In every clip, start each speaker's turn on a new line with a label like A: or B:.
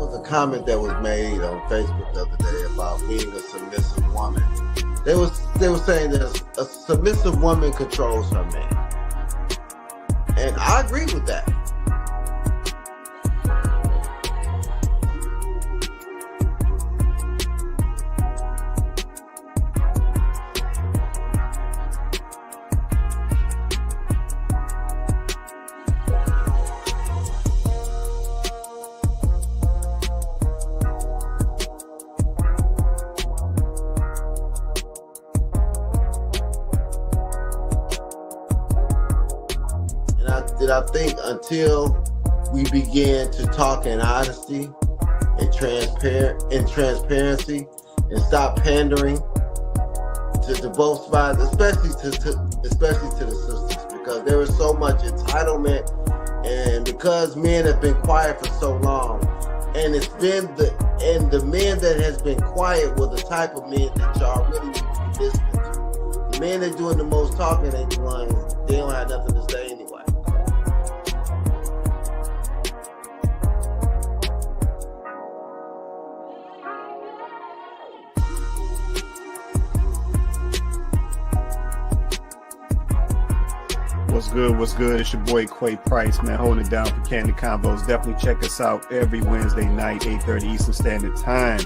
A: was a comment that was made on Facebook the other day about being a submissive woman. They were saying that a submissive woman controls her man, and I agree with that. I think until we begin to talk in honesty and transparency and stop pandering to both sides, especially to the sisters, because there is so much entitlement, and because men have been quiet for so long, and it's been the men that has been quiet were the type of men that y'all really need to be listening to. The men that doing the most talking ain't the ones, they don't have nothing to say anyway.
B: What's good? It's your boy Quay Price, man, holding it down for Kandid Konvos. Definitely check us out every Wednesday night, 8:30 Eastern Standard Time.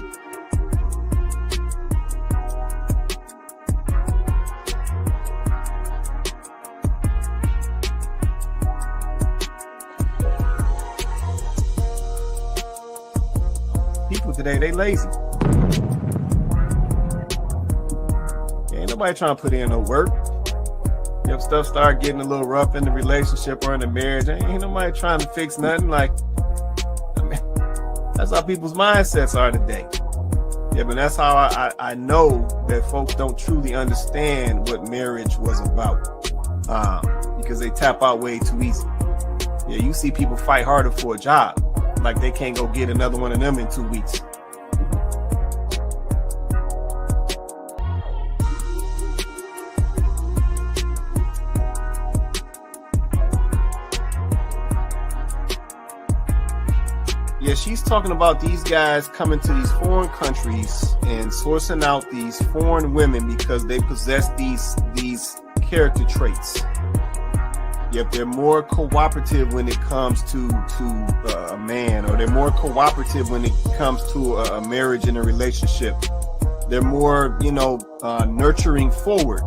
B: People today, they lazy. Ain't nobody trying to put in no work. If stuff start getting a little rough in the relationship or in the marriage, ain't nobody trying to fix nothing. Like, I mean, that's how people's mindsets are today. Yeah, but that's how I know that folks don't truly understand what marriage was about, because they tap out way too easy. Yeah, you see people fight harder for a job, like they can't go get another one of them in 2 weeks. Yeah, she's talking about these guys coming to these foreign countries and sourcing out these foreign women because they possess these character traits. Yep, they're more cooperative when it comes to a man, or they're more cooperative when it comes to a marriage and a relationship. They're more, nurturing forward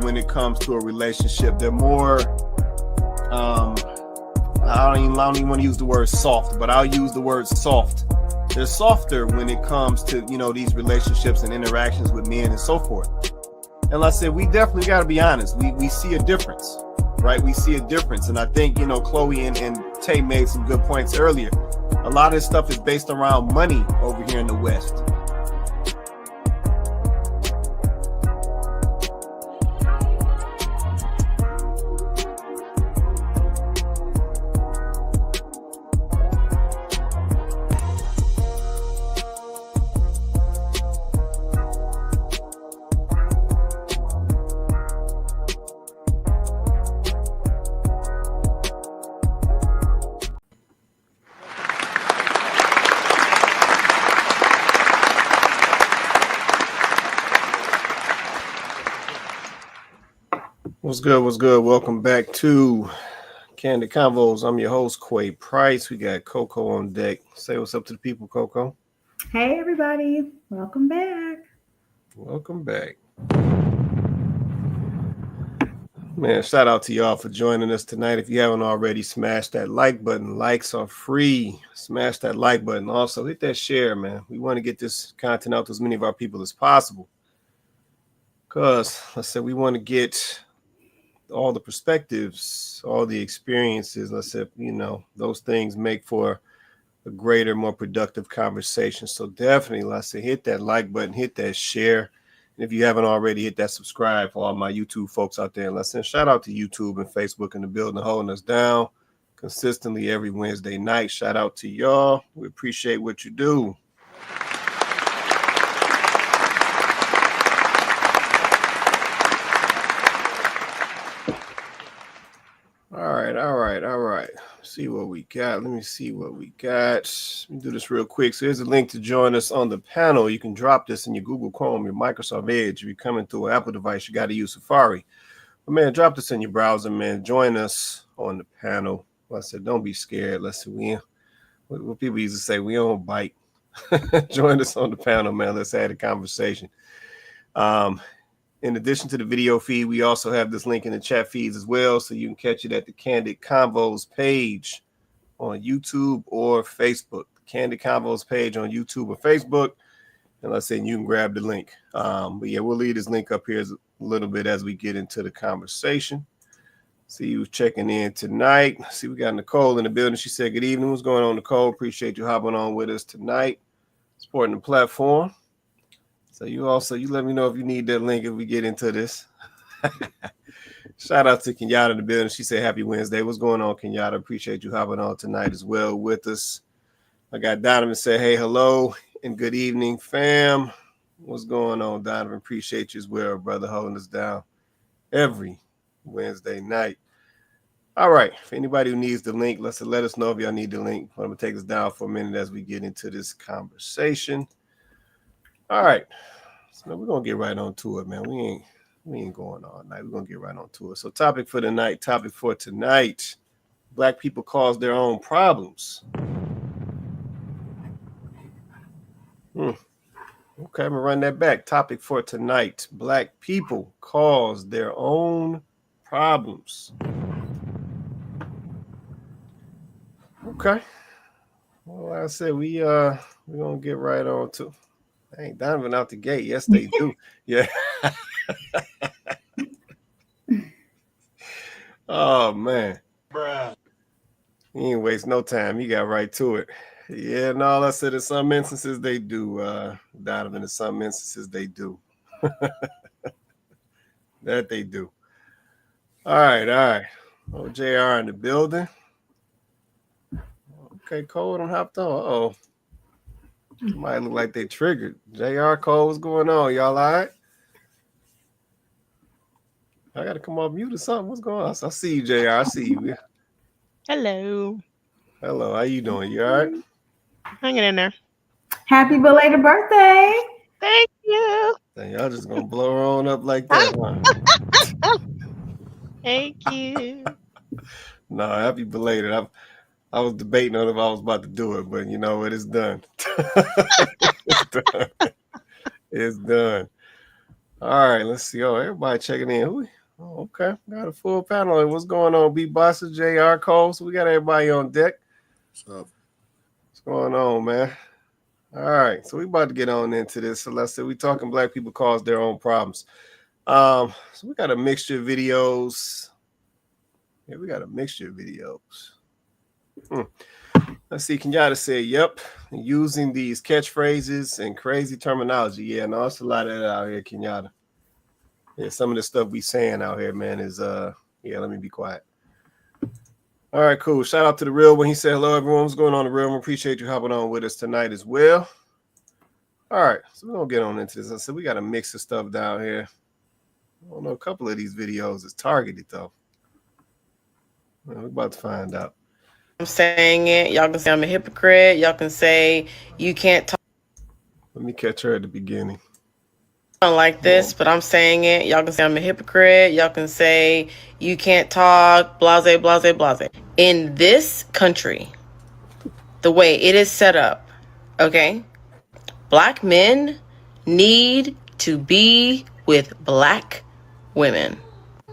B: when it comes to a relationship. They're more I don't even want to use the word soft, but I'll use the word soft. They're softer when it comes to, these relationships and interactions with men and so forth. And like I said, we definitely got to be honest. We see a difference, right? We see a difference. And I think, Chloe and Tay made some good points earlier. A lot of this stuff is based around money over here in the West. What's good? Welcome back to Kandid Konvos. I'm your host, Quay Price. We got Coco on deck. Say what's up to the people, Coco.
C: Hey, everybody. Welcome back.
B: Man, shout out to y'all for joining us tonight. If you haven't already, smash that like button. Likes are free. Smash that like button. Also, hit that share, man. We want to get this content out to as many of our people as possible. Because, let's say, we want to get all the perspectives, all the experiences. Let's say, those things make for a greater, more productive conversation. So definitely, let's say, hit that like button, hit that share. And if you haven't already, hit that subscribe for all my YouTube folks out there. And let's say, shout out to YouTube and Facebook in the building, holding us down consistently every Wednesday night. Shout out to y'all. We appreciate what you do. All right. see what we got. Let me see what we got. Let me do this real quick. So here's a link to join us on the panel. You can drop this in your Google Chrome, your Microsoft Edge. If you're coming through an Apple device, you got to use Safari. But man, drop this in your browser, man. Join us on the panel. Well, I said, don't be scared. Let's see. What people used to say, we don't bite. Join us on the panel, man. Let's have a conversation. In addition to the video feed, we also have this link in the chat feeds as well, so you can catch it at the Kandid Konvos page on YouTube or Facebook. The Kandid Konvos page on YouTube or Facebook, and let's say you can grab the link. But yeah, we'll leave this link up here a little bit as we get into the conversation. See you checking in tonight. See, we got Nicole in the building. She said, good evening. What's going on, Nicole? Appreciate you hopping on with us tonight, supporting the platform. So you let me know if you need that link if we get into this. Shout out to Kenyatta in the building. She said, happy Wednesday. What's going on, Kenyatta? Appreciate you hopping on tonight as well with us. I got Donovan say, hey, hello, and good evening, fam. What's going on, Donovan? Appreciate you as well, brother, holding us down every Wednesday night. All right. For anybody who needs the link, let us know if y'all need the link. I'm going to take us down for a minute as we get into this conversation. All right. So we're going to get right on to it, man. We ain't going all night. We're going to get right on to it. So topic for tonight, Black people cause their own problems. Okay, I'm going to run that back. Topic for tonight, Black people cause their own problems. Okay. Well, like I said, we're going to get right on to ain't Donovan out the gate. Yes, they do. Yeah. Oh, man. Bruh. He ain't waste no time. He got right to it. Yeah, no, I said in some instances they do, Donovan. In some instances they do. That they do. All right. Oh, JR in the building. Okay, Cole done hopped on. Uh-oh. Might look like they triggered. JR, Cole, what's going on? Y'all all right? I got to come off mute or something. What's going on? I see you, JR. I see you.
D: Hello.
B: Hello. How you doing? You all right?
D: Hanging in there.
C: Happy belated birthday.
D: Thank you.
B: Dang, y'all just going to blow her on up like that, huh?
D: Thank you.
B: No, happy belated. I was debating on if I was about to do it, but you know what? It's done. It's done. All right, let's see. Oh, everybody checking in. Oh, okay. Got a full panel. What's going on? B Bossa, JR Cole. So we got everybody on deck. What's going on, man? All right. So we about to get on into this. So let's say we talking Black people cause their own problems. So we got a mixture of videos. Yeah, we got a mixture of videos. Let's see. Kenyatta said, yep, using these catchphrases and crazy terminology. Yeah, no, it's a lot of that out here, Kenyatta. Yeah, some of the stuff we saying out here, man, is yeah, let me be quiet. All right, cool. Shout out to the real one. He said, hello, everyone. What's going on, the real one? Appreciate you hopping on with us tonight as well. All right, so we're gonna get on into this. I said we got a mix of stuff down here. I don't know, a couple of these videos is targeted though. Well, we're about to find out.
E: I'm saying it. Y'all can say I'm a hypocrite. Y'all can say you can't talk
B: Let me catch her at the beginning.
E: like this, but I'm saying it. Y'all can say I'm a hypocrite. Y'all can say you can't talk, blase, blase, blase. In this country, the way it is set up, okay, Black men need to be with Black women.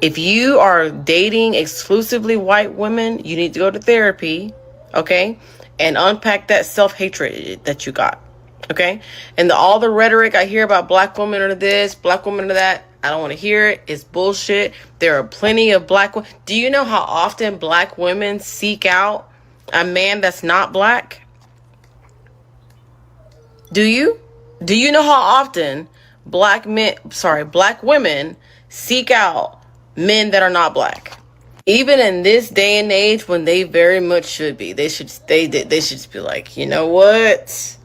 E: If you are dating exclusively white women, you need to go to therapy, okay? And unpack that self-hatred that you got, okay? And all the rhetoric I hear about Black women are this, Black women are that, I don't want to hear it. It's bullshit. There are plenty of Black women. Do you know how often Black women seek out a man that's not Black? Do you? Do you know how often Black women seek out men that are not Black? Even in this day and age when they very much should be. They should just be like, you know what?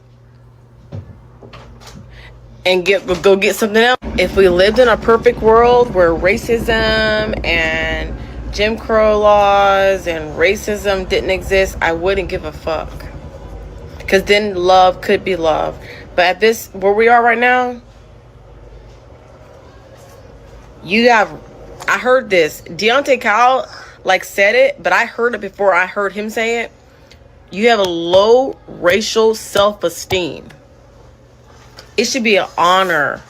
E: And go get something else. If we lived in a perfect world where racism and Jim Crow laws and racism didn't exist, I wouldn't give a fuck. Because then love could be love. But at this, where we are right now, I heard this. Deontay Kyle, said it, but I heard it before I heard him say it. You have a low racial self-esteem. It should be an honor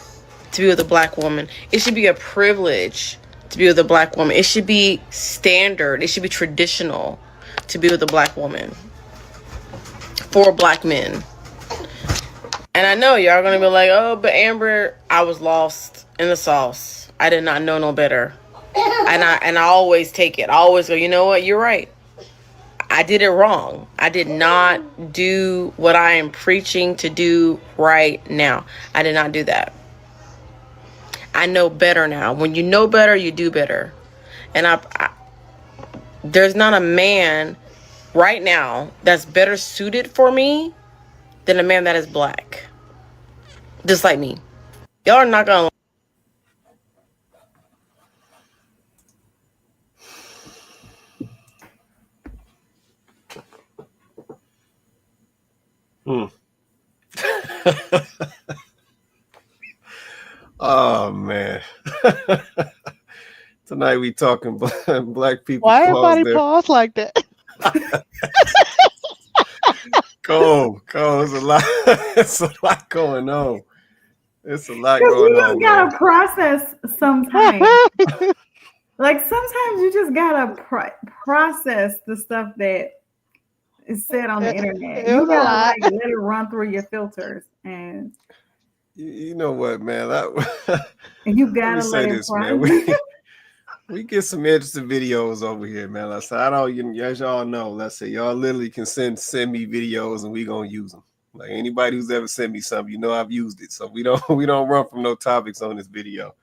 E: to be with a black woman. It should be a privilege to be with a black woman. It should be standard. It should be traditional to be with a black woman. For black men. And I know y'all gonna be like, oh, but Amber, I was lost in the sauce. I did not know no better. And I always take it. I always go, you know what? You're right. I did it wrong. I did not do what I am preaching to do right now. I did not do that. I know better now. When you know better, you do better. And there's not a man right now that's better suited for me than a man that is black. Just like me. Y'all are not gonna.
B: Oh man. Tonight we talking black people.
D: Why everybody pause like that?
B: Cole, it's a lot. It's a lot going on. It's a lot going on.
C: You just gotta process sometimes. Sometimes you just gotta process the stuff that is said on the internet. You gotta let it run through your filters, and
B: you know what, man?
C: you gotta let it
B: man. We get some interesting videos over here, man. As y'all know, let's say y'all literally can send me videos and we gonna use them. Like anybody who's ever sent me something, I've used it. So we don't run from no topics on this video.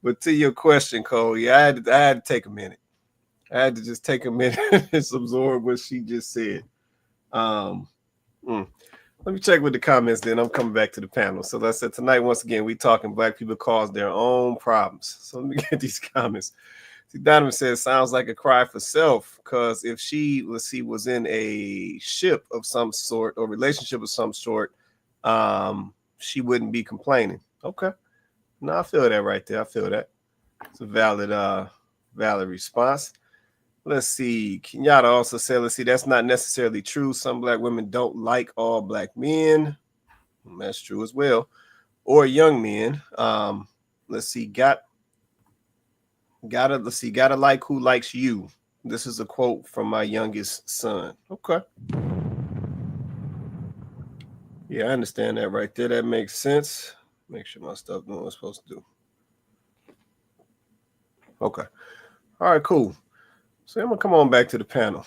B: But to your question, Cole, I had to take a minute. I had to just take a minute and absorb what she just said. Let me check with the comments, then I'm coming back to the panel. So let's say tonight, once again, we talking black people cause their own problems. So let me get these comments. See, Donovan says, sounds like a cry for self, because if she, was in a ship of some sort or relationship of some sort, she wouldn't be complaining. Okay. No, I feel that right there. I feel that. It's a valid response. Let's see. Kenyatta also said, let's see, that's not necessarily true. Some black women don't like all black men. That's true as well. Or young men. Let's see, gotta like who likes you. This is a quote from my youngest son. Okay. Yeah, I understand that right there. That makes sense. Make sure my stuff doing what it's supposed to do. Okay. All right, cool. So I'm gonna come on back to the panel.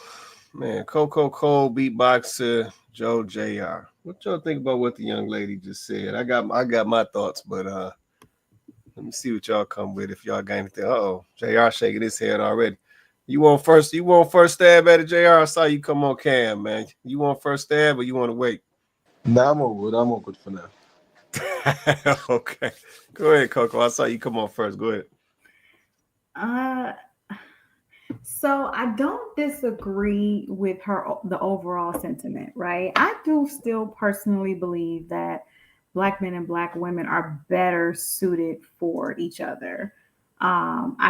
B: Man, Coco Cole, beatboxer, Joe JR. What y'all think about what the young lady just said? I got my thoughts, but let me see what y'all come with. If y'all got anything. JR shaking his head already. You want first stab at it, JR? I saw you come on cam, man. You want first stab or you want to wait?
F: Nah, I'm all good for now.
B: Okay. Go ahead, Coco. I saw you come on first. Go ahead.
C: So I don't disagree with the overall sentiment, right? I do still personally believe that black men and black women are better suited for each other. I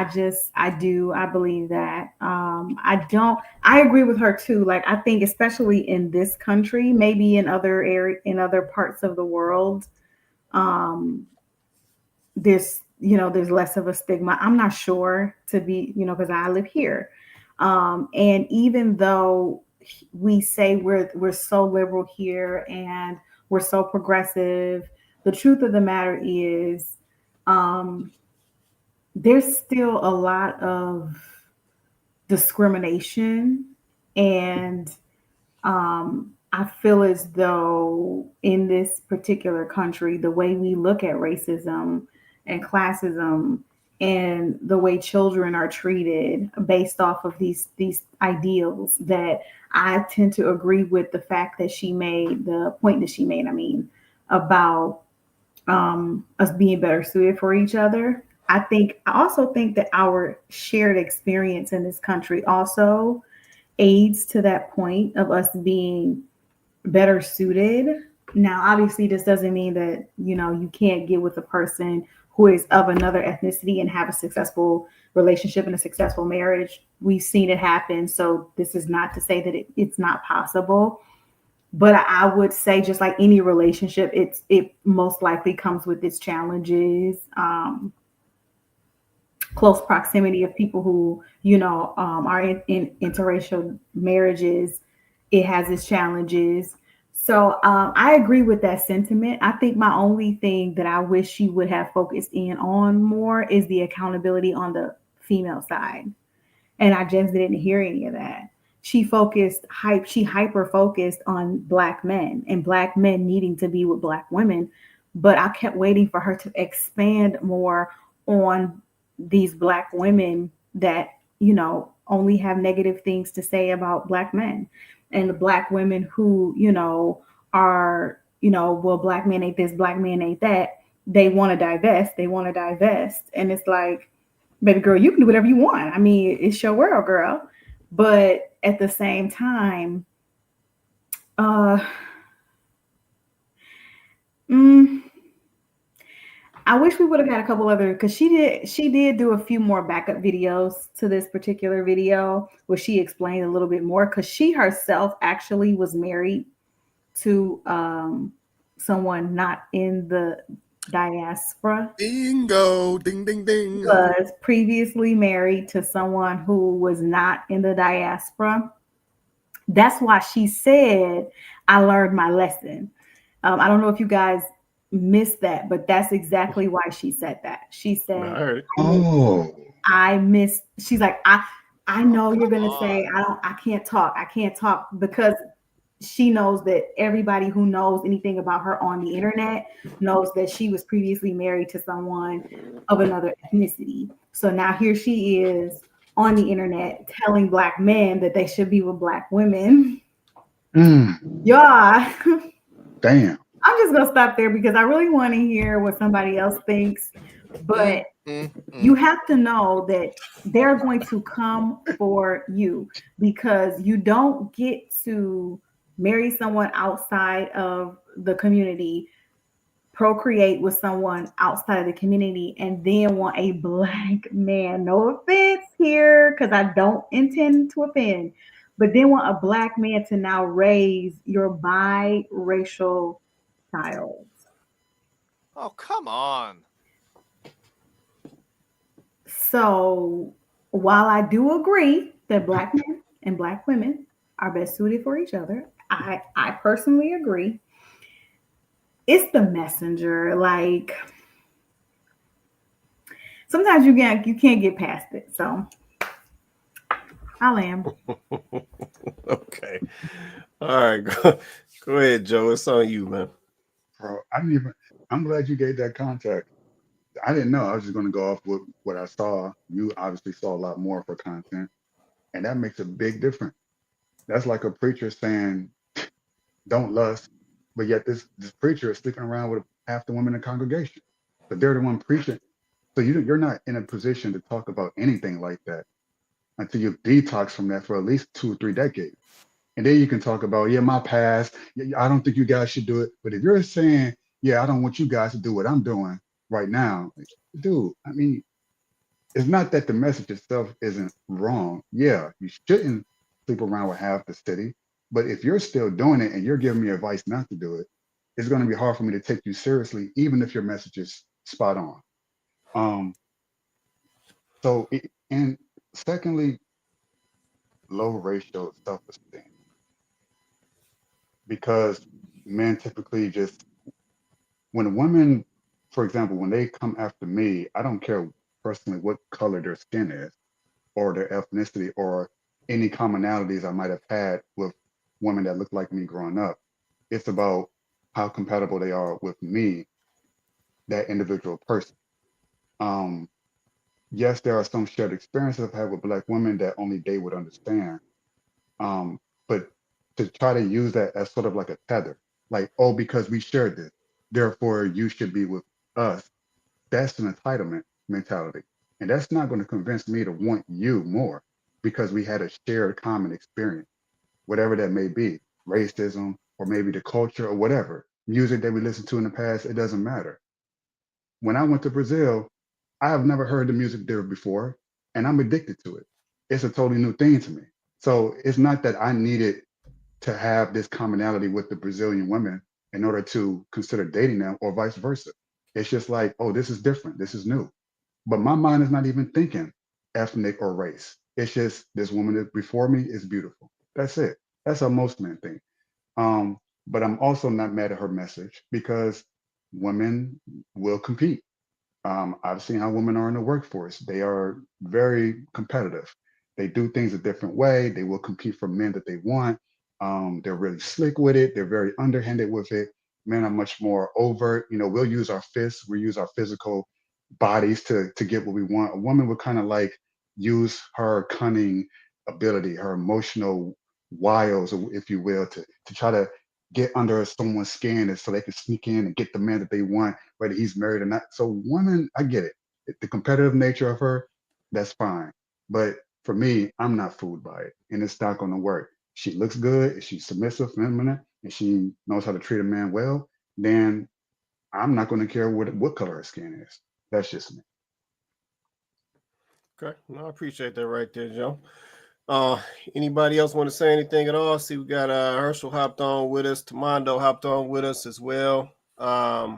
C: believe that. I agree with her too. I think especially in this country, maybe in other parts of the world, there's less of a stigma. I'm not sure because I live here. And even though we say we're so liberal here and we're so progressive, the truth of the matter is there's still a lot of discrimination. And I feel as though in this particular country, the way we look at racism and classism and the way children are treated based off of these ideals, that I tend to agree with the fact that the point that she made, about us being better suited for each other. I also think that our shared experience in this country also aids to that point of us being better suited. Now, obviously, this doesn't mean that, you can't get with a person who is of another ethnicity and have a successful relationship and a successful marriage. We've seen it happen. So this is not to say that it's not possible. But I would say, just like any relationship, it most likely comes with its challenges. Close proximity of people who, are in interracial marriages, it has its challenges. So I agree with that sentiment. I think my only thing that I wish she would have focused in on more is the accountability on the female side. And I just didn't hear any of that. She hyper focused on black men and black men needing to be with black women. But I kept waiting for her to expand more on these black women that, only have negative things to say about black men, and the black women who, are, well, black men ain't this, black men ain't that. They want to divest. They want to divest. And it's like, baby girl, you can do whatever you want. I mean, it's your world, girl. But at the same time, uh, I wish we would have got a couple other, because she did do a few more backup videos to this particular video where she explained a little bit more, because she herself actually was married to someone not in the diaspora.
B: Bingo, ding, ding, ding.
C: Was previously married to someone who was not in the diaspora. That's why she said, I learned my lesson. I don't know if you guys missed that, but that's exactly why she said that. She said, she's like, I know you're going to say, I can't talk, because she knows that everybody who knows anything about her on the internet knows that she was previously married to someone of another ethnicity. So now here she is on the internet telling black men that they should be with black women. Yeah.
G: Damn.
C: I'm just going to stop there because I really want to hear what somebody else thinks. But you have to know that they're going to come for you, because you don't get to marry someone outside of the community, procreate with someone outside of the community, and then want a black man, no offense here, because I don't intend to offend, but then want a black man to now raise your biracial child.
H: Oh, come on.
C: So while I do agree that black men and black women are best suited for each other, I personally agree. It's the messenger. Like, sometimes you can't get past it. So I'll am.
B: Okay. All right. Go ahead, Joe. It's on you, man.
G: Bro, I'm glad you gave that context. I didn't know. I was just going to go off with what I saw. You obviously saw a lot more of her content, and that makes a big difference. That's like a preacher saying, don't lust, but yet this preacher is sleeping around with half the women in the congregation. But they're the one preaching. So you're not in a position to talk about anything like that until you've detoxed from that for at least 2 or 3 decades. And then you can talk about, yeah, my past. Yeah, I don't think you guys should do it. But if you're saying, yeah, I don't want you guys to do what I'm doing right now, dude, I mean, it's not that the message itself isn't wrong. Yeah, you shouldn't sleep around with half the city. But if you're still doing it and you're giving me advice not to do it, it's going to be hard for me to take you seriously, even if your message is spot on. And secondly, low racial self-esteem, because men typically just, when women, for example, when they come after me, I don't care personally what color their skin is or their ethnicity or any commonalities I might have had with women that look like me growing up. It's about how compatible they are with me, that individual person. Yes, there are some shared experiences I've had with Black women that only they would understand. But to try to use that as sort of like a tether, like, oh, because we shared this, therefore you should be with us. That's an entitlement. mentality. And that's not going to convince me to want you more because we had a shared common experience, whatever that may be, racism or maybe the culture or whatever, music that we listened to in the past, it doesn't matter. When I went to Brazil, I have never heard the music there before, and I'm addicted to it. It's a totally new thing to me. So it's not that I needed to have this commonality with the Brazilian women in order to consider dating them or vice versa. It's just like, oh, this is different. This is new. But my mind is not even thinking ethnic or race. It's just this woman that before me is beautiful. That's it. That's how most men think. But I'm also not mad at her message because women will compete. I've seen how women are in the workforce. They are very competitive. They do things a different way. They will compete for men that they want. They're really slick with it. They're very underhanded with it. Men are much more overt. You know, we'll use our fists. We use our physical bodies to get what we want. A woman would kind of like use her cunning ability, her emotional wiles, if you will, to try to get under someone's skin and so they can sneak in and get the man that they want, whether he's married or not. So women, I get it. The competitive nature of her, that's fine. But for me, I'm not fooled by it. And it's not going to work. She looks good, she's submissive, feminine, and she knows how to treat a man well, then I'm not going to care what color her skin is. That's just me.
B: Okay, no, I appreciate that right there, Joe. Anybody else want to say anything at all? See, we got Herschel hopped on with us, Tamondo hopped on with us as well.
I: I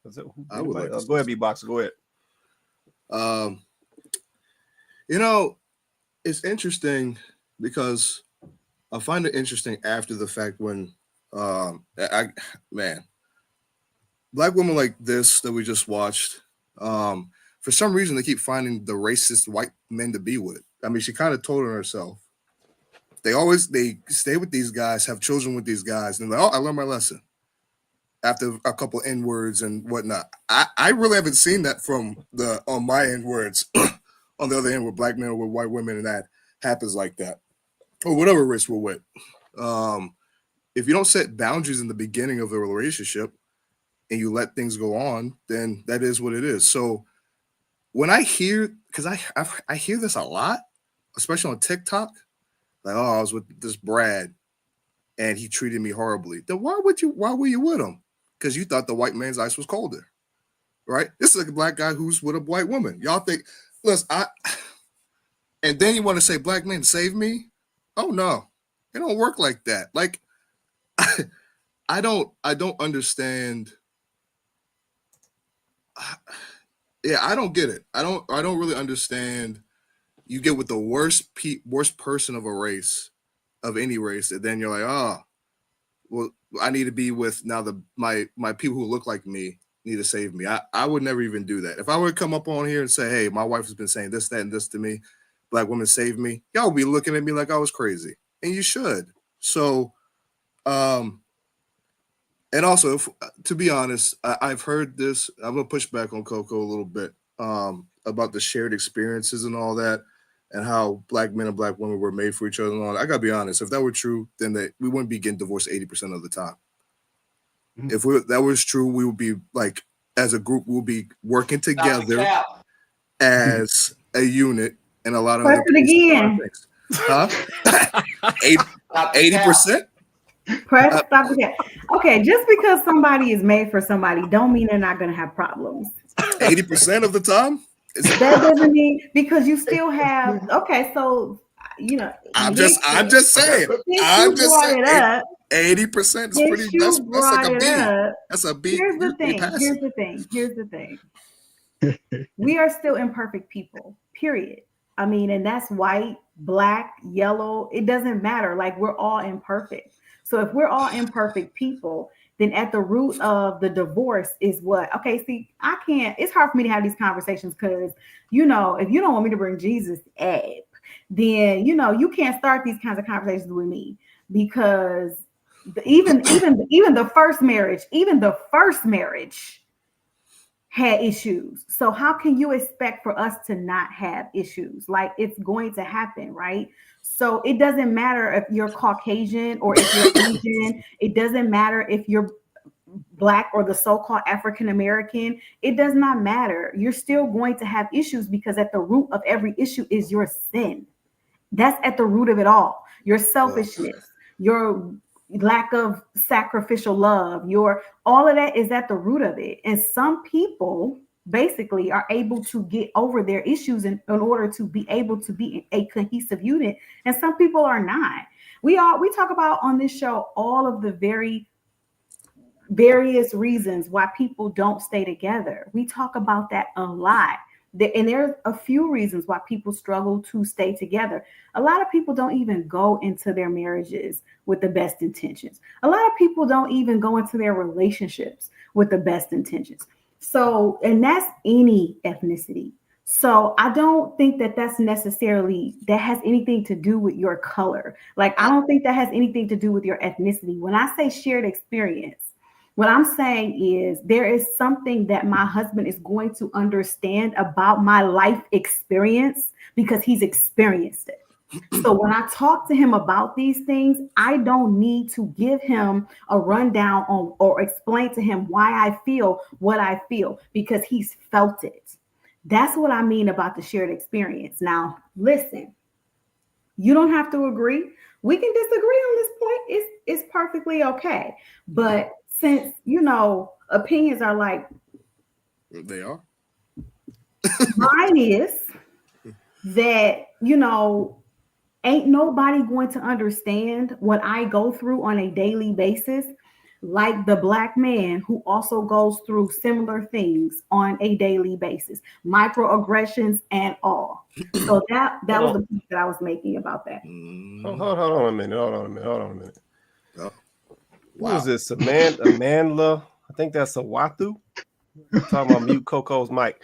I: would like to
B: go ahead, B-Boxer, go ahead.
I: You know, it's interesting because I find it interesting after the fact when black women like this that we just watched, for some reason they keep finding the racist white men to be with. I mean, she kind of told on herself. They stay with these guys, have children with these guys, and they're like, oh, I learned my lesson after a couple N-words and whatnot. I really haven't seen that on my N-words on the other end with black men or with white women, and that happens like that. Or whatever race we're with. If you don't set boundaries in the beginning of a relationship and you let things go on, then that is what it is. So when I hear, because I hear this a lot, especially on TikTok, like, oh, I was with this Brad and he treated me horribly. Then why were you with him? Because you thought the white man's ice was colder, right? This is like a black guy who's with a white woman. Y'all think, listen, and then you want to say black men save me? Oh no, it don't work like that. Like, I don't understand. Yeah, I don't get it. I don't really understand. You get with the worst person of a race, of any race, and then you're like, oh, well, I need to be with now my people who look like me need to save me. I would never even do that. If I were to come up on here and say, hey, my wife has been saying this, that, and this to me, black women save me, y'all would be looking at me like I was crazy. And you should. So, and also, to be honest, I've heard this. I'm gonna push back on Coco a little bit about the shared experiences and all that, and how black men and black women were made for each other and all that. I gotta be honest. If that were true, then we wouldn't be getting divorced 80% of the time. Mm-hmm. If that was true, we would be like, as a group, we'll be working together as a unit, and a lot of other things. Huh? 80%?
C: Press stop again. Okay, just because somebody is made for somebody don't mean they're not going to have problems.
I: 80% of the time?
C: That doesn't mean, because you still have, okay, so, you know.
I: I'm just saying. I'm just saying. 80% is pretty, that's like a B. That's a B.
C: Here's the thing. We are still imperfect people, period. I mean, and that's white, black, yellow. It doesn't matter. Like, we're all imperfect. So if we're all imperfect people, then at the root of the divorce is what? Okay, see, it's hard for me to have these conversations because, you know, if you don't want me to bring Jesus up, then, you know, you can't start these kinds of conversations with me, because even the first marriage had issues. So how can you expect for us to not have issues? Like, it's going to happen, right? So it doesn't matter if you're Caucasian or if you're Asian. It doesn't matter if you're Black or the so-called African American, it does not matter. You're still going to have issues because at the root of every issue is your sin. That's at the root of it all. Your selfishness, your lack of sacrificial love, your all of that is at the root of it. And some people basically are able to get over their issues in order to be able to be a cohesive unit. And some people are not. We talk about on this show all of the various reasons why people don't stay together. We talk about that a lot. And there's a few reasons why people struggle to stay together. A lot of people don't even go into their marriages with the best intentions. A lot of people don't even go into their relationships with the best intentions. So, and that's any ethnicity. So I don't think that that has anything to do with your color. Like, I don't think that has anything to do with your ethnicity. When I say shared experience, what I'm saying is there is something that my husband is going to understand about my life experience because he's experienced it. So when I talk to him about these things, I don't need to give him a rundown on or explain to him why I feel what I feel because he's felt it. That's what I mean about the shared experience. Now, listen, you don't have to agree. We can disagree on this point. It's perfectly okay. But since, opinions are like,
I: they are.
C: mine is that, ain't nobody going to understand what I go through on a daily basis, like the Black man who also goes through similar things on a daily basis, microaggressions and all. So that was the point that I was making about that.
B: Hold on a minute.
I: Oh.
B: Who is this? Amandla? I think that's a Watu. Talking about mute Coco's mic.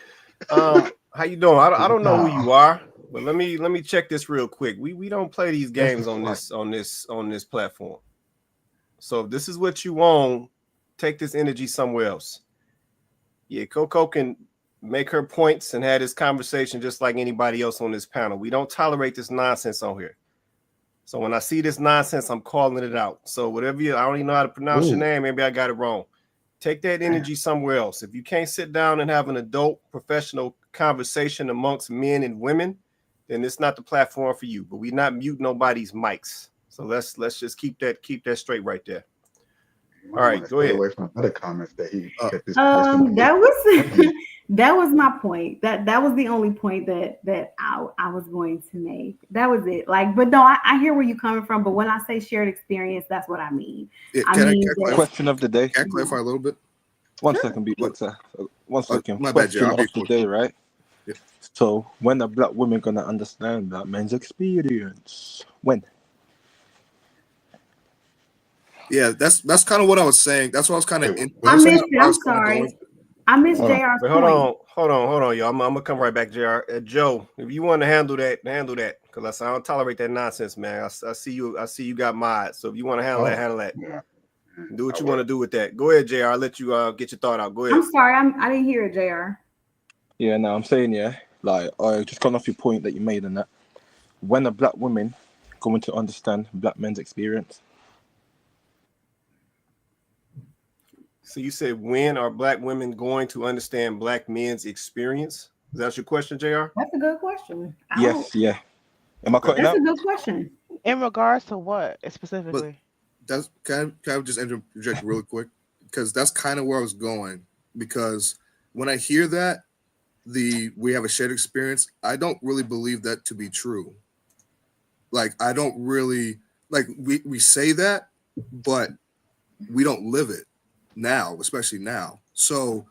B: How you doing? I don't know who you are, but let me check this real quick. We don't play these games on this platform. So if this is what you want, take this energy somewhere else. Yeah, Coco can make her points and have this conversation just like anybody else on this panel. We don't tolerate this nonsense on here. So when I see this nonsense, I'm calling it out. So whatever I don't even know how to pronounce your name. Maybe I got it wrong. Take that energy somewhere else. If you can't sit down and have an adult professional conversation amongst men and women, then it's not the platform for you. But we're not mute nobody's mics. So let's just keep that straight right there. All right, go ahead.
G: Away from other comments that he
C: that was my point. That was the only point that I was going to make. That was it. But no, I hear where you're coming from. But when I say shared experience, that's what I mean.
J: Question of the day.
I: Can I clarify a little bit?
J: One second, beatboxer. One second.
I: My bad,
J: question of the day, right?
I: Yeah.
J: So when are Black women gonna understand Black men's experience? When?
I: Yeah, that's kind of what I was saying. That's what I was kind of.
C: I missed it. I'm sorry. I missed JR's point.
B: Hold on, y'all. I'm gonna come right back, JR. Joe, if you want to handle that, because I don't tolerate that nonsense, man. I see you got mods. So if you want to handle that.
G: Yeah.
B: Do what you want to do with that. Go ahead, JR. I'll let you get your thought out. Go ahead.
C: I'm sorry, I didn't hear it, JR.
J: Yeah, no, I'm saying I just gone off your point that you made and that. When are Black women going to understand Black men's experience?
B: So you said, when are Black women going to understand Black men's experience? Is that your question, JR?
C: That's a good question.
J: Yes, yeah. Am I cutting out?
C: That's a good question.
D: In regards to what specifically?
I: Can I just interject really quick? Because that's kind of where I was going. Because when I hear that, we have a shared experience, I don't really believe that to be true. I don't really, we say that, but we don't live it now, especially now. So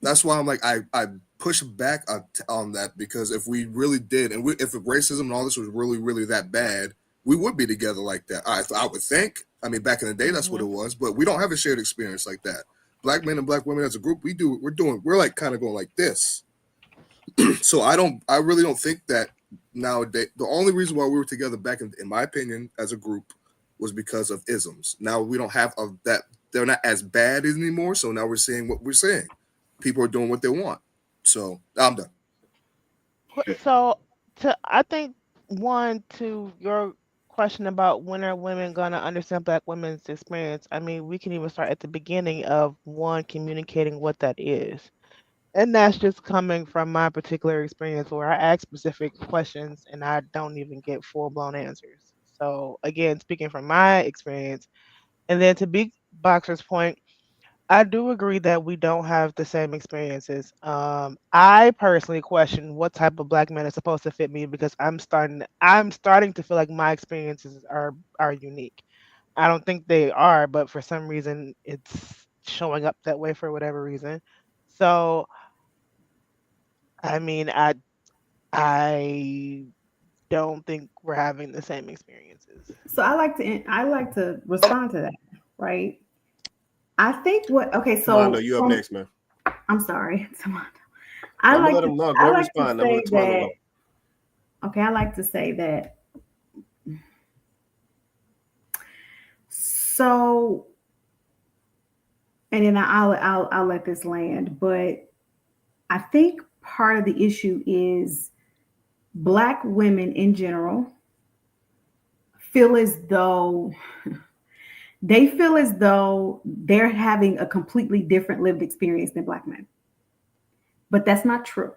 I: that's why I'm I push back on that, because if we really did, and if racism and all this was really, really that bad, we would be together like that. I would think. I mean, back in the day, that's what it was. But we don't have a shared experience like that. Black men and Black women as a group, we're kind of going like this. So I really don't think that nowadays. The only reason why we were together back in my opinion, as a group, was because of isms. Now we don't have that. They're not as bad anymore. So now we're saying what we're saying. People are doing what they want. So I'm done.
D: So I think to your question about when are women gonna understand Black women's experience, I mean, we can even start at the beginning of one communicating what that is. And that's just coming from my particular experience where I ask specific questions and I don't even get full blown answers. So again, speaking from my experience, and then to Big Boxer's point, I do agree that we don't have the same experiences. I personally question what type of Black man is supposed to fit me because I'm starting to feel like my experiences are unique. I don't think they are, but for some reason it's showing up that way for whatever reason. So I mean, I don't think we're having the same experiences.
C: So I like to respond to that, right? I think what okay,
B: Mondo,
C: so
B: you up
C: from
B: next, man.
C: I'm sorry, Tamanda.
B: No,
C: I
B: I'm gonna
C: like
B: let
C: to
B: him know.
C: I
B: Go
C: like to
B: respond. I'm gonna
C: say
B: let Tamando
C: that
B: know.
C: okay, I like to say that so and then I'll let this land, but I think part of the issue is Black women in general feel as though they're having a completely different lived experience than Black men. But that's not true.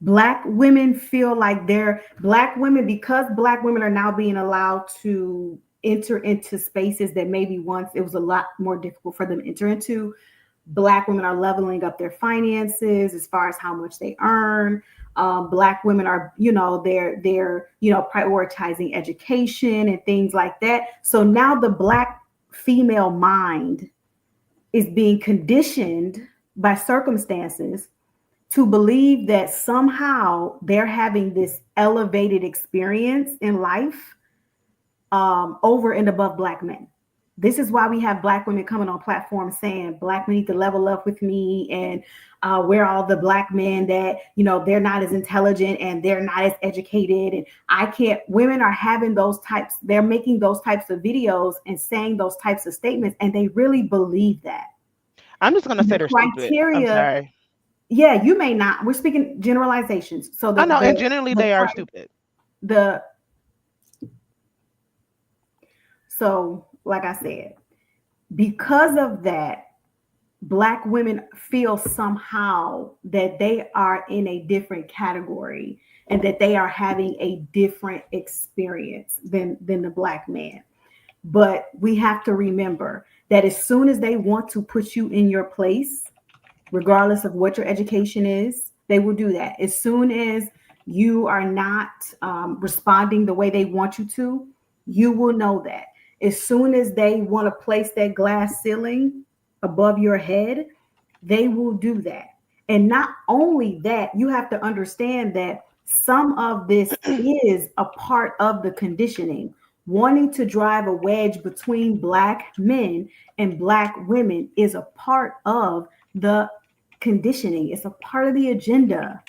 C: Black women feel like they're Black women because Black women are now being allowed to enter into spaces that maybe once it was a lot more difficult for them to enter into. Black women are leveling up their finances as far as how much they earn. Black women are, they're prioritizing education and things like that. So now the Black female mind is being conditioned by circumstances to believe that somehow they're having this elevated experience in life over and above Black men. This is why we have Black women coming on platforms saying Black men need to level up with me, and we're all the Black men that, they're not as intelligent and they're not as educated. And I can't, women are having they're making those types of videos and saying those types of statements, and they really believe that.
D: I'm just gonna say
C: The
D: they're stupid. I'm
C: criteria,
D: sorry.
C: yeah, you may not, we're speaking generalizations. So
D: I know, and generally they are stupid.
C: the so like I said, because of that, Black women feel somehow that they are in a different category and that they are having a different experience than the Black man. But we have to remember that as soon as they want to put you in your place, regardless of what your education is, they will do that. As soon as you are not responding the way they want you to, you will know that. As soon as they want to place that glass ceiling above your head, they will do that. And not only that, you have to understand that some of this is a part of the conditioning. Wanting to drive a wedge between Black men and Black women is a part of the conditioning. It's a part of the agenda.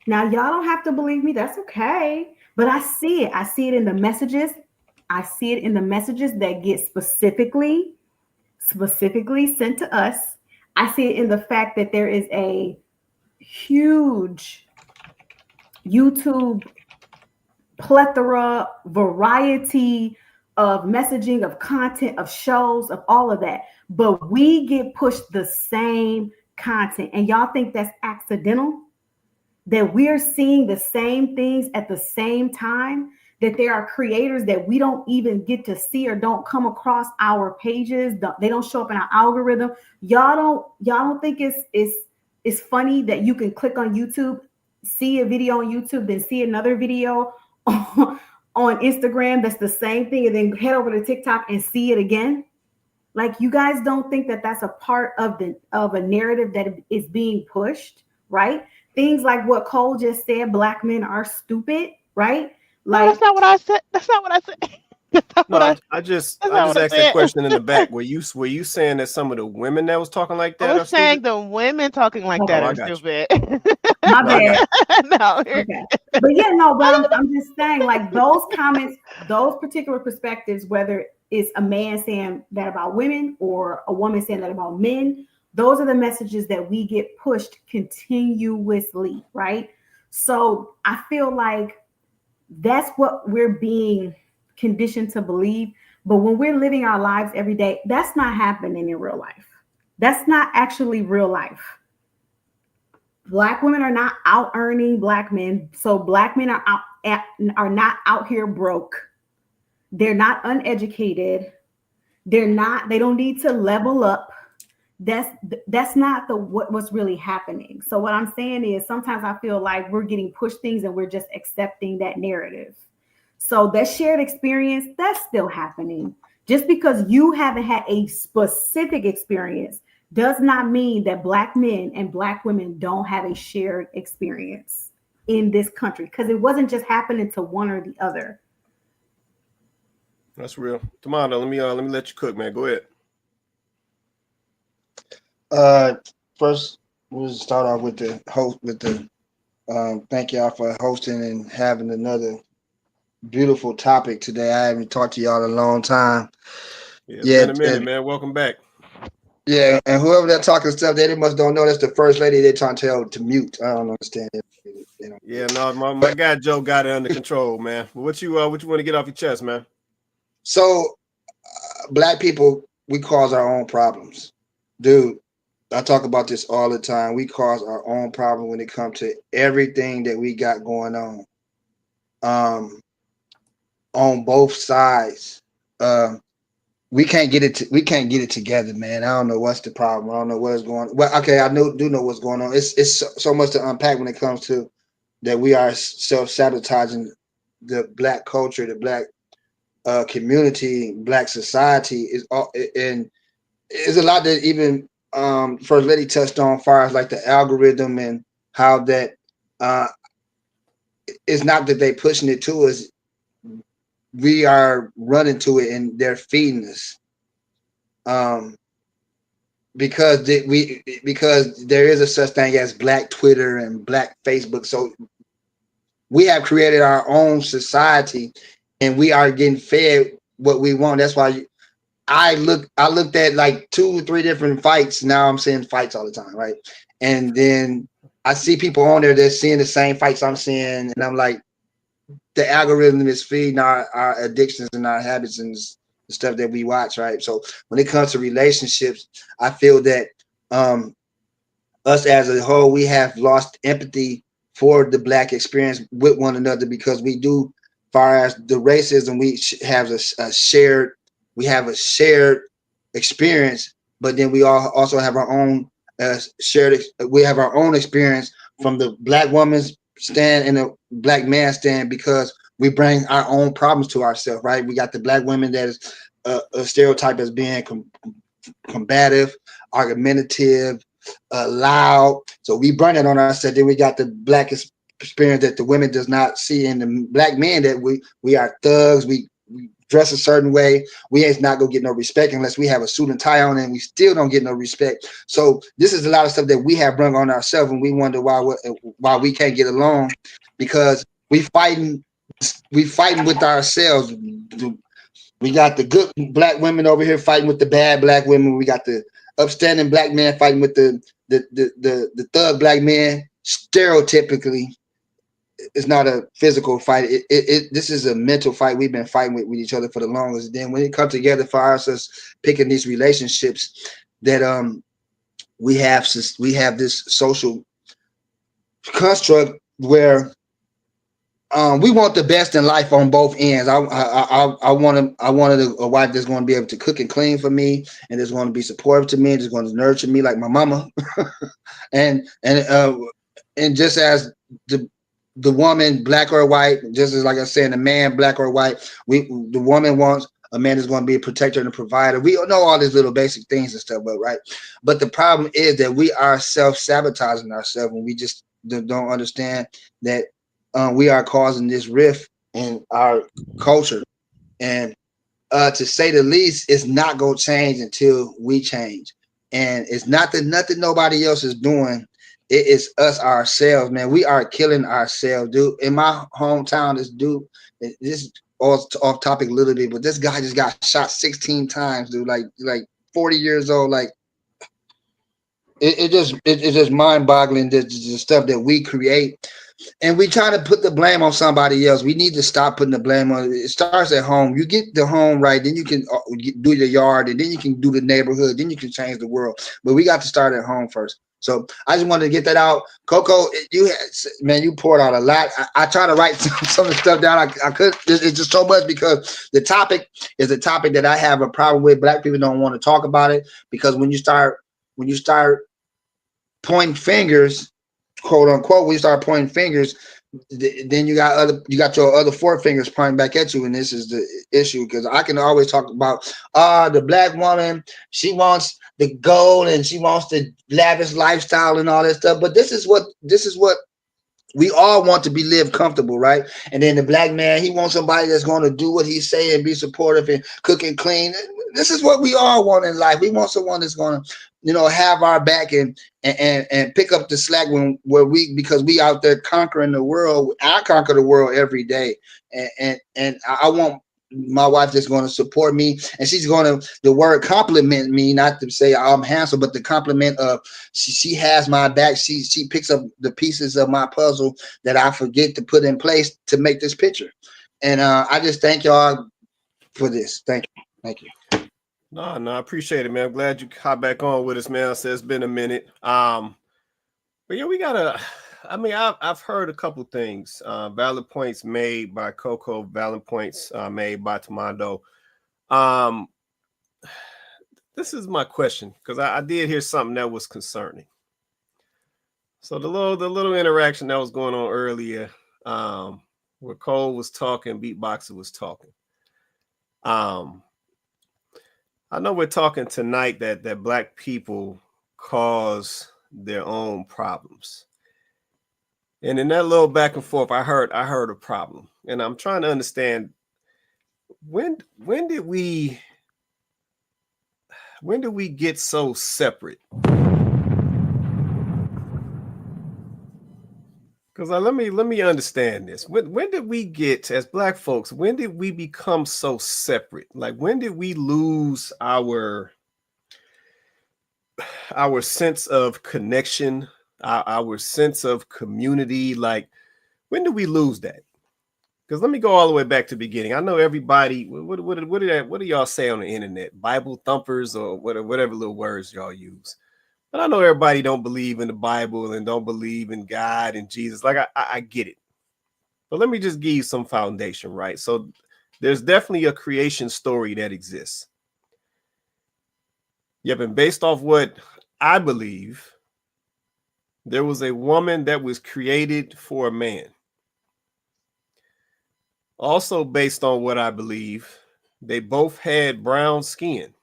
C: Now, y'all don't have to believe me. That's okay. But I see it. I see it in the messages. I see it in the messages that get specifically sent to us. I see it in the fact that there is a huge YouTube plethora, variety of messaging, of content, of shows, of all of that. But we get pushed the same content. And y'all think that's accidental? That we're seeing the same things at the same time? That there are creators that we don't even get to see or don't come across our pages. They don't show up in our algorithm. Y'all don't think it's funny that you can click on YouTube, see a video on YouTube, then see another video on Instagram that's the same thing, and then head over to TikTok and see it again? Like, you guys don't think that that's a part of a narrative that is being pushed, right? Things like what Cole just said, Black men are stupid, right?
D: No,
C: Like,
D: that's not what I said. That's not what I said.
B: No, I just
D: That's not what I
B: asked that
D: said.
B: question in the back. Were you saying that some of the women that was talking like
D: I
B: that are
D: was saying
B: stupid?
D: the women talking like that
B: Oh, I
D: are
B: got you.
D: stupid.
C: my
B: No, I got
C: bad.
B: you.
D: No.
C: Okay. But yeah, no, but I'm just saying, like, those comments, those particular perspectives, whether it's a man saying that about women or a woman saying that about men, those are the messages that we get pushed continuously, right? So I feel like That's what we're being conditioned to believe. But when we're living our lives every day, that's not happening in real life. That's not actually real life. Black women are not out earning black men. So black men are not out here broke. They're not uneducated. They don't need to level up. That's not what's really happening. So what I'm saying is sometimes I feel like we're getting pushed things and we're just accepting that narrative. So that shared experience, that's still happening. Just because you haven't had a specific experience does not mean that black men and black women don't have a shared experience in this country, because it wasn't just happening to one or the other.
B: That's real. Tomato, let me let you cook, man. Go ahead.
K: First, we'll start off with the host. Thank y'all for hosting and having another beautiful topic today. I haven't talked to y'all in a long time.
B: Yeah, it's been a minute, man. Welcome back.
K: Yeah, and whoever that talking stuff, they must don't know that's the first lady they're trying to tell to mute. I don't understand it.
B: Yeah, no, my guy Joe got it under control, man. What you want to get off your chest, man?
K: So, black people, we cause our own problems, dude. I talk about this all the time. We cause our own problem when it comes to everything that we got going on both sides. We can't get it together, man. I don't know what's the problem. I don't know what is going on. Well, okay, do know what's going on. It's so much to unpack when it comes to that. We are self-sabotaging the black culture, the black community, black society is all, and there's a lot that even First Lady touched on, far as like the algorithm and how that it's not that they pushing it to us. We are running to it and they're feeding us. Because there is a such thing as Black Twitter and Black Facebook. So we have created our own society and we are getting fed what we want. That's why I looked at like 2 or 3 different fights. Now I'm seeing fights all the time, right? And then I see people on there that's seeing the same fights I'm seeing, and I'm like, the algorithm is feeding our addictions and our habits and the stuff that we watch, right? So when it comes to relationships, I feel that us as a whole, we have lost empathy for the black experience with one another, because we do, far as the racism, we have a shared experience, but then we all also have our own we have our own experience from the black woman's stand and the black man stand, because we bring our own problems to ourselves, right? We got the black women that is a stereotype as being combative, argumentative, loud. So we bring it on ourselves. Then we got the black experience that the women does not see in the black men, that we are thugs. We dress a certain way. We ain't not gonna get no respect unless we have a suit and tie on, and we still don't get no respect. So this is a lot of stuff that we have brought on ourselves, and we wonder why we can't get along, because we fighting with ourselves. We got the good black women over here fighting with the bad black women. We got the upstanding black man fighting with the thug black man. Stereotypically, it's not a physical fight. This is a mental fight. We've been fighting with each other for the longest. Then when it comes together for us picking these relationships, that we have this social construct where we want the best in life on both ends. I wanted a wife that's going to be able to cook and clean for me, and that's going to be supportive to me, and that's going to nurture me like my mama, and just as the woman, black or white, just as like I said, the man, black or white, the woman wants a man that's going to be a protector and a provider. We know all these little basic things and stuff, but the problem is that we are self-sabotaging ourselves, and we just don't understand that we are causing this rift in our culture. And to say the least, it's not going to change until we change. And it's not that nothing nobody else is doing. It is us ourselves, man. We are killing ourselves, dude. In my hometown, this is off topic a little bit, but this guy just got shot 16 times, dude. Like 40 years old. Like it's just mind-boggling, the stuff that we create And we try to put the blame on somebody else. We need to stop putting the blame on. It starts at home. You get the home right, then you can do the yard, and then you can do the neighborhood, then you can change the world. But we got to start at home first. So I just wanted to get that out. Coco, you poured out a lot. I try to write some of the stuff down. I could. It's just so much because the topic is a topic that I have a problem with. Black people don't want to talk about it because when you start pointing fingers, quote unquote, when you start pointing fingers, then you got your other four fingers pointing back at you, and this is the issue. Because I can always talk about the black woman, she wants the gold and she wants the lavish lifestyle and all that stuff, but this is what we all want to be live comfortable, right? And then the black man, he wants somebody that's going to do what he say and be supportive and cook and clean. This is what we all want in life. We want someone that's going to, have our back and pick up the slack because we out there conquering the world. I conquer the world every day, and I want my wife that's going to support me, and she's going to, the word compliment me, not to say I'm handsome, but the compliment of she has my back. She picks up the pieces of my puzzle that I forget to put in place to make this picture. And I just thank y'all for this. Thank you.
B: No, I appreciate it, man. I'm glad you caught back on with us, man. So it's been a minute. But yeah, we gotta. I mean, I've heard a couple things. Valid points made by Coco. Valid points made by Tamando. This is my question because I did hear something that was concerning. So the little interaction that was going on earlier, where Cole was talking, Beatboxer was talking. I know we're talking tonight that black people cause their own problems. And in that little back and forth, I heard a problem. And I'm trying to understand when did we get so separate? Because let me understand this. When did we get, as black folks, when did we become so separate? Like, when did we lose our sense of connection, our sense of community? Like, when did we lose that? Because let me go all the way back to the beginning. I know everybody, what do y'all say on the internet? Bible thumpers or whatever little words y'all use. But I know everybody don't believe in the Bible and don't believe in God and Jesus. Like, I get it. But let me just give you some foundation, right? So there's definitely a creation story that exists. Yep, and based off what I believe, there was a woman that was created for a man. Also, based on what I believe, they both had brown skin.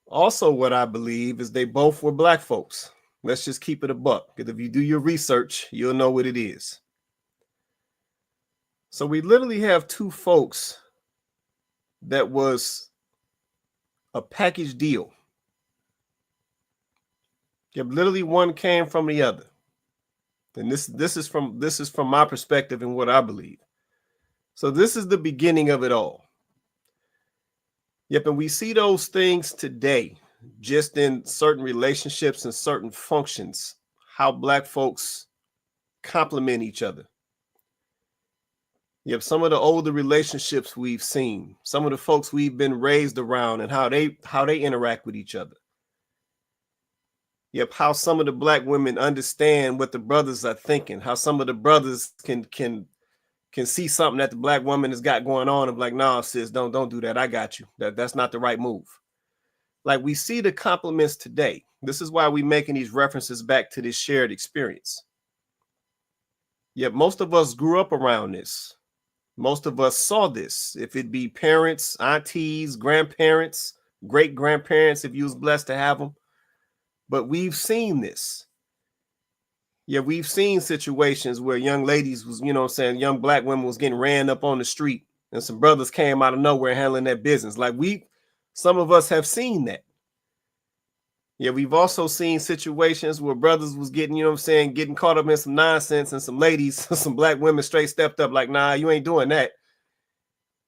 B: Also, what I believe is they both were black folks. Let's just keep it a buck, because if you do your research, you'll know what it is. So we literally have two folks that was a package deal. Yep, literally one came from the other. And this is from my perspective and what I believe. So this is the beginning of it all. Yep, and we see those things today, just in certain relationships and certain functions, how black folks complement each other. Yep, some of the older relationships we've seen, some of the folks we've been raised around and how they interact with each other. Yep, how some of the black women understand what the brothers are thinking, how some of the brothers can see something that the black woman has got going on and be like, nah, sis, don't do that. I got you. That's not the right move. Like, we see the compliments today. This is why we're making these references back to this shared experience. Yet most of us grew up around this. Most of us saw this. If it be parents, aunties, grandparents, great grandparents, if you was blessed to have them. But we've seen this. Yeah, we've seen situations where young ladies was, young black women was getting ran up on the street and some brothers came out of nowhere handling that business. Like, some of us have seen that. Yeah, we've also seen situations where brothers was getting, getting caught up in some nonsense and some ladies, some black women straight stepped up like, nah, you ain't doing that.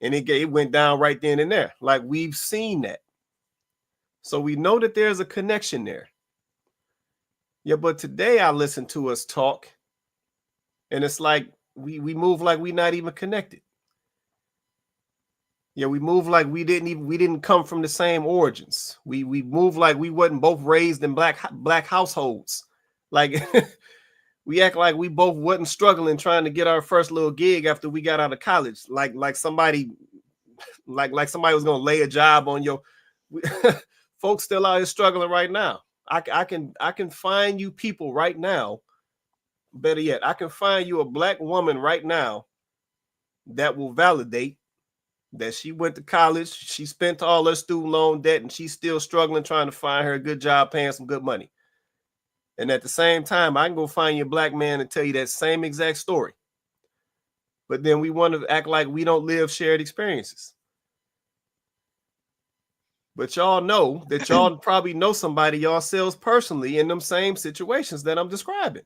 B: And it went down right then and there. Like, we've seen that. So we know that there's a connection there. Yeah, but today I listen to us talk, and it's like we move like we not even connected. Yeah, we move like we didn't come from the same origins. We move like we wasn't both raised in black households. Like we act like we both wasn't struggling trying to get our first little gig after we got out of college. Like somebody somebody was gonna lay a job on your folks still out here struggling right now. I can find you people right now. Better yet, I can find you a black woman right now that will validate that she went to college, she spent all her student loan debt, and she's still struggling trying to find her a good job paying some good money. And at the same time, I can go find you a black man and tell you that same exact story. But then we want to act like we don't live shared experiences. But y'all know that y'all probably know somebody yourselves personally in them same situations that I'm describing.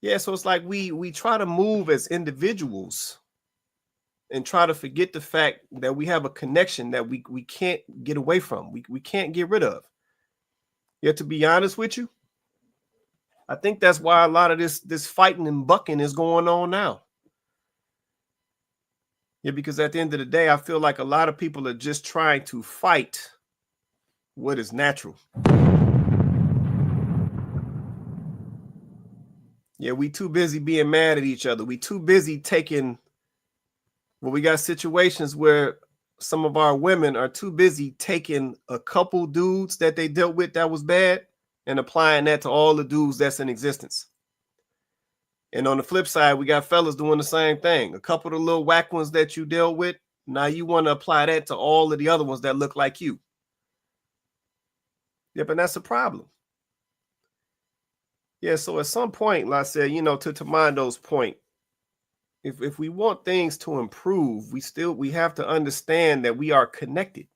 B: Yeah, so it's like we try to move as individuals and try to forget the fact that we have a connection that we can't get away from. We can't get rid of. Yet, to be honest with you, I think that's why a lot of this fighting and bucking is going on now. Yeah, because at the end of the day, I feel like a lot of people are just trying to fight what is natural. Yeah, we too busy being mad at each other. We too busy taking, well, we got situations where some of our women are too busy taking a couple dudes that they dealt with that was bad and applying that to all the dudes that's in existence. And on the flip side, we got fellas doing the same thing. A couple of the little whack ones that you dealt with, now you want to apply that to all of the other ones that look like you. Yep, and that's a problem. Yeah, so at some point, like I said, to Mondo's point, if we want things to improve, we have to understand that we are connected.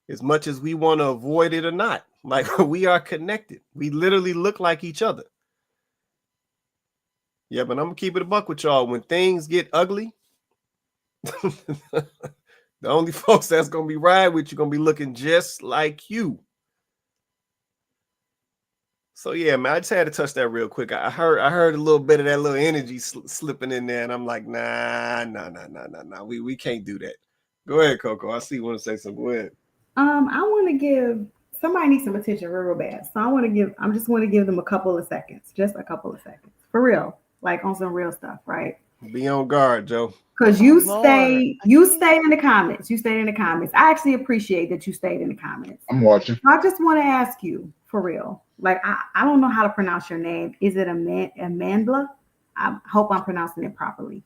B: As much as we want to avoid it or not, like we are connected. We literally look like each other. Yeah, but I'm gonna keep it a buck with y'all. When things get ugly, the only folks that's gonna be riding with you gonna be looking just like you. So yeah, man, I just had to touch that real quick. I heard a little bit of that little energy slipping in there, and I'm like, nah. We can't do that. Go ahead, Coco. I see you want to say something. Go ahead.
C: I want to give somebody needs some attention real bad. So I just want to give them a couple of seconds, just a couple of seconds, for real, like on some real stuff, right?
B: Be on guard, Joe.
C: Because you stayed in the comments. You stayed in the comments. I actually appreciate that you stayed in the comments.
G: I'm watching.
C: I just want to ask you, for real, like I don't know how to pronounce your name. Is it Amandla? I hope I'm pronouncing it properly.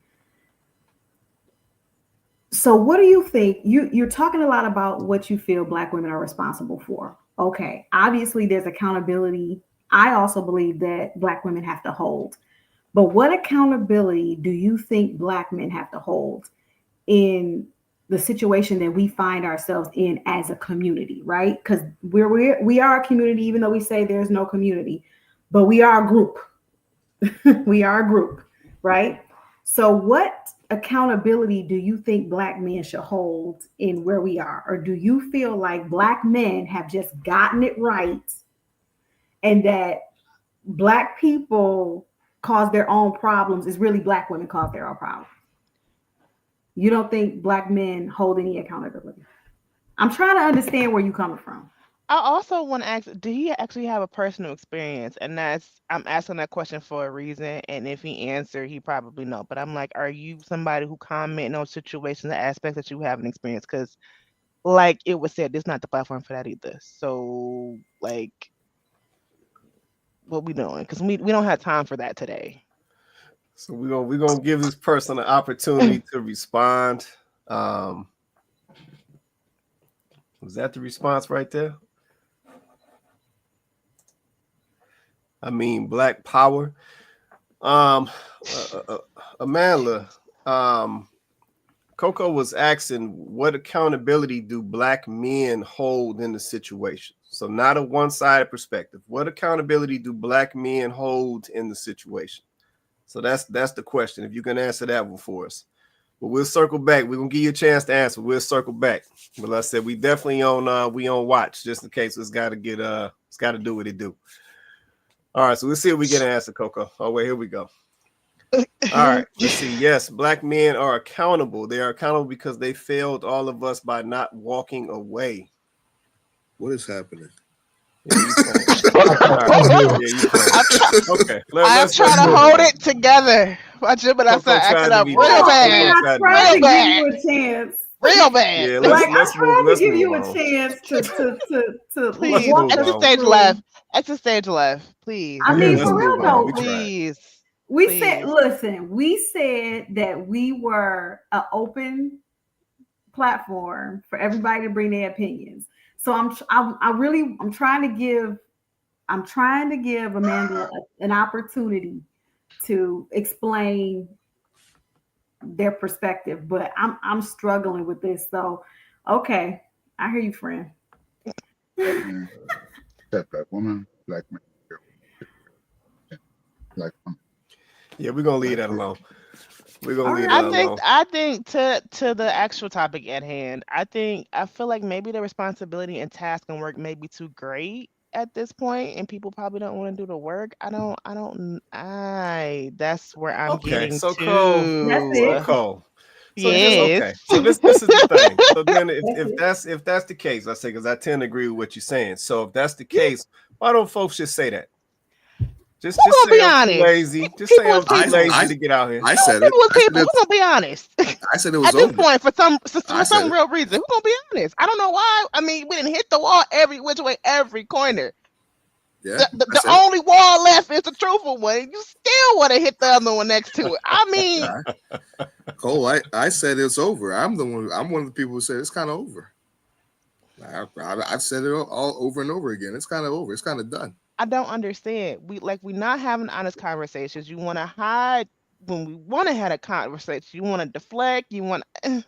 C: So what do you think? You're talking a lot about what you feel Black women are responsible for. Okay, obviously there's accountability. I also believe that Black women have to hold. But what accountability do you think Black men have to hold in the situation that we find ourselves in as a community, right? Because we are a community, even though we say there's no community, but we are a group. We are a group, right? So what accountability do you think Black men should hold in where we are? Or do you feel like Black men have just gotten it right and that Black people cause their own problems? Is really Black women cause their own problems? You don't think Black men hold any accountability? I'm trying to understand where you're coming from.
D: I also want to ask, do he actually have a personal experience? And I'm asking that question for a reason. And if he answered, he probably no. But I'm like, are you somebody who comment on situations and aspects that you haven't experienced? Because like it was said, this is not the platform for that either. So like, what we doing? Because we don't have time for that today.
B: So we're gonna give this person an opportunity to respond. Was that the response right there? I mean, Black power. Amanda, Coco was asking, what accountability do Black men hold in the situation? So not a one-sided perspective. What accountability do Black men hold in the situation? So that's the question. If you can answer that one for us. But we'll circle back. We're gonna give you a chance to answer. We'll circle back. But like I said, we definitely on watch just in case it's got to do what it do. All right, so we'll see if we get an answer, Coco. Oh wait, here we go. All right, let's see. Yes, black men are accountable. They are accountable because they failed all of us by not walking away.
I: What is happening?
B: Yeah, you playing. Okay,
D: I'm trying to hold it together. Watch it, but I start acting up real bad.
C: I tried to give you a chance.
D: Real bad.
B: Yeah,
C: let's give you a chance to
D: please. Exit stage left. Exit stage left. Please.
C: I mean, for real though.
D: Please.
C: We said, listen, we said that we were an open platform for everybody to bring their opinions. So I'm trying to give Amanda an opportunity to explain their perspective, but I'm struggling with this. So, okay, I hear you, friend.
G: Black woman, black man, black woman.
B: Yeah, we're gonna leave that alone. We're gonna leave that alone.
D: I think to the actual topic at hand, I feel like maybe the responsibility and task and work may be too great at this point, and people probably don't want to do the work. That's where I'm getting
B: so
D: to.
B: So cool. So
D: yes.
B: Okay. So this is the thing. So then if that's the case, I say, because I tend to agree with what you're saying. So if that's the case, why don't folks just say that? Just say I'm too lazy. Just say I'm too lazy to get out here.
I: I said it.
D: We're gonna be honest.
I: I said it was
D: at this point for some real reason. We're gonna be honest. I don't know why. I mean, we didn't hit the wall every which way, every corner.
I: Yeah.
D: The only wall left is the truthful one. You still want to hit the other one next to it. I mean,
I: Cole, I said it's over. I'm one of the people who said it's kind of over. I've said it all over and over again. It's kind of over. It's kind of done.
D: I don't understand. We're not having honest conversations. You want to hide when we want to have a conversation. You want to deflect. You want.
C: Who's?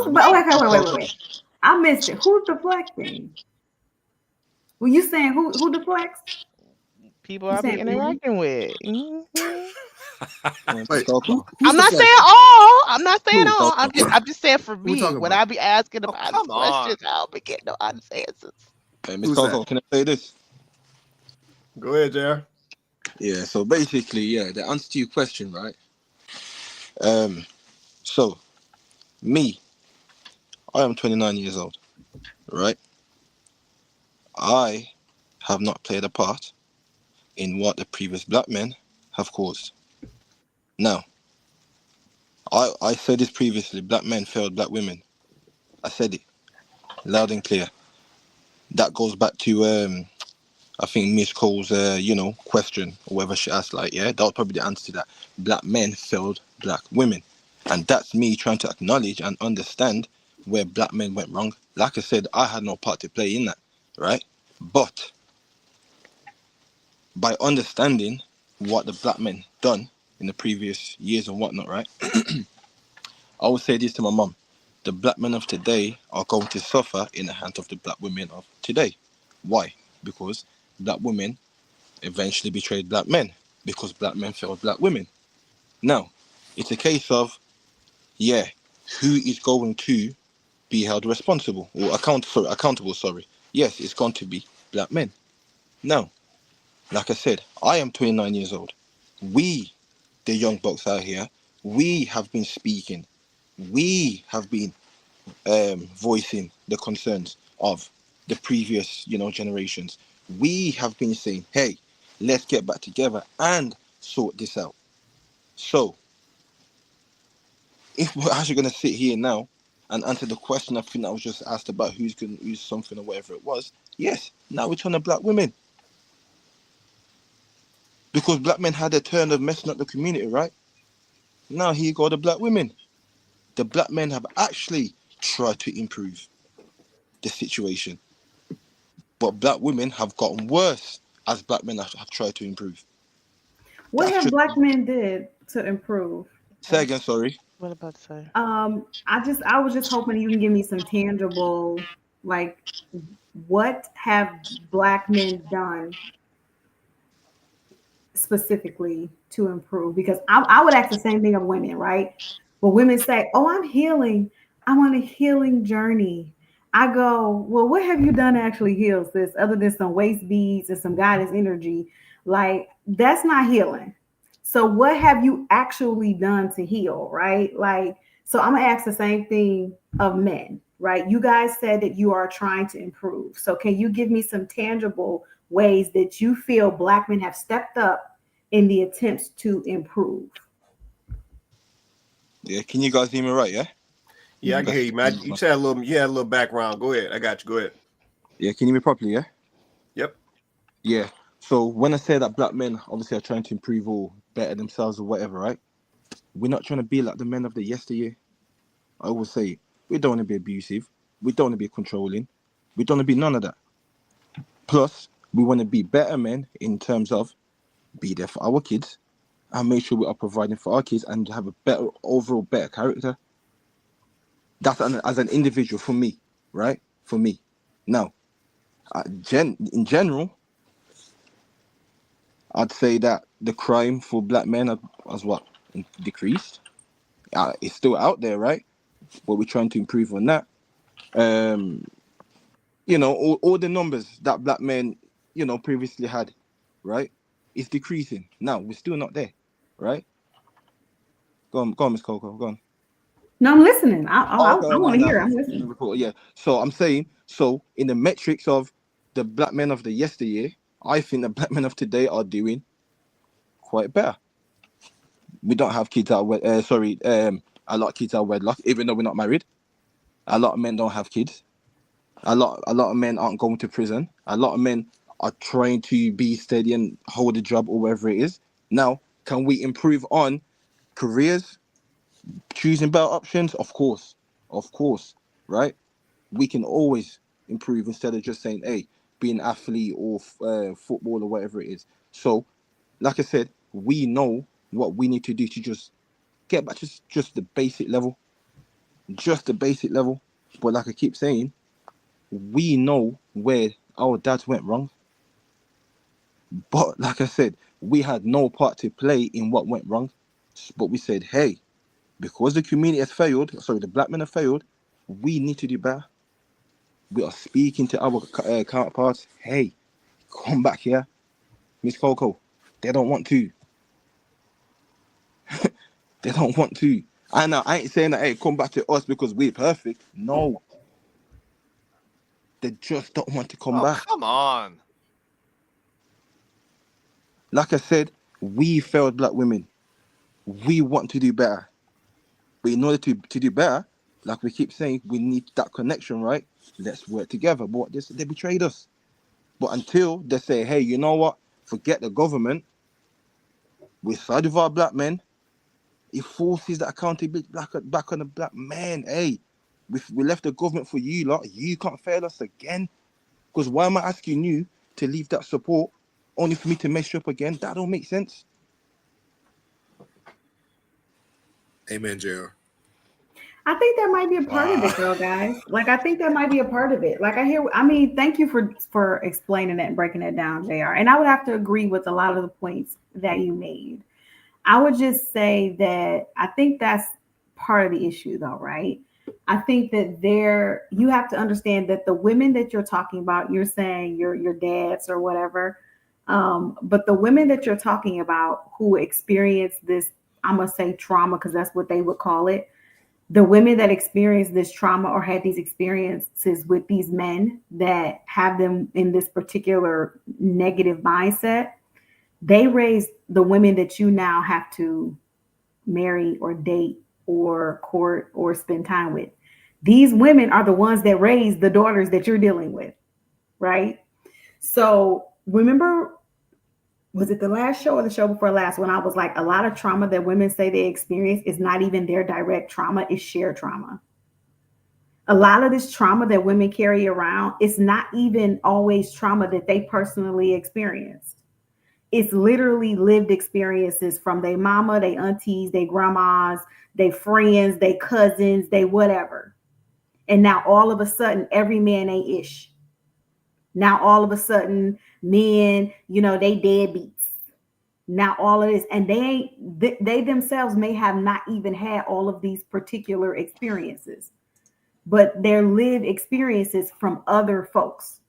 C: Wait. I missed it. Who's deflecting? Were you saying who deflects?
D: People I've been interacting with.
I: Wait,
D: I'm not saying all. I'm not saying all. I'm just saying for me, when I be asking about questions, I'll be getting no honest answers.
J: Hey, Miss Coco, can I say this?
B: Go ahead, JR.
J: Yeah, so basically, the answer to your question, right? So, me, I am 29 years old, right? I have not played a part in what the previous black men have caused. Now, I said this previously, black men failed black women. I said it loud and clear. That goes back to I think Miss Cole's question or whatever she asked, that was probably the answer to that. Black men failed black women. And that's me trying to acknowledge and understand where black men went wrong. Like I said, I had no part to play in that, right? But by understanding what the black men done in the previous years and whatnot, right? I would say this to my mum. The black men of today are going to suffer in the hands of the black women of today. Why? Because black women eventually betrayed black men, because black men failed black women. Now, it's a case of, who is going to be held responsible or accountable? Yes, it's going to be black men. Now, like I said, I am 29 years old. We, the young bucks out here, we have been speaking. We have been voicing the concerns of the previous, generations. We have been saying, hey, let's get back together and sort this out. So, if we're actually going to sit here now and answer the question I think that was just asked about who's going to use something or whatever it was, yes, now we turn to black women. Because black men had a turn of messing up the community, right? Now here you go, the black women. The black men have actually tried to improve the situation. But black women have gotten worse as black men have tried to improve.
C: What have black men did to improve?
J: Say again, sorry.
D: What about to say?
C: I was just hoping you can give me some tangible, what have black men done specifically to improve? Because I would ask the same thing of women, right? Well, women say, "Oh, I'm healing. I'm on a healing journey." I go, "Well, what have you done to actually heal, sis, other than some waist beads and some goddess energy? Like, that's not healing. So, what have you actually done to heal, right? Like, so I'm gonna ask the same thing of men, right? You guys said that you are trying to improve. So, can you give me some tangible ways that you feel Black men have stepped up in the attempts to improve?
J: Yeah, can you guys hear me right? Yeah.
B: Yeah, I can hear you, man. You said you had a little background. Go ahead. I got you. Go ahead.
J: Yeah, can you hear me properly? Yeah.
B: Yep.
J: Yeah. So when I say that black men obviously are trying to improve or better themselves or whatever, right? We're not trying to be like the men of the yesteryear. I always say we don't want to be abusive. We don't want to be controlling. We don't want to be none of that. Plus, we want to be better men in terms of be there for our kids and make sure we are providing for our kids and have a better overall better character. That's as an individual for me, right? For me. Now, in general, I'd say that the crime for black men has what decreased. It's still out there, right? But we're trying to improve on that. Um, all the numbers that black men, previously had, right? It's decreasing. Now we're still not there, right? Go on, Miss Coco, go on.
C: No, I'm listening. I
J: Okay,
C: want to
J: no,
C: hear. I'm listening.
J: report. Yeah. So I'm saying, in the metrics of the black men of the yesteryear, I think the black men of today are doing quite better. We don't have kids out. A lot of kids out of wedlock, even though we're not married. A lot of men don't have kids. A lot of men aren't going to prison. A lot of men are trying to be steady and hold a job or whatever it is. Now, can we improve on careers, choosing better options? Of course, right? We can always improve instead of just saying, "Hey, be an athlete or football or whatever it is." So, like I said, we know what we need to do to just get back to just the basic level, But like I keep saying, we know where our dads went wrong. But like I said, we had no part to play in what went wrong. But we said, hey, because the community has failed, the black men have failed, we need to do better. We are speaking to our counterparts. Hey, come back here, Miss Coco. They don't want to. They don't want to. I know. I ain't saying that. Hey, come back to us because we're perfect. No, they just don't want to come
H: Oh,
J: back.
H: come on.
J: Like I said, we failed black women. We want to do better. But in order to do better, like we keep saying, we need that connection, right? Let's work together. But they betrayed us. But until they say, hey, you know what? Forget the government. We side with our black men. It forces that accountability back on the black man. Hey, we left the government for you lot. You can't fail us again. Because why am I asking you to leave that support only for me to mess you up again? That don't make sense.
I: Amen, JR.
C: I think that might be a part of it, though, guys. Like, I think that might be a part of it. Like, thank you for explaining that and breaking it down, JR. And I would have to agree with a lot of the points that you made. I would just say that I think that's part of the issue, though, right? I think that you have to understand that the women that you're talking about, you're saying your dads or whatever, but the women that you're talking about who experience this, I'm gonna say trauma because that's what they would call it. The women that experience this trauma or had these experiences with these men that have them in this particular negative mindset, they raise the women that you now have to marry or date or court or spend time with. These women are the ones that raise the daughters that you're dealing with, right? So remember, was it the last show or the show before last when I was like, a lot of trauma that women say they experience is not even their direct trauma, it's shared trauma. A lot of this trauma that women carry around, it's not even always trauma that they personally experienced. It's literally lived experiences from their mama, their aunties, their grandmas, their friends, their cousins, they whatever. And now all of a sudden, every man ain't ish. Now all of a sudden, men, they deadbeats. Now all of this, and they themselves may have not even had all of these particular experiences, but their lived experiences from other folks.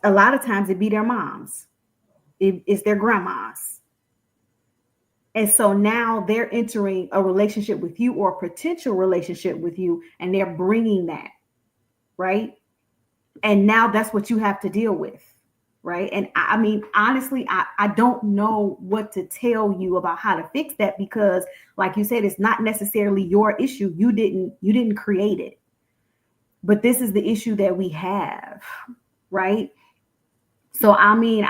C: A lot of times it be their moms, it's their grandmas. And so now they're entering a relationship with you or a potential relationship with you, and they're bringing that, right? And now that's what you have to deal with, right? And I mean, honestly, I don't know what to tell you about how to fix that, because like you said, it's not necessarily your issue. You didn't create it. But this is the issue that we have, right? So I mean,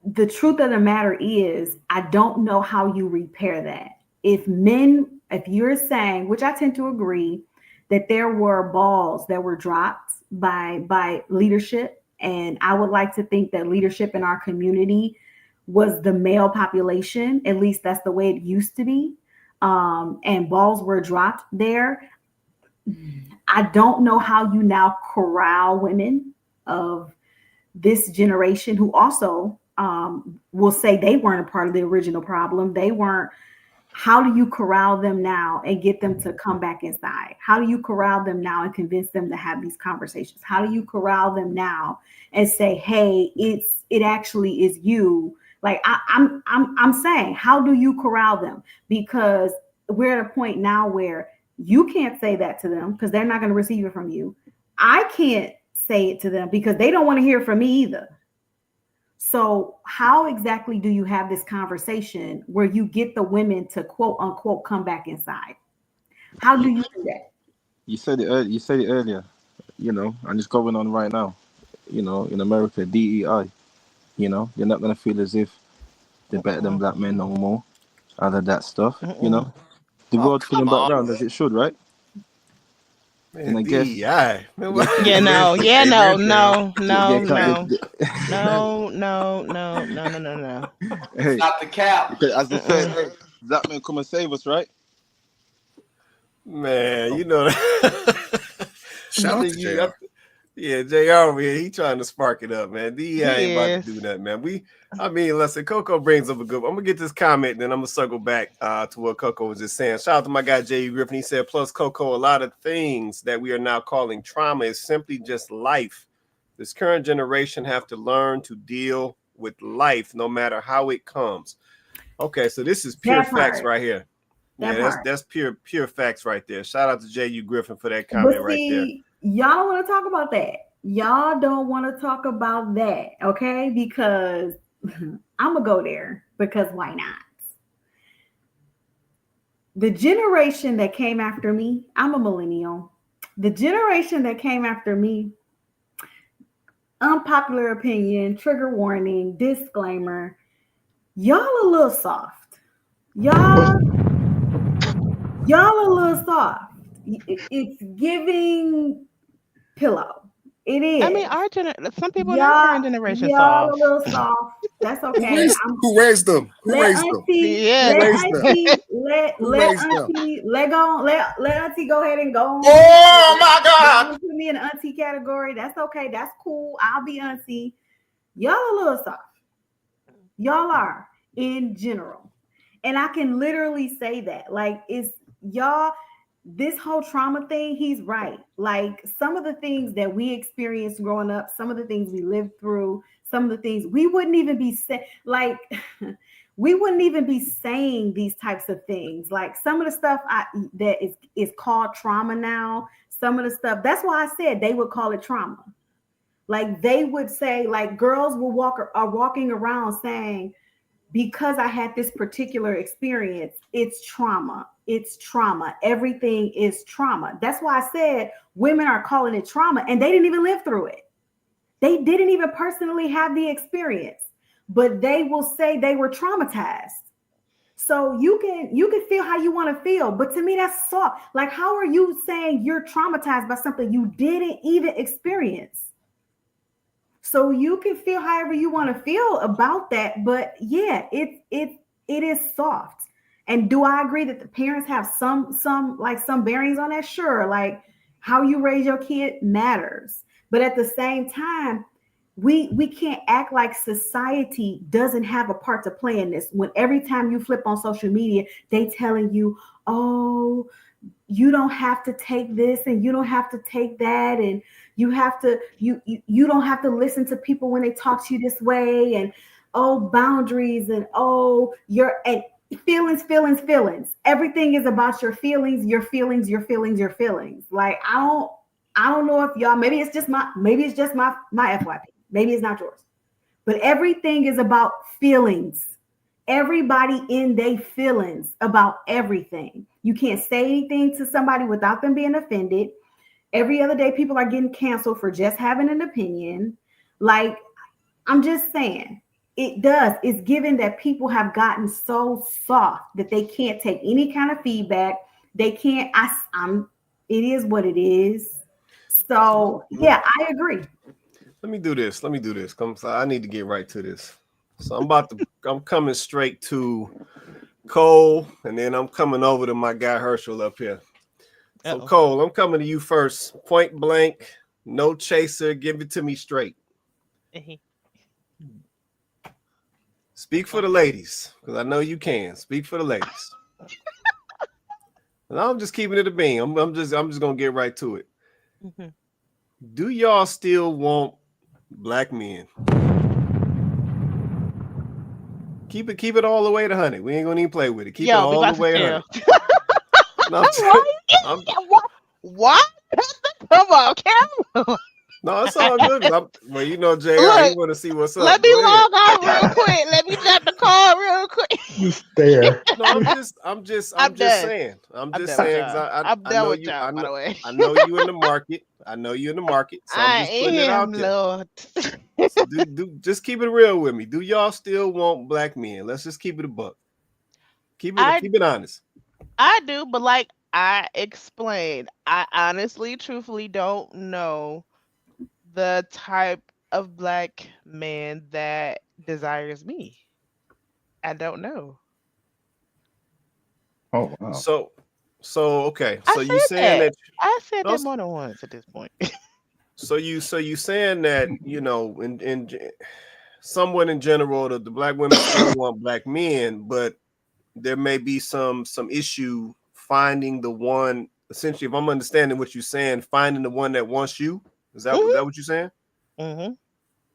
C: the truth of the matter is, I don't know how you repair that. If you're saying, which I tend to agree, that there were balls that were dropped by leadership, and I would like to think that leadership in our community was the male population. At least that's the way it used to be. And balls were dropped there. I don't know how you now corral women of this generation who also will say they weren't a part of the original problem. They weren't. How do you corral them now and get them to come back inside? How do you corral them now and convince them to have these conversations? How do you corral them now and say, hey, it actually is you? Like I'm saying, how do you corral them? Because we're at a point now where you can't say that to them because they're not going to receive it from you. I can't say it to them because they don't want to hear it from me either. So how exactly do you have this conversation where you get the women to quote unquote come back inside? How do you do that?
J: You said it. You said it earlier. You know, and it's going on right now. You know, in America, DEI. You know, you're not gonna feel as if they're better than black men no more. All of that stuff. You know, the world's feeling back down as it should, right?
B: Man,
J: And I guess.
B: DEI. Man, what?
D: Yeah, no, yeah,
B: Hey,
D: no,
B: listen.
D: no,
J: They
D: no,
J: can't.
D: no,
J: They,
D: no, no, no, no, no, no, no.
J: hey,
F: Stop the cap.
J: because as they say, hey, black men come and save us, right?
B: Man, you know that.
I: Shout out to JR.
B: Yeah, JR over here, he trying to spark it up, man. DEI ain't about to do that, man. Listen, Coco brings up a good. I'm gonna get this comment, and then I'm gonna circle back to what Coco was just saying. Shout out to my guy J.U. Griffin. He said, plus Coco, a lot of things that we are now calling trauma is simply just life. This current generation have to learn to deal with life, no matter how it comes. Okay, so this is pure facts right here. That's pure facts right there. Shout out to J.U. Griffin for that comment right there.
C: Y'all don't want to talk about that. Y'all don't want to talk about that, okay? Because I'm going to go there, because why not? The generation that came after me, I'm a millennial. The generation that came after me, unpopular opinion, trigger warning, disclaimer, y'all a little soft. Y'all a little soft. It's giving pillow. It is.
D: I mean, some people in our current generation
C: y'all
D: soft.
C: a little soft. That's okay.
I: Who raised them? Who raised them?
D: Yeah.
C: Let auntie go ahead and go on.
F: Oh my God!
C: Don't put me in the auntie category. That's okay. That's cool. I'll be auntie. Y'all a little soft. Y'all are in general. And I can literally say that. Like, it's y'all, this whole trauma thing, he's right. Like, some of the things that we experienced growing up, some of the things we lived through, some of the things we wouldn't even be we wouldn't even be saying these types of things. Like, some of the stuff that is called trauma now, some of the stuff, that's why I said they would call it trauma. Like, they would say, like, girls are walking around saying, because I had this particular experience, it's trauma. It's trauma. Everything is trauma. That's why I said women are calling it trauma, and they didn't even live through it. They didn't even personally have the experience, but they will say they were traumatized. So you can feel how you want to feel, but to me, that's soft. Like, how are you saying you're traumatized by something you didn't even experience? So you can feel however you want to feel about that, but yeah, it is soft. And do I agree that the parents have some bearings on that? Sure, like how you raise your kid matters, but at the same time, we can't act like society doesn't have a part to play in this. When every time you flip on social media, they telling you, oh, you don't have to take this and you don't have to take that, and you have to you don't have to listen to people when they talk to you this way, and oh, boundaries, and oh, your and feelings. Everything is about your feelings, your feelings, your feelings, your feelings. Like I don't know if y'all, maybe it's just my FYP. Maybe it's not yours. But everything is about feelings. Everybody in their feelings about everything. You can't say anything to somebody without them being offended. Every other day, people are getting canceled for just having an opinion. Like, I'm just saying, it does. It's given that people have gotten so soft that they can't take any kind of feedback. They can't. It is what it is. So yeah, I agree.
B: Let me do this. I need to get right to this. So I'm coming straight to Cole, and then I'm coming over to my guy Herschel up here. So Cole, I'm coming to you first. Point blank, no chaser. Give it to me straight. Speak for the ladies, because I know you can. Speak for the ladies. And I'm just keeping it a bean. I'm just gonna get right to it. Mm-hmm. Do y'all still want black men? Keep it all the way to 100. We ain't gonna even play with it. Keep it all the way to 100. No,
D: what? Come on, Cam.
B: No, it's all good. Well, you know, JR, you want to see what's up.
D: Let me log out real quick. Let me jump the call real quick.
G: You stare.
B: No, I'm just saying. I'm done with y'all, by the way. I know you in the market. So I'm just putting it out there.
D: Lord.
B: So just keep it real with me. Do y'all still want black men? Let's just keep it a buck. Keep it honest.
D: I do, but like I explained, I honestly, truthfully don't know the type of black man that desires me. I don't know.
G: Oh wow.
B: So okay. So you saying that
D: I said that more than once at this point.
B: So you saying that, you know, in somewhat in general, the black women still want black men, but there may be some issue finding the one. Essentially, if I'm understanding what you're saying, finding the one that wants you. Is that what you're saying?
D: Mm-hmm.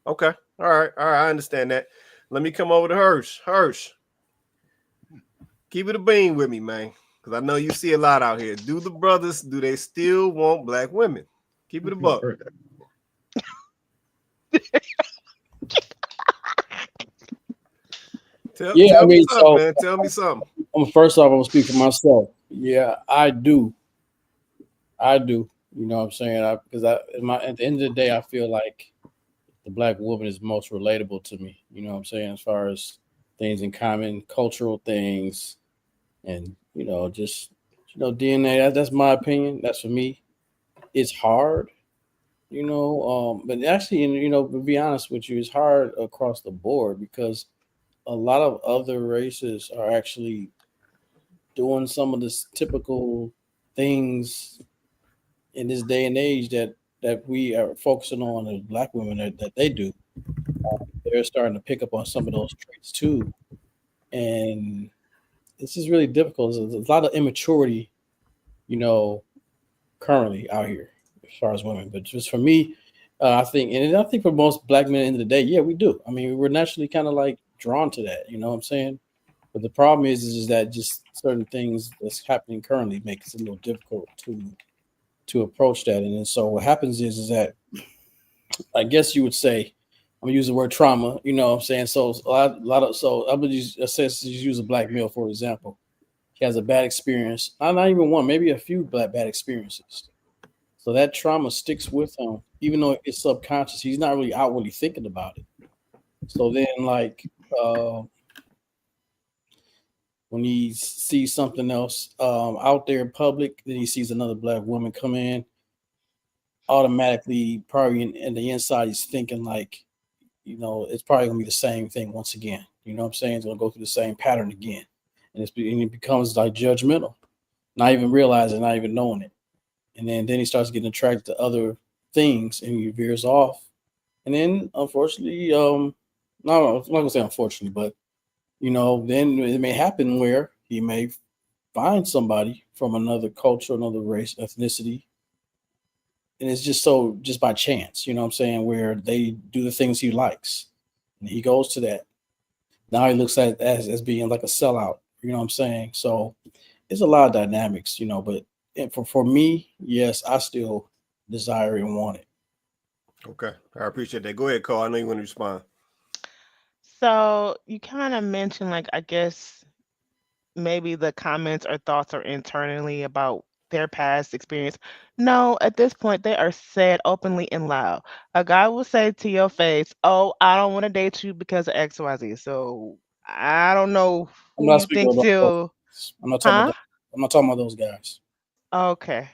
B: Okay. All right. I understand that. Let me come over to Hirsch. Keep it a bean with me, man, because I know you see a lot out here. Do the brothers, do they still want black women? Keep it a buck. Tell me something, man. Tell me something.
L: First off, I'm gonna speak for myself. Yeah, I do. You know what I'm saying? Because at the end of the day, I feel like the black woman is most relatable to me. You know what I'm saying? As far as things in common, cultural things, and just DNA. That's my opinion. That's for me. It's hard, but actually, to be honest with you, it's hard across the board because a lot of other races are actually doing some of the typical things in this day and age that we are focusing on as black women that they do. They're starting to pick up on some of those traits too, and this is really difficult. There's a lot of immaturity, currently out here as far as women. But just for me, I think for most black men, at the end of the day, yeah, we do. I mean, we're naturally kind of like drawn to that. You know what I'm saying? But the problem is that just certain things that's happening currently makes it a little difficult to approach that. And then so what happens is that I guess you would say, I'm gonna use the word trauma, you know what I'm saying? So I'm gonna use a black male, for example. He has a bad experience, not even one, maybe a few bad experiences. So that trauma sticks with him, even though it's subconscious. He's not really outwardly thinking about it. So then when he sees something else out there in public, then he sees another black woman come in, automatically probably in the inside he's thinking like, it's probably gonna be the same thing once again. You know what I'm saying? It's gonna go through the same pattern again. And it becomes like judgmental, not even realizing, not even knowing it. And then he starts getting attracted to other things and he veers off And then unfortunately, no, I'm not gonna say unfortunately, but then it may happen where he may find somebody from another culture, another race, ethnicity, and it's just by chance, you know what I'm saying, where they do the things he likes, and he goes to that. Now he looks at it as being like a sellout, you know what I'm saying? So it's a lot of dynamics, but for me, yes, I still desire and want it.
B: Okay, I appreciate that. Go ahead, Cole. I know you want to respond.
D: So you kind of mentioned, like, I guess maybe the comments or thoughts are internally about their past experience. No, at this point, they are said openly and loud. A guy will say to your face, "Oh, I don't want to date you because of XYZ." So I don't know
L: I'm
D: who
L: not
D: you
L: speaking
D: think
L: about those
D: still,
L: guys. I'm not talking about
D: huh?
L: that. I'm not talking about those guys.
D: Okay,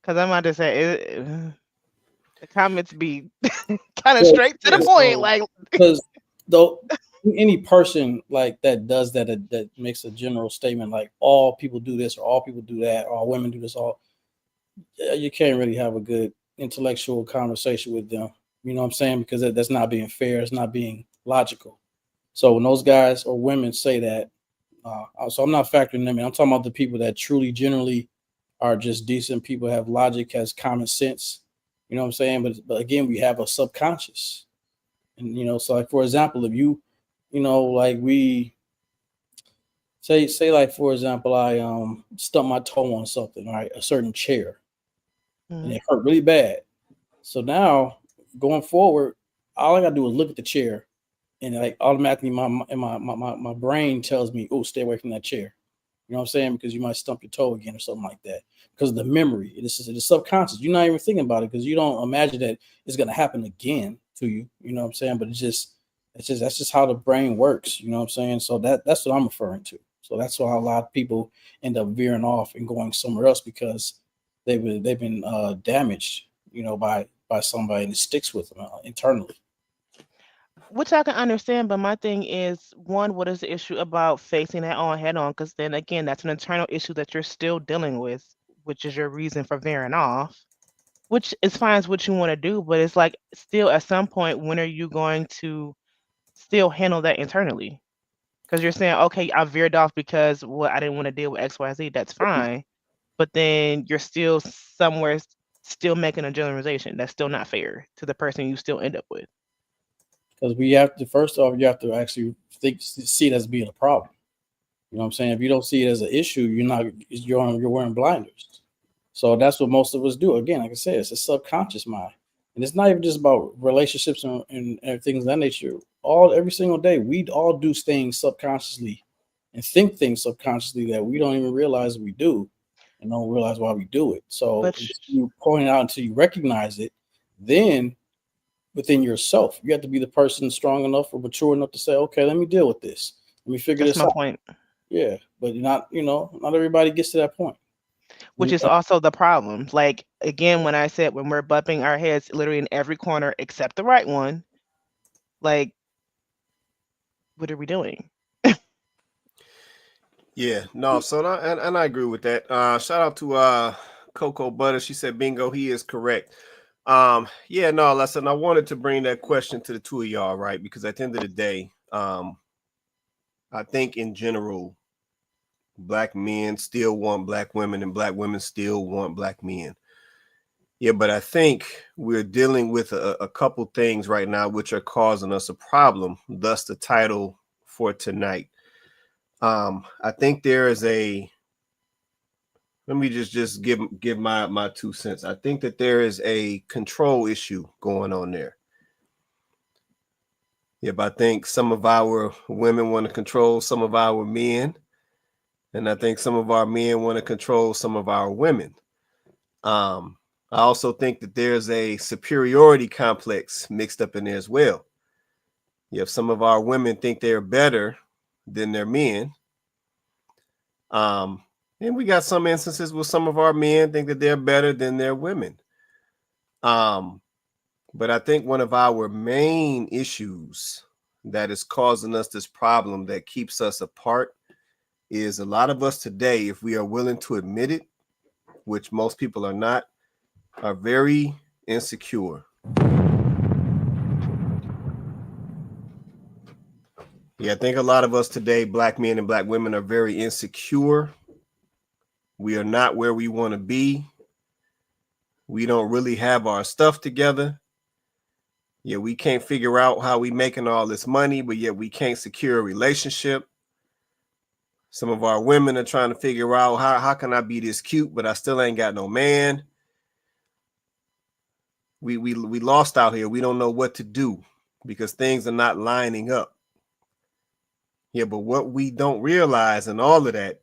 D: because I'm about to say the comments be kind of
L: So
D: straight to
L: yeah,
D: the point.
L: so
D: Like,
L: because though any person like that does that makes a general statement like all people do this or all people do that or all women do this, all you can't really have a good intellectual conversation with them. You know what I'm saying? Because that's not being fair. It's not being logical. So when those guys or women say that, so I'm not factoring them in. I'm talking about the people that truly, generally are just decent people, have logic, has common sense. You know what I'm saying? But again, we have a subconscious, and so like for example, if like we say like for example, I stubbed my toe on something, right, a certain chair, and
D: mhm.
L: it hurt really bad. So now going forward, all I gotta do is look at the chair, and like automatically my brain tells me, "Oh, stay away from that chair." You know what I'm saying? Because you might stump your toe again or something like that. Because of the memory, it's the subconscious. You're not even thinking about it because you don't imagine that it's gonna happen again to you. You know what I'm saying? But that's just how the brain works. You know what I'm saying? So that's what I'm referring to. So that's why a lot of people end up veering off and going somewhere else because they've been damaged, by somebody, and it sticks with them internally.
D: Which I can understand, but my thing is, one, what is the issue about facing that on head on? Because then again, that's an internal issue that you're still dealing with, which is your reason for veering off, which is fine, is what you want to do, but it's like still at some point, when are you going to still handle that internally? Because you're saying, okay, I veered off because I didn't want to deal with XYZ. That's fine, but then you're still somewhere still making a generalization. That's still not fair to the person you still end up with.
L: Because we have to, first off, you have to actually see it as being a problem. You know what I'm saying? If you don't see it as an issue, you're wearing blinders. So that's what most of us do. Again, like I said, it's a subconscious mind, and it's not even just about relationships and things of that nature. Every single day, we all do things subconsciously and think things subconsciously that we don't even realize we do, and don't realize why we do it. So
D: But
L: until you point it out, until you recognize it, then within yourself, you have to be the person strong enough or mature enough to say, okay, let me deal with this. Let me figure
D: that's
L: this
D: my
L: out.
D: point.
L: Yeah, but not everybody gets to that point.
D: Which is also the problem. Like, again, when I said when we're bumping our heads literally in every corner except the right one, like, what are we doing?
B: Yeah, no, so and I agree with that. Shout out to Coco Butter. She said bingo, he is correct. Yeah, no, listen, I wanted to bring that question to the two of y'all, right? Because at the end of the day, I think in general, black men still want black women and black women still want black men. Yeah, but I think we're dealing with a couple things right now which are causing us a problem, thus the title for tonight. I think there is let me just give my 2 cents. I think that there is a control issue going on there. Yep, I think some of our women want to control some of our men, and I think some of our men want to control some of our women. I also think that there's a superiority complex mixed up in there as well. If some of our women think they're better than their men, and we got some instances where some of our men think that they're better than their women. But I think one of our main issues that is causing us this problem that keeps us apart is a lot of us today, if we are willing to admit it, which most people are not, are very insecure. Yeah, I think a lot of us today, black men and black women, are very insecure. We are not where we want to be. We don't really have our stuff together. Yeah, we can't figure out how we making all this money, but yet we can't secure a relationship. Some of our women are trying to figure out how can I be this cute, but I still ain't got no man. We lost out here. We don't know what to do because things are not lining up. Yeah, but what we don't realize in all of that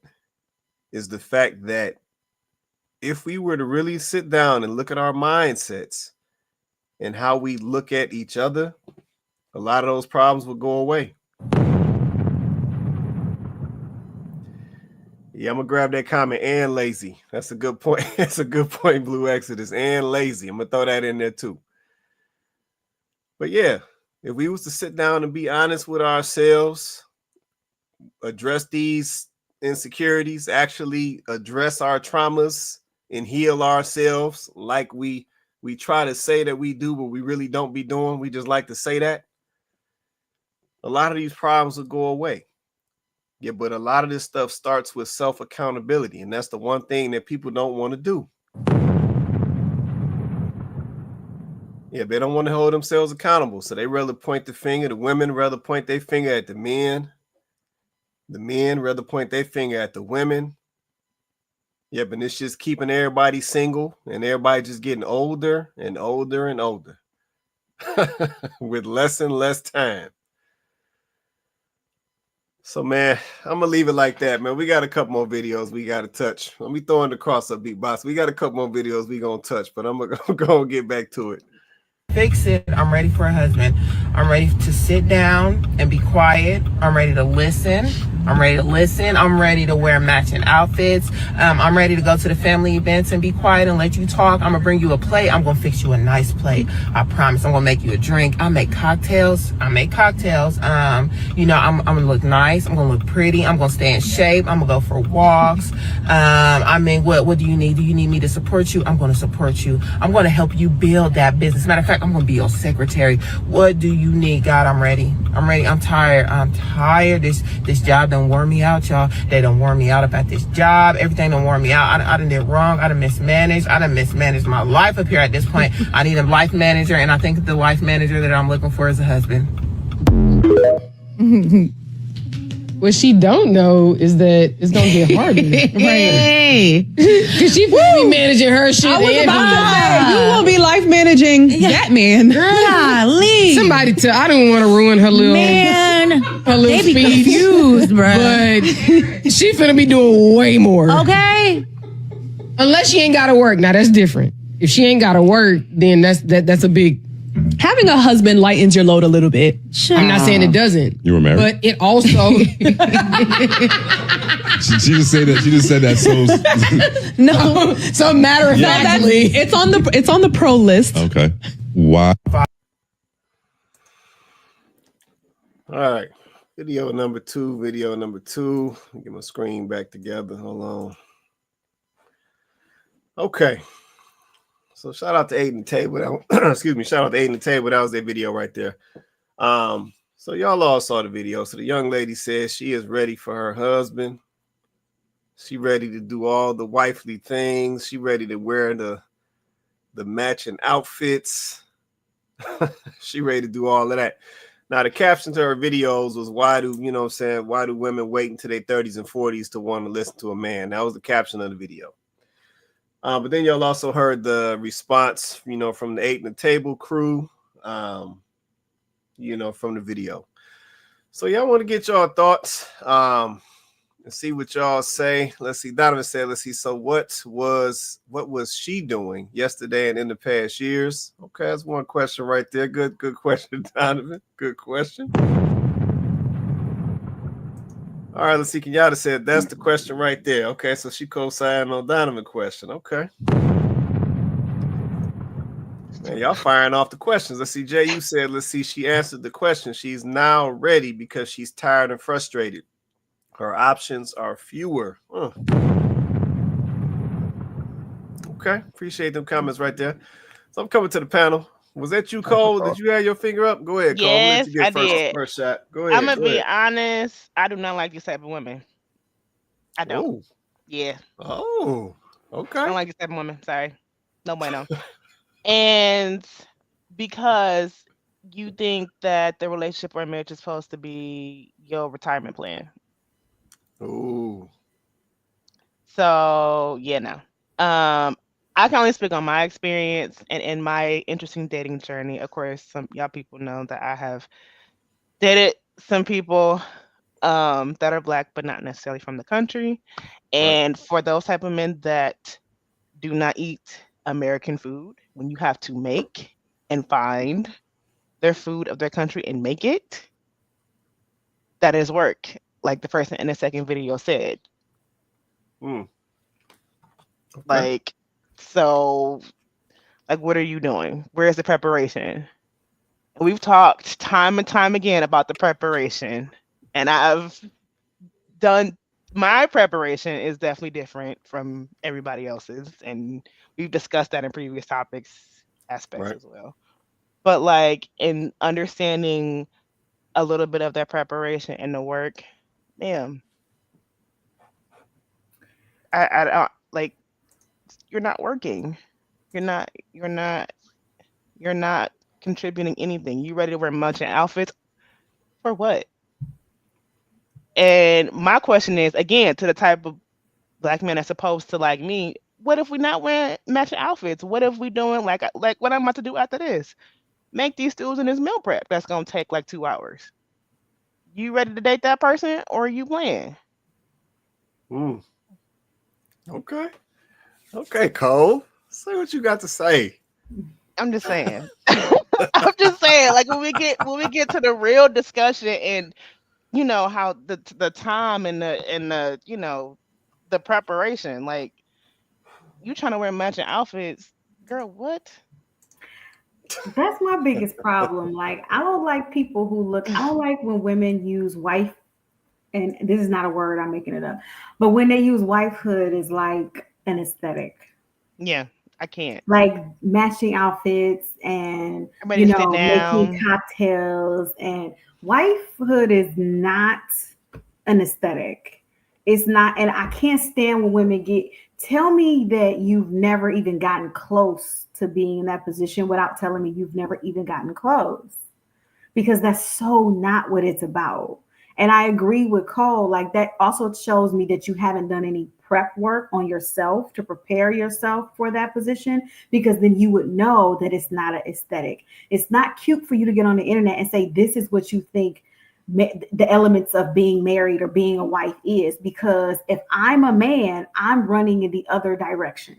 B: is the fact that if we were to really sit down and look at our mindsets and how we look at each other, a lot of those problems would go away. Yeah, I'm gonna grab that comment, and lazy. That's a good point. That's a good point, Blue Exodus, and lazy. I'm gonna throw that in there too. But yeah, if we was to sit down and be honest with ourselves, address these insecurities, actually address our traumas and heal ourselves like we try to say that we do, but we really don't be doing. We just like to say that. A lot of these problems will go away. Yeah, but a lot of this stuff starts with self-accountability, and that's the one thing that people don't want to do. Yeah, they don't want to hold themselves accountable, so they rather point the finger. The women rather point their finger at the men. The men rather point their finger at the women. Yeah, but it's just keeping everybody single and everybody just getting older and older and older with less and less time. So, man, I'm going to leave it like that, man. We got a couple more videos we got to touch. Let me throw in the cross-up beat box. We got a couple more videos we going to touch, but I'm going to go and get back to it.
M: Fix it. I'm ready for a husband. I'm ready to sit down and be quiet. I'm ready to listen. I'm ready to wear matching outfits. I'm ready to go to the family events and be quiet and let you talk. I'm gonna bring you a plate. I'm gonna fix you a nice plate. I promise. I'm gonna make you a drink. I make cocktails. I'm gonna look nice. I'm gonna look pretty. I'm gonna stay in shape. I'm gonna go for walks. What do you need? Do you need me to support you? I'm gonna support you. I'm gonna help you build that business. Matter of fact, I'm gonna be your secretary. What do you need? God, I'm ready. I'm tired. This job done wore me out, y'all. They done wore me out about this job. Everything done wore me out. I done did wrong. I done mismanaged. I done mismanaged my life up here at this point. I need a life manager, and I think the life manager that I'm looking for is a husband.
N: What she don't know is that it's gonna get harder, right? Because she be managing her shit.
O: I was about to say, you will be life managing that man.
N: Golly. Somebody I don't want to ruin her little her little
O: they be
N: speech,
O: confused, bro.
N: But she finna be doing way more. Okay. Unless she ain't gotta work. Now that's different. If she ain't gotta work, then that's a big.
O: Having a husband lightens your load a little bit.
N: I'm not saying it doesn't.
P: You were married,
N: but it also.
P: she just said that. She just said that. So
O: no.
N: So matter of factly,
O: it's on the pro list.
P: Okay. Why?
B: All right. Video number two. Get my screen back together. Hold on. Okay. So shout out to Aiden the Table. Excuse me. Shout out to Aiden the Table. That was their video right there. So y'all all saw the video. So the young lady says she is ready for her husband. She ready to do all the wifely things. She ready to wear the matching outfits. She ready to do all of that. Now the caption to her videos was why do women wait until their 30s and 40s to want to listen to a man? That was the caption of the video. But then y'all also heard the response, from the 8 and the Table crew, from the video. So y'all want to get y'all thoughts and see what y'all say. Let's see. Donovan said, let's see. So what was she doing yesterday and in the past years? Okay, that's one question right there. Good question, Donovan. Good question. All right, let's see. Kenyatta said that's the question right there. Okay, so she co-signed on Donovan's question. Okay. Man, y'all firing off the questions. Let's see. Jay, you said, let's see. She answered the question. She's now ready because she's tired and frustrated. Her options are fewer. Okay, appreciate them comments right there. So I'm coming to the panel. Was that you, Cole? Did you have your finger up? Go ahead, Cole. I'm gonna let
D: Yes,
B: you get
D: I did.
B: first shot. Go
D: I'm
B: ahead.
D: gonna
B: Go
D: be
B: ahead.
D: honest. I do not like these type of women. I don't.
B: Oh.
D: Yeah,
B: Oh.
D: I
B: Okay.
D: don't like this type of woman. Sorry, no bueno. And because you think that the relationship or marriage is supposed to be your retirement plan.
B: Oh.
D: So yeah, no. I can only speak on my experience and in my interesting dating journey. Of course, some y'all people know that I have dated some people that are black but not necessarily from the country. And for those type of men that do not eat American food, when you have to make and find their food of their country and make it, that is work. Like the person in the second video said.
B: Okay.
D: Like, so, like, what are you doing? Where's the preparation? And we've talked time and time again about the preparation, and I've done my preparation is definitely different from everybody else's, and we've discussed that in previous topics aspects as well. But like in understanding a little bit of that preparation and the work, damn, I don't like you're not working. You're not contributing anything. You ready to wear matching outfits for what? And my question is again to the type of black men that's supposed to like me. What if we not wearing matching outfits? What if we doing like what I'm about to do after this? Make these stews and this meal prep that's gonna take like 2 hours. You ready to date that person or are you playing?
B: Okay. Okay, Cole. Say what you got to say.
D: I'm just saying. I'm just saying, like when we get to the real discussion and you know how the time and the the preparation, like you trying to wear matching outfits, girl, what?
C: That's my biggest problem. Like, I don't like people who look, I don't like when women use wife, and this is not a word, I'm making it up, but when they use wifehood as like an aesthetic.
D: Yeah, I can't.
C: Like matching outfits and,
D: I'm ready to sit
C: making
D: down.
C: cocktails, and wifehood is not an aesthetic. It's not, and I can't stand when women tell me that you've never even gotten close to being in that position without telling me you've never even gotten close, because that's so not what it's about. And I agree with Cole, like that also shows me that you haven't done any prep work on yourself to prepare yourself for that position, because then you would know that it's not an aesthetic. It's not cute for you to get on the internet and say this is what you think the elements of being married or being a wife is, because if I'm a man, I'm running in the other direction.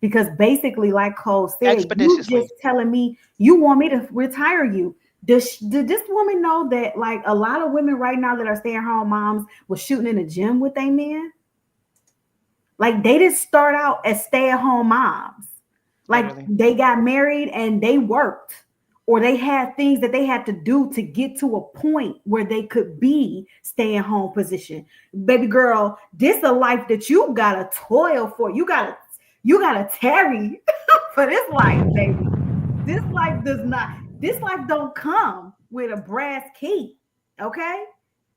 C: Because basically, like Cole said, you
D: Expeditiously.
C: just telling me you want me to retire you. Did this woman know that like a lot of women right now that are stay-at-home moms was shooting in the gym with a man? Like they didn't start out as stay-at-home moms. Like they got married and they worked, or they had things that they had to do to get to a point where they could be stay-at-home position. Baby girl, this a life that you gotta toil for. You gotta tarry for this life, baby. This life don't come with a brass key. Okay?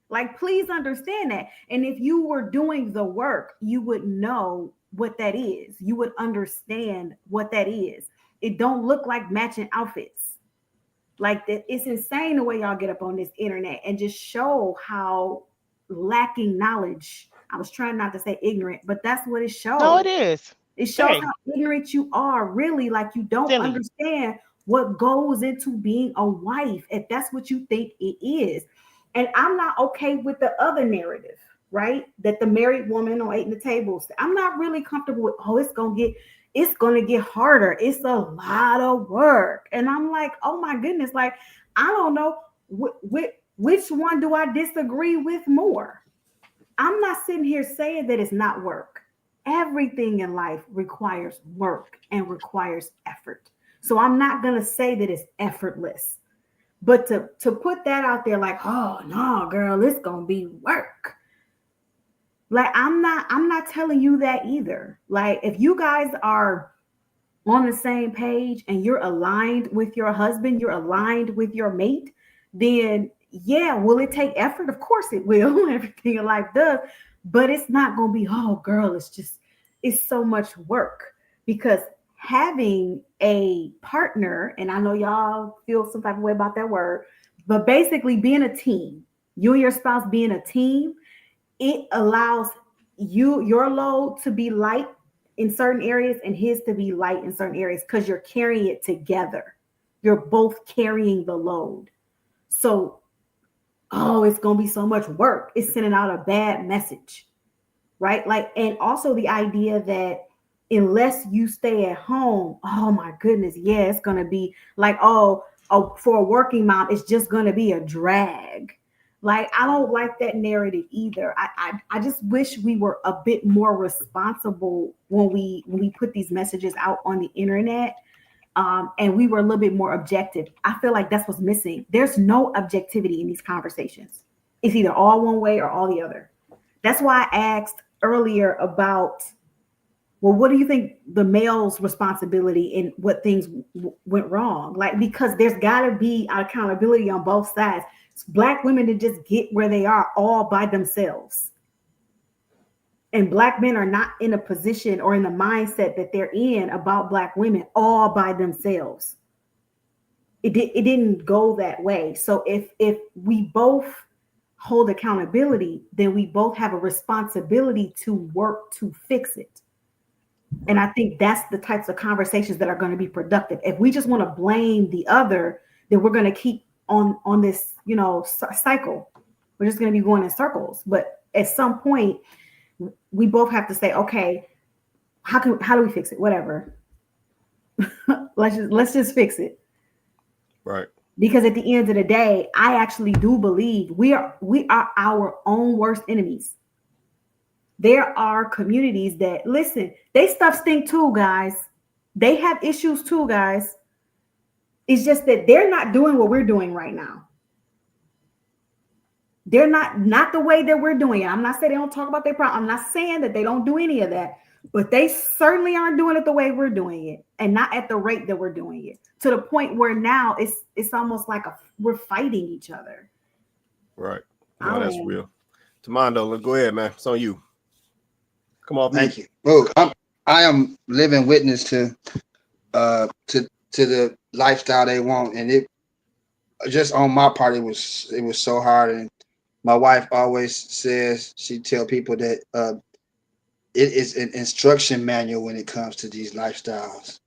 C: Like, please understand that. And if you were doing the work, you would know what that is. You would understand what that is. It don't look like matching outfits. Like that, it's insane the way y'all get up on this internet and just show how lacking knowledge. I was trying not to say ignorant, but that's what it shows.
D: No, it is.
C: It shows
D: Hey.
C: how ignorant you are, really. Like you don't
D: Silly.
C: understand what goes into being a wife, if that's what you think it is. And I'm not okay with the other narrative, right? That the married woman on 8 in the tables. I'm not really comfortable with, it's gonna get harder. It's a lot of work. And I'm like, oh my goodness, like I don't know which one do I disagree with more. I'm not sitting here saying that it's not work. Everything in life requires work and requires effort. So I'm not going to say that it's effortless. But to put that out there like, oh no, girl, it's going to be work. Like I'm not telling you that either. Like if you guys are on the same page and you're aligned with your husband, you're aligned with your mate, then yeah, will it take effort? Of course it will. Everything in life does, but it's not going to be, oh, girl, it's so much work because having a partner, and I know y'all feel some type of way about that word, but basically being a team, you and your spouse being a team, it allows your load to be light in certain areas and his to be light in certain areas because you're carrying it together. You're both carrying the load. So, oh, it's going to be so much work. It's sending out a bad message, right? Like, and also the idea that unless you stay at home, oh my goodness, yeah, it's going to be like, oh, for a working mom, it's just going to be a drag. Like, I don't like that narrative either. I just wish we were a bit more responsible when we put these messages out on the internet, and we were a little bit more objective. I feel like that's what's missing. There's no objectivity in these conversations. It's either all one way or all the other. That's why I asked earlier about, well, what do you think the male's responsibility in what things went wrong? Like, because there's got to be accountability on both sides. Black women to just get where they are all by themselves. And Black men are not in a position or in the mindset that they're in about Black women all by themselves. It didn't go that way. So if we both hold accountability, then we both have a responsibility to work to fix it. And I think that's the types of conversations that are going to be productive. If we just want to blame the other, then we're going to keep on this, cycle. We're just going to be going in circles. But at some point, we both have to say, okay, how do we fix it? Whatever. let's just fix it.
B: Right.
C: Because at the end of the day, I actually do believe we are our own worst enemies. There are communities that, listen, they stuff stink too, guys. They have issues too, guys. It's just that they're not doing what we're doing right now. They're not the way that we're doing it. I'm not saying they don't talk about their problem. I'm not saying that they don't do any of that, but they certainly aren't doing it the way we're doing it, and not at the rate that we're doing it. To the point where now it's almost like we're fighting each other.
B: Right. No, that's real. Tamando, go ahead, man. It's on you. Come on.
K: Thank you. Well, I am living witness to the lifestyle they want, and it just on my part, it was so hard. And my wife always says, she tell people that it is an instruction manual when it comes to these lifestyles.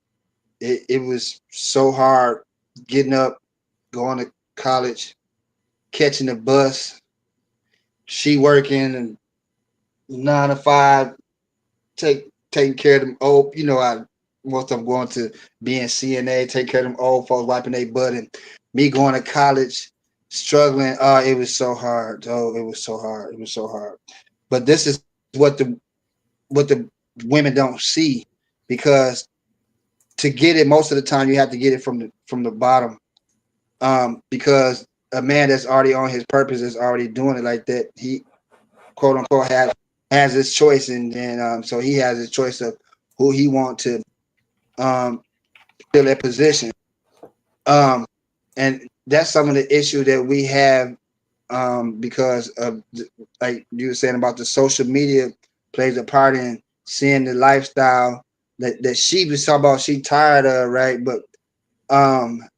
K: It was so hard getting up, going to college, catching the bus, she working and 9 to 5, taking care of them old, most of them going to being CNA, take care of them old folks, wiping their butt, and me going to college, struggling. It was so hard. Oh, it was so hard. It was so hard. But this is what the women don't see, because to get it, most of the time you have to get it from the bottom. Because a man that's already on his purpose is already doing it like that. He, quote unquote, has his choice, and then so he has his choice of who he want to fill that position. And that's some of the issue that we have, because of, like you were saying about the social media plays a part in seeing the lifestyle that she was talking about, she tired of, right? But when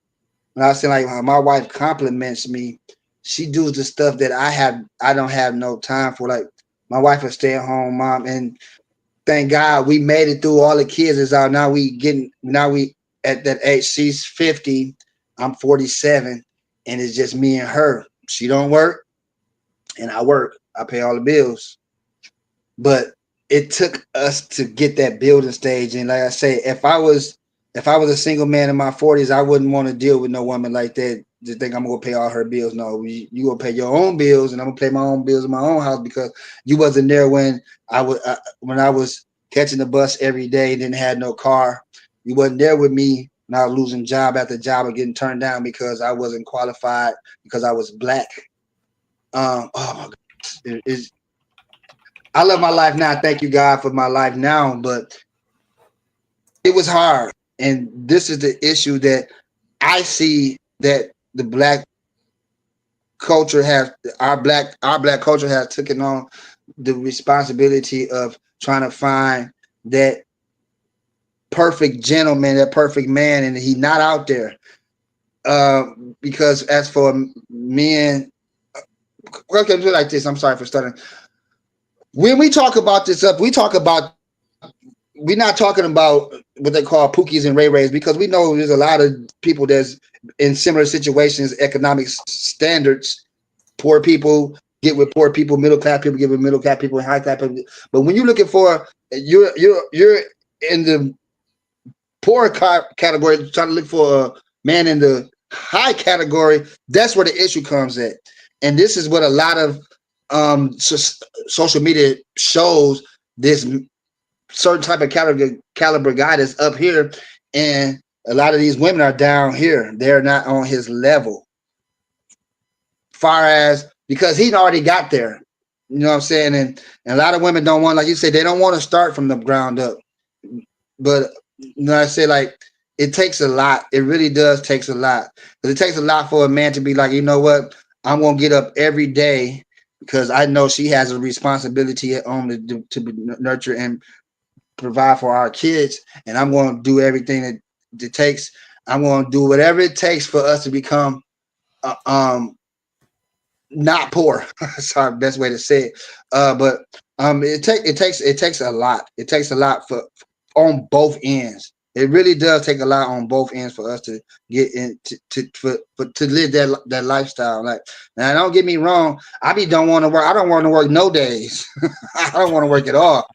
K: I was saying, like, my wife compliments me, she does the stuff that I don't have no time for. Like, my wife a stay-at-home mom, and thank God we made it through. All the kids is out now. We at that age. She's 50, I'm 47, and it's just me and her. She don't work, and I work. I pay all the bills, but it took us to get that building stage. And like I say, if I was a single man in my 40s, I wouldn't want to deal with no woman like that. Just think I'm gonna pay all her bills. No, you gonna pay your own bills, and I'm gonna pay my own bills in my own house, because you wasn't there when I was catching the bus every day, didn't have no car. You wasn't there with me when I was losing job after job or getting turned down because I wasn't qualified, because I was Black. Oh my God, I love my life now. Thank you, God, for my life now, but it was hard. And this is the issue that I see that the black culture has, our black culture has taken on the responsibility of trying to find that perfect gentleman, that perfect man, and he's not out there. Because as for men, okay, do it like this. I'm sorry for stuttering. When we talk about this up, we're not talking about what they call Pookies and Ray Rays, because we know there's a lot of people that's in similar situations, economic standards. Poor people get with poor people, middle class people get with middle class people, and high class people. But when you're looking for, you're in the poor category, trying to look for a man in the high category, that's where the issue comes at. And this is what a lot of social media shows, this certain type of caliber guy that's up here, and a lot of these women are down here. They're not on his level, far as, because he already got there. You know what I'm saying? And a lot of women don't want, like you said, they don't want to start from the ground up. But you know, I say, like, it takes a lot. It really does takes a lot. Because it takes a lot for a man to be like, you know what, I'm gonna get up every day because I know she has a responsibility at home to nurture and provide for our kids, and I'm going to do everything that it takes. I'm going to do whatever it takes for us to become not poor. Sorry, best way to say it. But it takes a lot. It takes a lot for on both ends. It really does take a lot on both ends for us to get in to live that lifestyle. Like, now, don't get me wrong, don't want to work. I don't want to work no days. I don't want to work at all.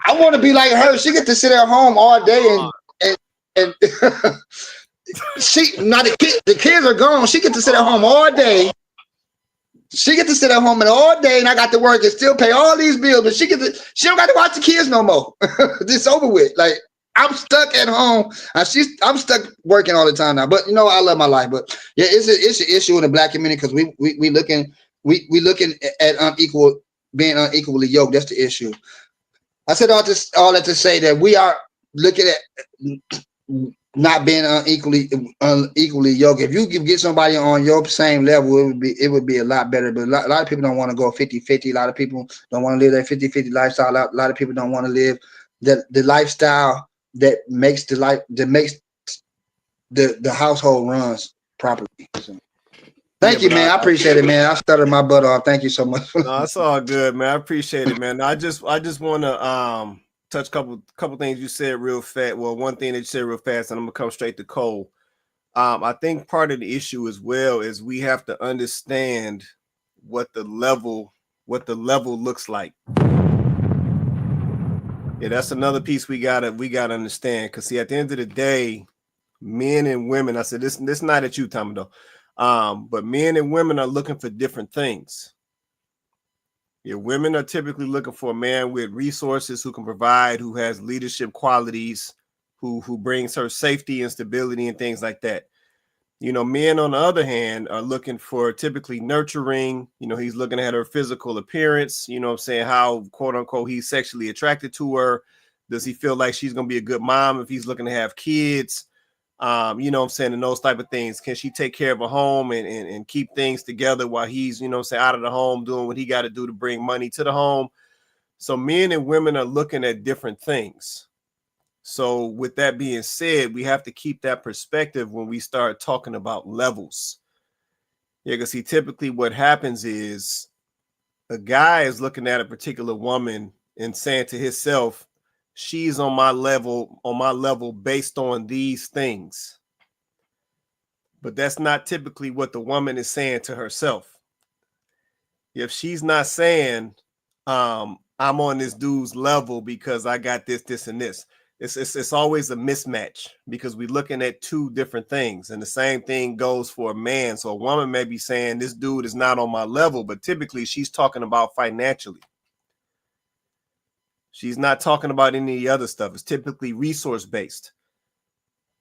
K: I want to be like her. She get to sit at home all day and she, now the kids are gone. She get to sit at home all day. She get to sit at home all day, and I got to work and still pay all these bills. But she don't got to watch the kids no more. This over with. Like, I'm stuck at home. I'm stuck working all the time now. But you know, I love my life. But yeah, it's an issue in the black community because we looking at being unequally yoked. That's the issue. I said all that to say that we are looking at not being unequally yoked. If you could get somebody on your same level, it would be a lot better. But a lot of people don't want to go 50-50. A lot of people don't want to live that 50-50 lifestyle. A lot of people don't want to live the lifestyle that makes the household runs properly. So, thank you, man. I appreciate it, man. I stuttered my butt off. Thank you so much.
B: No, it's all good, man. I appreciate it, man. I just want to touch a couple things you said real fast. Well, one thing that you said real fast, and I'm gonna come straight to Cole. I think part of the issue as well is we have to understand what the level looks like. Yeah, that's another piece we gotta understand. Because see, at the end of the day, men and women, I said this not at you, Tommy, though. But men and women are looking for different things. Yeah, women are typically looking for a man with resources who can provide, who has leadership qualities, who brings her safety and stability and things like that. You know, men, on the other hand, are looking for typically nurturing. You know, he's looking at her physical appearance, you know what I'm saying, how, quote unquote, he's sexually attracted to her. Does he feel like she's going to be a good mom if he's looking to have kids? You know what I'm saying, and those type of things. Can she take care of a home and keep things together while he's, you know what I'm saying, out of the home doing what he got to do to bring money to the home? So men and women are looking at different things. So with that being said, we have to keep that perspective when we start talking about levels. Yeah, because see, typically what happens is a guy is looking at a particular woman and saying to himself, she's on my level based on these things. But that's not typically what the woman is saying to herself. If she's not saying, I'm on this dude's level because I got this, and this. It's always a mismatch because we're looking at two different things, and the same thing goes for a man. So a woman may be saying this dude is not on my level, but typically she's talking about financially. She's not talking about any of the other stuff. It's typically resource based.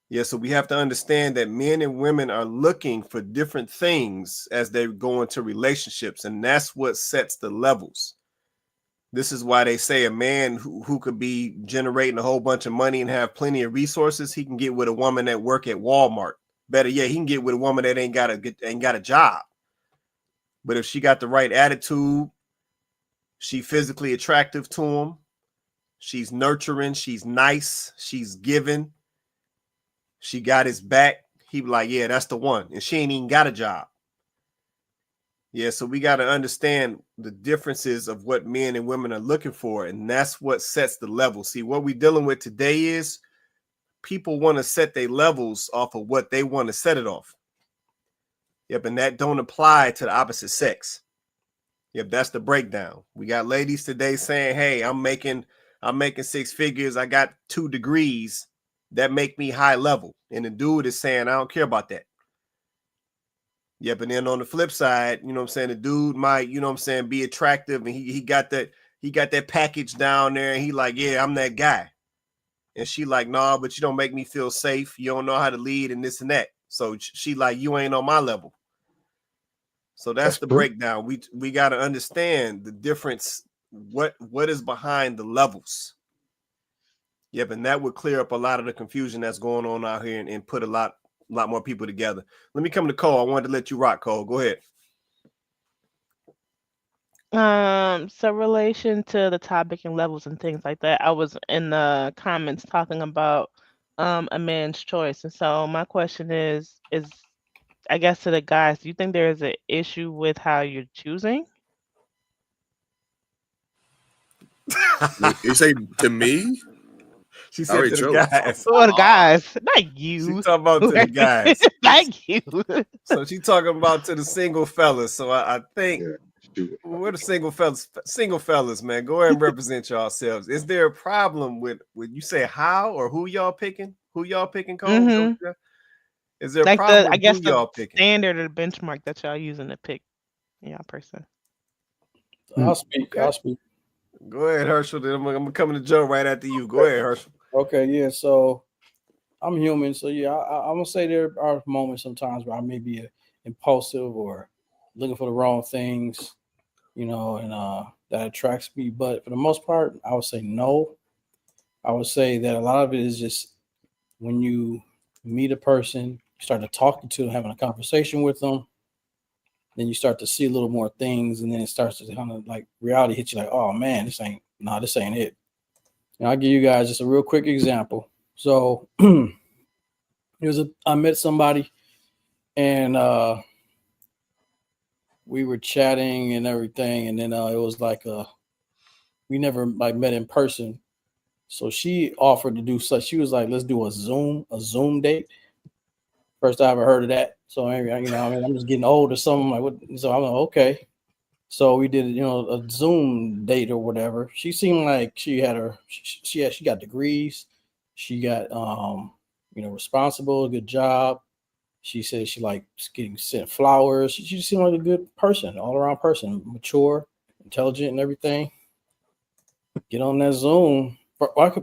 B: Yeah, so we have to understand that men and women are looking for different things as they go into relationships, and that's what sets the levels. This is why they say a man who could be generating a whole bunch of money and have plenty of resources, he can get with a woman that work at Walmart. Better yet, he can get with a woman that ain't got a job. But if she got the right attitude, she physically attractive to him, she's nurturing, she's nice, she's giving, she got his back, he be like, yeah, that's the one. And she ain't even got a job. Yeah, so we got to understand the differences of what men and women are looking for, and that's what sets the level. See, what we're dealing with today is people want to set their levels off of what they want to set it off. Yep, and that don't apply to the opposite sex. Yep, that's the breakdown. We got ladies today saying, hey, I'm making 6 figures, I got 2 degrees, that make me high level. And the dude is saying, I don't care about that. Yep, and then on the flip side, you know what I'm saying, the dude might, you know what I'm saying, be attractive, and he got that package down there, and he like, yeah, I'm that guy. And she like, nah, but you don't make me feel safe. You don't know how to lead and this and that. So she like, you ain't on my level. So that's the breakdown. We got to understand the difference, what is behind the levels. Yep, and that would clear up a lot of the confusion that's going on out here and put a lot more people together. Let me come to Cole. I wanted to let you rock, Cole. Go ahead.
D: So relation to the topic and levels and things like that, I was in the comments talking about a man's choice. And so my question is I guess to the guys, do you think there is an issue with how you're choosing?
I: You say to me?
B: She said to the guys.
D: Oh, the guys, not you.
B: She talking about to the guys.
D: Not you.
B: So she talking about to the single fellas. So I think we're the single fellas, man. Go ahead and represent yourselves. Is there a problem with you say how or who y'all picking? Who y'all picking, Cole?
D: Mm-hmm.
B: Is there a
D: like
B: problem
D: I
B: with
D: guess
B: who
D: the
B: y'all picking?
D: standard or the benchmark that y'all using to pick y'all person?
L: I'll speak.
B: Go ahead, Herschel. Then I'm gonna come to Joe right after you. Go ahead, Herschel.
L: Okay, yeah. So I'm human, so yeah, I'm gonna say there are moments sometimes where I may be impulsive or looking for the wrong things, you know, and that attracts me. But for the most part, I would say no. I would say that a lot of it is just when you meet a person, you start to talk to them, having a conversation with them, then you start to see a little more things, and then it starts to kind of like reality hit you like, oh man, this ain't it. And I'll give you guys just a real quick example. So I met somebody, and we were chatting and everything, and then it was like we never like met in person. So she offered to do such. She was like, "Let's do a Zoom date." First I ever heard of that. So maybe I'm just getting old or something. Like what? So I'm like, okay. So we did a Zoom date or whatever. She seemed like she got degrees. She got responsible, a good job. She said she likes getting sent flowers. She seemed like a good person, all around person, mature, intelligent, and everything. Get on that Zoom.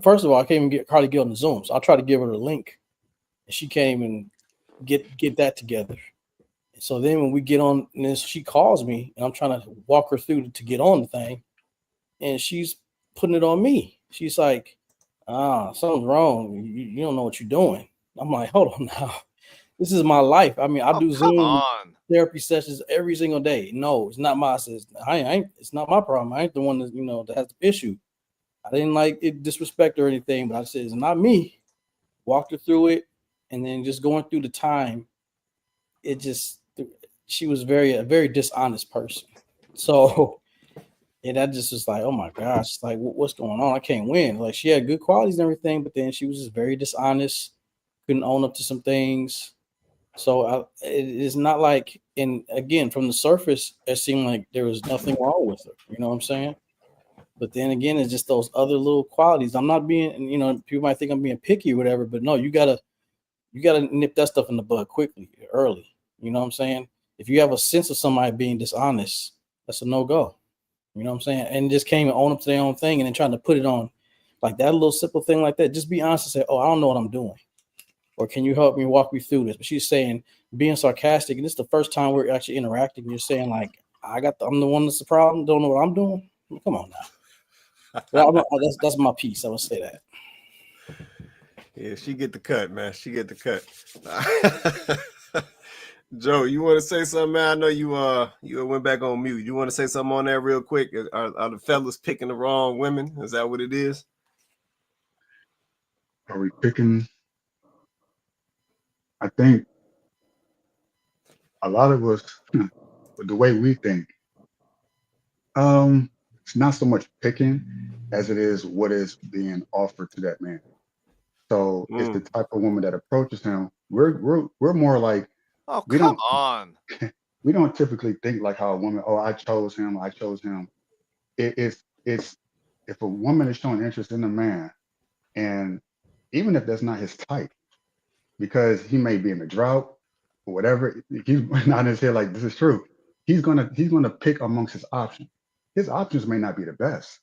L: First of all, I can't even hardly get on the Zoom. So I tried to give her the link, and she can't even get that together. So then when we get on this, she calls me, and I'm trying to walk her through to get on the thing, and she's putting it on me. She's like, something's wrong. You don't know what you're doing. I'm like, hold on now. This is my life. I mean, I do Zoom therapy sessions every single day. No, it's not my system. It's not my problem. I ain't the one that has the issue. I didn't like it, disrespect or anything, but I said, it's not me. Walked her through it, and then just going through the time, she was a very dishonest person. So, and that just was like, oh my gosh, like what's going on? I can't win. Like she had good qualities and everything, but then she was just very dishonest, couldn't own up to some things. So it is not like, and again, from the surface, it seemed like there was nothing wrong with her. You know what I'm saying? But then again, it's just those other little qualities. I'm not being, people might think I'm being picky or whatever, but no, you gotta nip that stuff in the bud quickly, early. You know what I'm saying? If you have a sense of somebody being dishonest, that's a no-go. You know what I'm saying? And just came and own up to their own thing and then trying to put it on like that little simple thing like that. Just be honest and say, oh, I don't know what I'm doing. Or can you help me walk me through this? But she's saying, being sarcastic, and this is the first time we're actually interacting. You're saying like, I'm the one that's the problem. Don't know what I'm doing. Come on now. That's my piece. I would say that.
B: Yeah, she get the cut, man. She get the cut. Joe, you want to say something, man? I know you went back on mute. You want to say something on that real quick? Are the fellas picking the wrong women? Is that what it is?
G: Are we picking? I think a lot of us, the way we think, it's not so much picking as it is what is being offered to that man. So it's the type of woman that approaches him. We're more like,
H: Oh,
G: we
H: come
G: don't
H: on.
G: we don't typically think like how a woman, oh, I chose him, I chose him. It's if a woman is showing interest in a man, and even if that's not his type, because he may be in a drought or whatever, he's not his head like this is true. He's gonna pick amongst his options. His options may not be the best.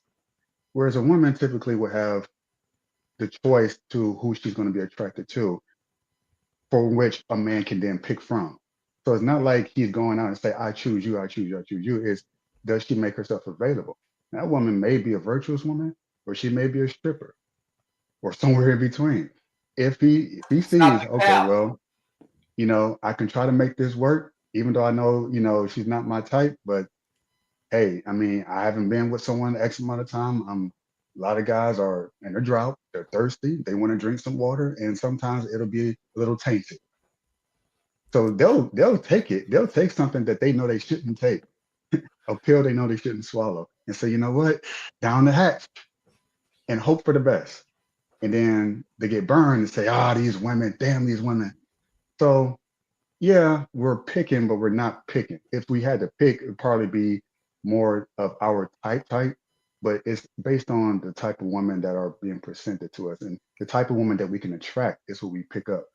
G: Whereas a woman typically will have the choice to who she's going to be attracted to, for which a man can then pick from. So it's not like he's going out and say, I choose you, I choose you, I choose you. It's does she make herself available? That woman may be a virtuous woman, or she may be a stripper, or somewhere in between. If he sees, okay, well, I can try to make this work, even though I know, she's not my type, but hey, I mean, I haven't been with someone X amount of time. A lot of guys are in a drought, they're thirsty, they want to drink some water, and sometimes it'll be a little tainted. So they'll take it. They'll take something that they know they shouldn't take, a pill they know they shouldn't swallow, and say, you know what, down the hatch, and hope for the best. And then they get burned and say, these women, damn these women. So yeah, we're picking, but we're not picking. If we had to pick, it'd probably be more of our type, but it's based on the type of women that are being presented to us, and the type of woman that we can attract is what we pick up.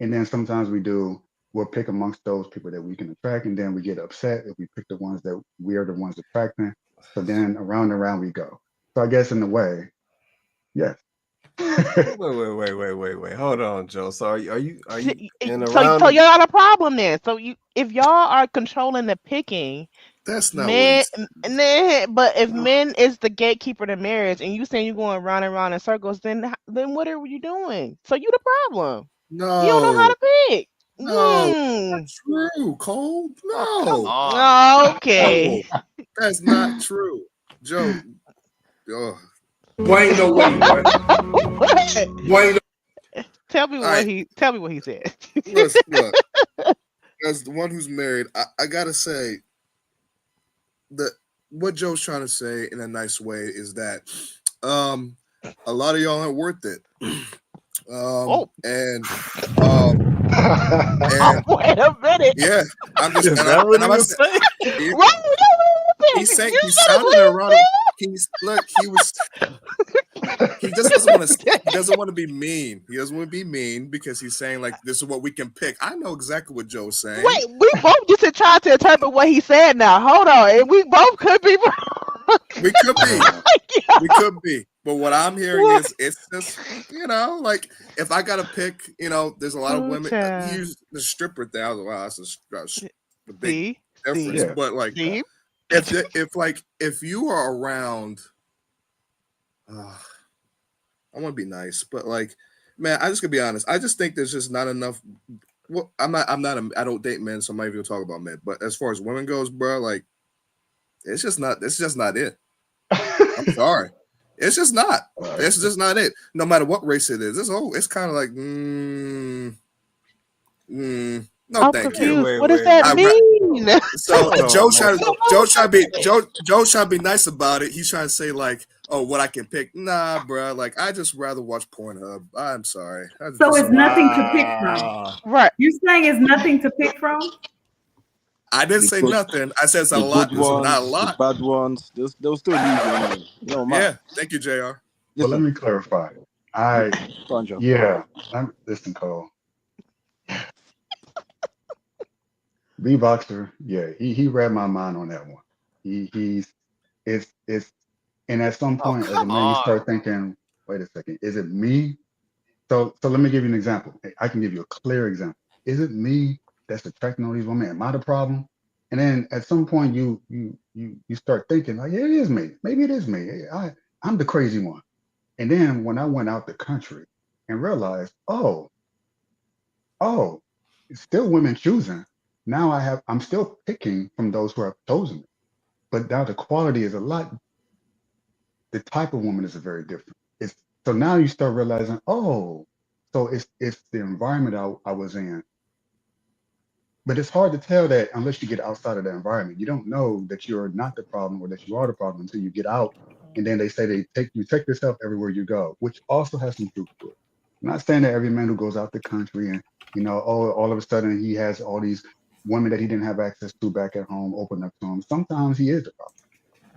G: And then sometimes we'll pick amongst those people that we can attract, and then we get upset if we pick the ones that we are the ones attracting. So then around and around we go. So I guess in a way, yes.
B: Wait. Hold on, Joe. So are you in
D: So
B: around?
D: y'all got a problem then. So if y'all are controlling the picking,
I: That's not what he said.
D: but if men is the gatekeeper to marriage, and you saying you're going round and round in circles, then what are you doing? So you the problem. You don't know how
I: No,
D: to pick.
I: no, that's true, Cole.
H: Oh, come
I: No.
H: on.
D: Okay.
I: No, that's not true. Joe. Oh.
Q: Boy, ain't no way, boy. Boy, ain't no.
D: Tell me what he said.
I: Look, as the one who's married, I gotta say that what Joe's trying to say in a nice way is that a lot of y'all aren't worth it. And
D: wait a minute.
I: Yeah, I'm just
B: Is that what he was saying?
I: He's saying he's sounding erotic. He just doesn't want to. He doesn't want to be mean. He doesn't want to be mean because he's saying like this is what we can pick. I know exactly what Joe's saying.
D: Wait, we both just trying to interpret what he said. Now, hold on, and we both could be wrong.
I: We could be. We could be. But what I'm hearing is it's just like if I gotta pick, there's a lot of women. He used the stripper thing. I was like, wow, that's a big difference.
G: Yeah.
I: But like, if you are around. I want to be nice, but like, man, I just gonna be honest. I just think there's just not enough. Well, I don't date men, so I'm not even gonna talk about men. But as far as women goes, bro, like, it's just not it. I'm sorry, it's just not. It's just not it. No matter what race it is, it's kind of like, no,
D: I'm
I: thank
D: confused.
I: you.
D: What does that mean?
I: So Joe's trying to be nice about it. He's trying to say like, oh, what I can pick. Nah, bro. Like I just rather watch Pornhub. I'm sorry.
C: So it's nothing to pick from.
D: Right.
C: You're saying it's nothing to pick from?
I: I didn't say nothing. I said it's a lot. There's not a lot.
J: The bad ones. They'll still leave you. No,
I: yeah. Thank you, JR.
G: Well, let me clarify. Listen, Cole. B-Boxer, yeah, he read my mind on that one. And at some point as a man, you start thinking, wait a second, is it me? So let me give you an example. I can give you a clear example. Is it me that's attracting all these women? Am I the problem? And then at some point you start thinking, like, yeah, it is me. Maybe it is me. I'm the crazy one. And then when I went out the country and realized, oh, it's still women choosing. Now I'm still picking from those who have chosen me. But now the quality is a lot, the type of woman is very different. It's so now you start realizing, oh, so it's the environment I was in. But it's hard to tell that unless you get outside of the environment. You don't know that you're not the problem or that you are the problem until you get out. And then they say you take yourself everywhere you go, which also has some truth to it. I'm not saying that every man who goes out the country and all of a sudden he has all these women that he didn't have access to back at home open up to him. Sometimes he is the problem.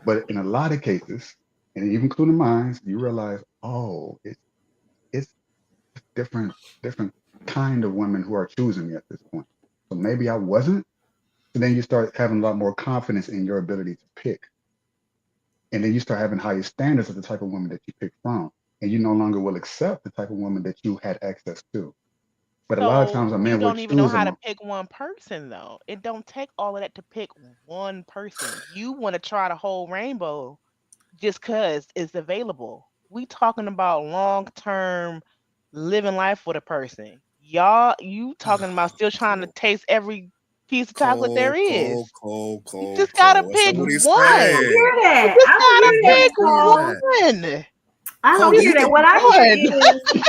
G: But in a lot of cases, and even including mine, you realize, oh, it's different kind of women who are choosing me at this point. So maybe I wasn't. So then you start having a lot more confidence in your ability to pick. And then you start having higher standards of the type of woman that you pick from. And you no longer will accept the type of woman that you had access to. But a lot of times
D: So
G: a
D: you
G: man will
D: don't even know
G: choose
D: how to
G: them.
D: pick one person though. It don't take all of that to pick one person. You want to try the whole rainbow just cuz it's available. We talking about long-term living life with a person. Y'all, you talking about still trying to taste every piece of chocolate there is. You just gotta
I: That's not
D: pick
I: what he's
C: I don't
D: one.
I: saying.
C: hear
D: You
C: that.
D: just
C: I don't
D: gotta
C: hear
I: That's not
C: that,
D: pick
I: saying
C: Cole.
I: that.
D: one.
C: I
I: Cole,
C: don't
I: do
C: hear
I: you
C: that.
I: think
C: What I
D: One.
C: hear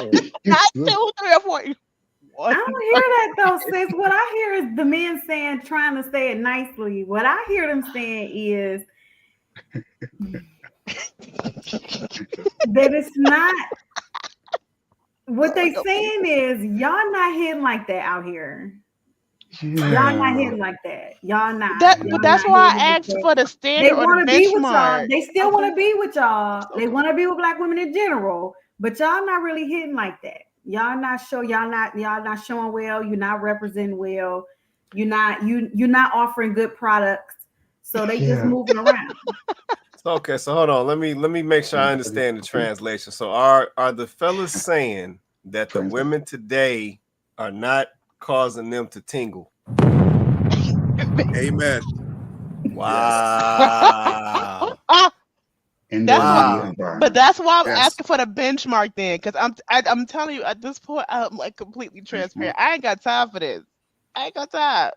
C: is
D: Not 2, 3, or 4.
C: I
D: One.
C: don't hear that though, sis. What I hear is the men saying, trying to say it nicely. What I hear them saying is that it's not what they saying is y'all not hitting like that out here. Y'all not
G: Yeah.
C: hitting like that. Y'all not.
D: But
C: Y'all not
D: that's why
C: hitting
D: I
C: like
D: asked
C: that.
D: for the
C: They
D: standard or the
C: want to be with y'all.
D: benchmark.
C: They still want to be with y'all. They
B: Okay.
C: want to be with black women in general. But y'all not really hitting like that. Y'all not sure. Y'all not showing well. You're not representing well. You're not offering good products. So they just
G: Yeah.
C: moving around.
B: Okay, so hold on. Let me make sure I understand the translation. So are the fellas saying that the
G: Translation.
B: women today are not causing them to tingle?
I: Amen.
B: Wow.
G: In their
D: That's what.
G: immediate
B: Wow.
D: But
G: environment.
D: that's why I'm
I: Yes.
D: asking for the benchmark then, because I'm telling you at this point I'm like completely transparent. I ain't got time for this. I ain't got time.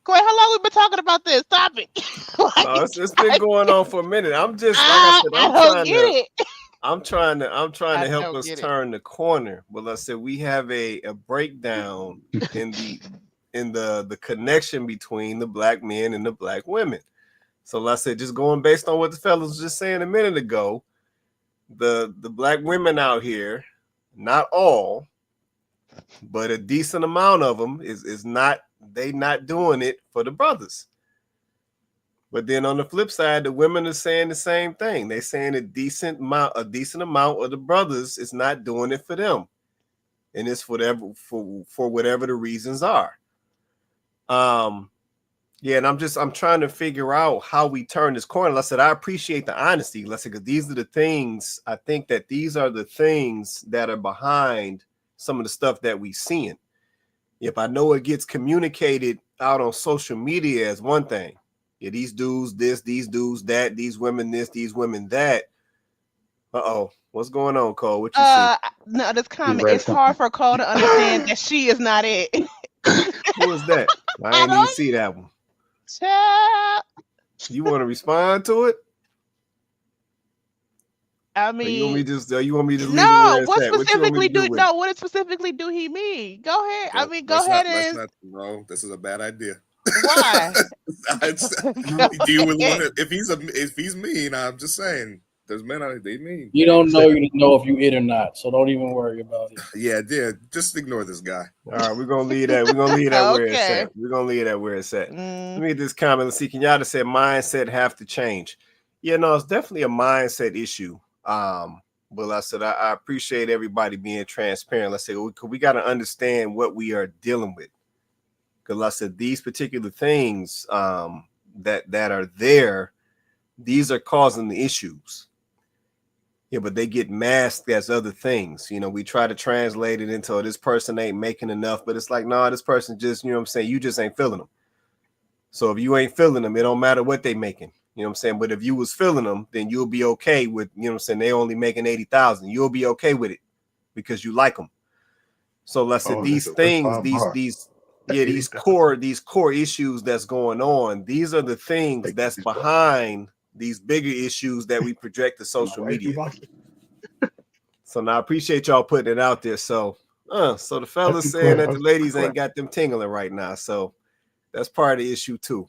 D: Corey, how long we been talking about this topic?
B: No, it's been going on for a minute. I'm just like I said,
D: I don't get it.
B: I'm trying
D: I
B: to help
D: don't
B: us
D: get it.
B: turn the corner. But let's say we have a breakdown in the connection between the black men and the black women. So let's say just going based on what the fellas was just saying a minute ago, the black women out here, not all, but a decent amount of them is not doing it for the brothers. But then on the flip side, the women are saying the same thing. They're saying a decent amount of the brothers is not doing it for them, and it's for whatever the reasons are. Yeah, and I'm trying to figure out how we turn this corner. Like I said, I appreciate the honesty. Let's say, because these are the things I think that these are the things that are behind some of the stuff that we seeing. If I know it gets communicated out on social media as one thing. Yeah, these dudes this, these dudes that, these women this, these women that. What's going on, Cole? What you see?
D: No, this
G: He
D: comment.
G: read
D: It's hard
G: something.
D: for Cole to understand that she is not it.
B: Who is that? I
D: I
B: ain't even
D: don't
B: see that one.
D: child.
B: You want to respond to it?
D: I
B: Or you want me
D: mean,
B: just leave it where
D: no.
B: it's at? What you want me to do with it?
D: What specifically do he mean? Go ahead. I mean, go
I: Let's
D: ahead
I: not.
D: and
I: No, this is a bad idea.
D: why?
G: No.
I: Do you really want to? If he's mean, I'm just saying. There's men out they mean.
L: You don't know you don't know if you it or not, so don't even worry about it.
I: Yeah. Just ignore this guy.
B: All right, we're gonna leave that. We're gonna leave that where it's
D: Okay.
B: at. We're gonna leave that where it's at. Let
D: Mm,
B: me get this comment. Let's see. Can y'all just say mindset have to change? Yeah, no, it's definitely a mindset issue. But like I said, I appreciate everybody being transparent. Let's say we got to understand what we are dealing with. Because like I said, these particular things that are there, these are causing the issues. Yeah, but they get masked as other things. You know, we try to translate it into this person ain't making enough, but it's like, no, this person just, you know what I'm saying, you just ain't feeling them. So if you ain't feeling them, it don't matter what they making. You know what I'm saying? But if you was feeling them, then you'll be okay with, you know what I'm saying, they only making 80,000. You'll be okay with it because you like them. So let's say these things, these core issues that's going on, these are the things that's behind these bigger issues that we project to social media. So now I appreciate y'all putting it out there. So the fellas saying that the ladies ain't got them tingling right now. So that's part of the issue too.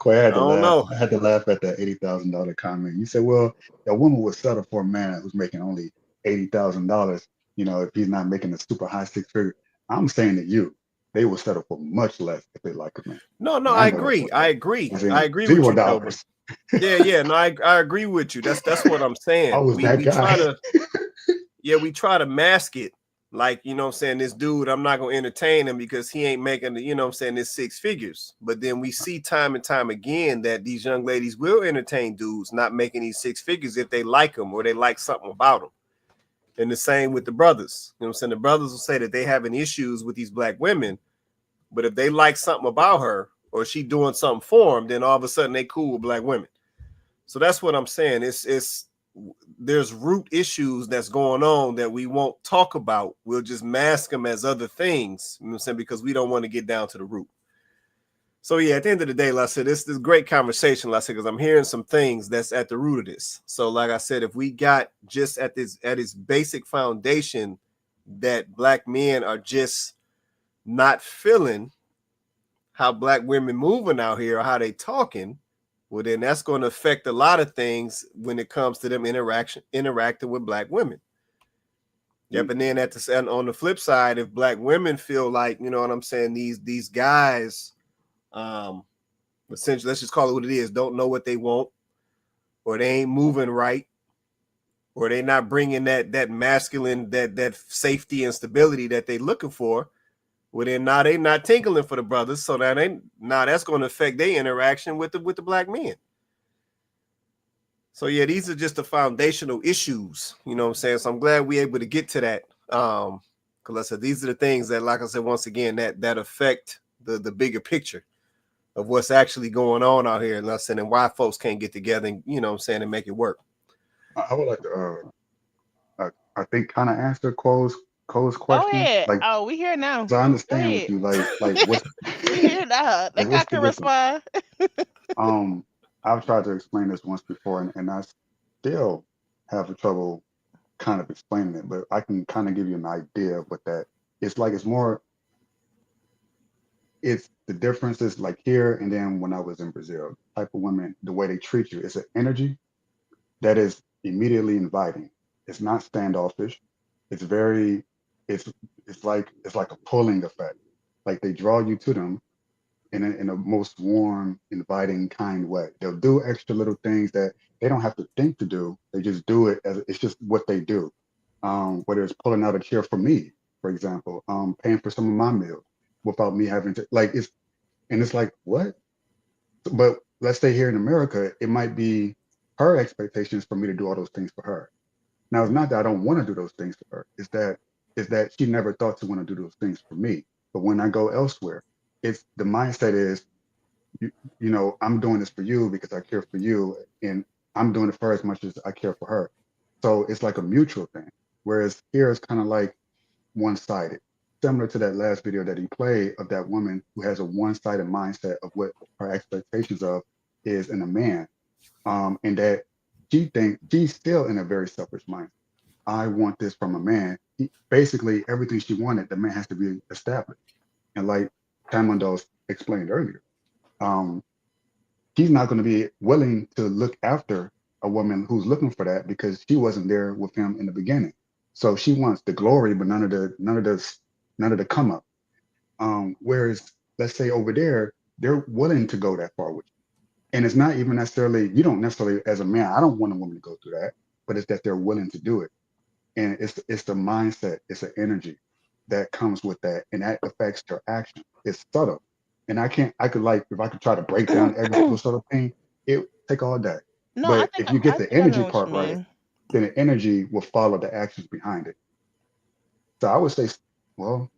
G: Quay, I had to laugh at that $80,000 comment. You said, well, a woman would settle for a man who's making only $80,000, you know, if he's not making a super high six figure. I'm saying to you, they will settle for much less if they like a man.
B: No, I agree. I agree with you,
G: $0.
B: Yeah, no, I agree with you. That's what I'm saying.
G: I was that guy.
B: We try to mask it. Like, you know what I'm saying, this dude, I'm not going to entertain him because he ain't making the, you know what I'm saying, this six figures. But then we see time and time again that these young ladies will entertain dudes not making these six figures if they like them or they like something about them. And the same with the brothers. You know what I'm saying? The brothers will say that they having issues with these black women, but if they like something about her or she doing something for them, then all of a sudden they cool with black women. So that's what I'm saying. There's root issues that's going on that we won't talk about. We'll just mask them as other things, you know what I'm saying, because we don't want to get down to the root. So yeah, at the end of the day, like I said, this is great conversation, like I said, because I'm hearing some things that's at the root of this. So like I said, if we got just at its basic foundation that black men are just not feeling how black women moving out here or how they talking, well, then that's going to affect a lot of things when it comes to them interacting with black women. Yep. And then on the flip side, if black women feel like, you know what I'm saying, these guys, essentially, let's just call it what it is, don't know what they want, or they ain't moving right, or they not bringing that masculine, that safety and stability that they looking for. Well, then now they not tinkling for the brothers, so that's going to affect their interaction with the black men. So yeah, these are just the foundational issues, you know what I'm saying? So I'm glad we're able to get to that. Because I said these are the things that, like I said, once again, that affect the bigger picture of what's actually going on out here, and I said, and why folks can't get together and, you know what I'm saying, and make it work.
G: I would like to I think kind of answer Cole's question.
D: Go ahead.
G: Like,
D: we here now.
G: so I understand with you, like what's
D: we here now. Like I can respond.
G: I've tried to explain this once before, and I still have trouble kind of explaining it, but I can kind of give you an idea of what that it's like. It's the differences like here and then when I was in Brazil, type of women, the way they treat you, it's an energy that is immediately inviting. It's not standoffish. It's very, it's like a pulling effect. Like they draw you to them in a most warm, inviting, kind way. They'll do extra little things that they don't have to think to do. They just do it as it's just what they do. Whether it's pulling out a chair for me, for example, paying for some of my meals without me having to it's like what? But let's say here in America, it might be her expectations for me to do all those things for her. Now it's not that I don't want to do those things for her. It's that she never thought to want to do those things for me. But when I go elsewhere, it's the mindset is, you know, I'm doing this for you because I care for you, and I'm doing it for her as much as I care for her. So it's like a mutual thing. Whereas here it's kind of like one-sided, similar to that last video that he played of that woman who has a one-sided mindset of what her expectations of is in a man, and that she thinks she's still in a very selfish mind. I want this from a man. Basically, everything she wanted, the man has to be established. And like Tamondos explained earlier, he's not going to be willing to look after a woman who's looking for that because she wasn't there with him in the beginning. So she wants the glory, but none of the come up. Whereas let's say over there, they're willing to go that far with you. And it's not even necessarily, you don't necessarily, as a man, I don't want a woman to go through that, but it's that they're willing to do it. And it's the mindset, it's an energy that comes with that, and that affects their action. It's subtle. And I could like, if I could try to break down every single subtle thing, it would take all day.
D: No,
G: But if you get the energy
D: what
G: part
D: you
G: right,
D: mean.
G: then the energy will follow the actions behind it. So I would say, well,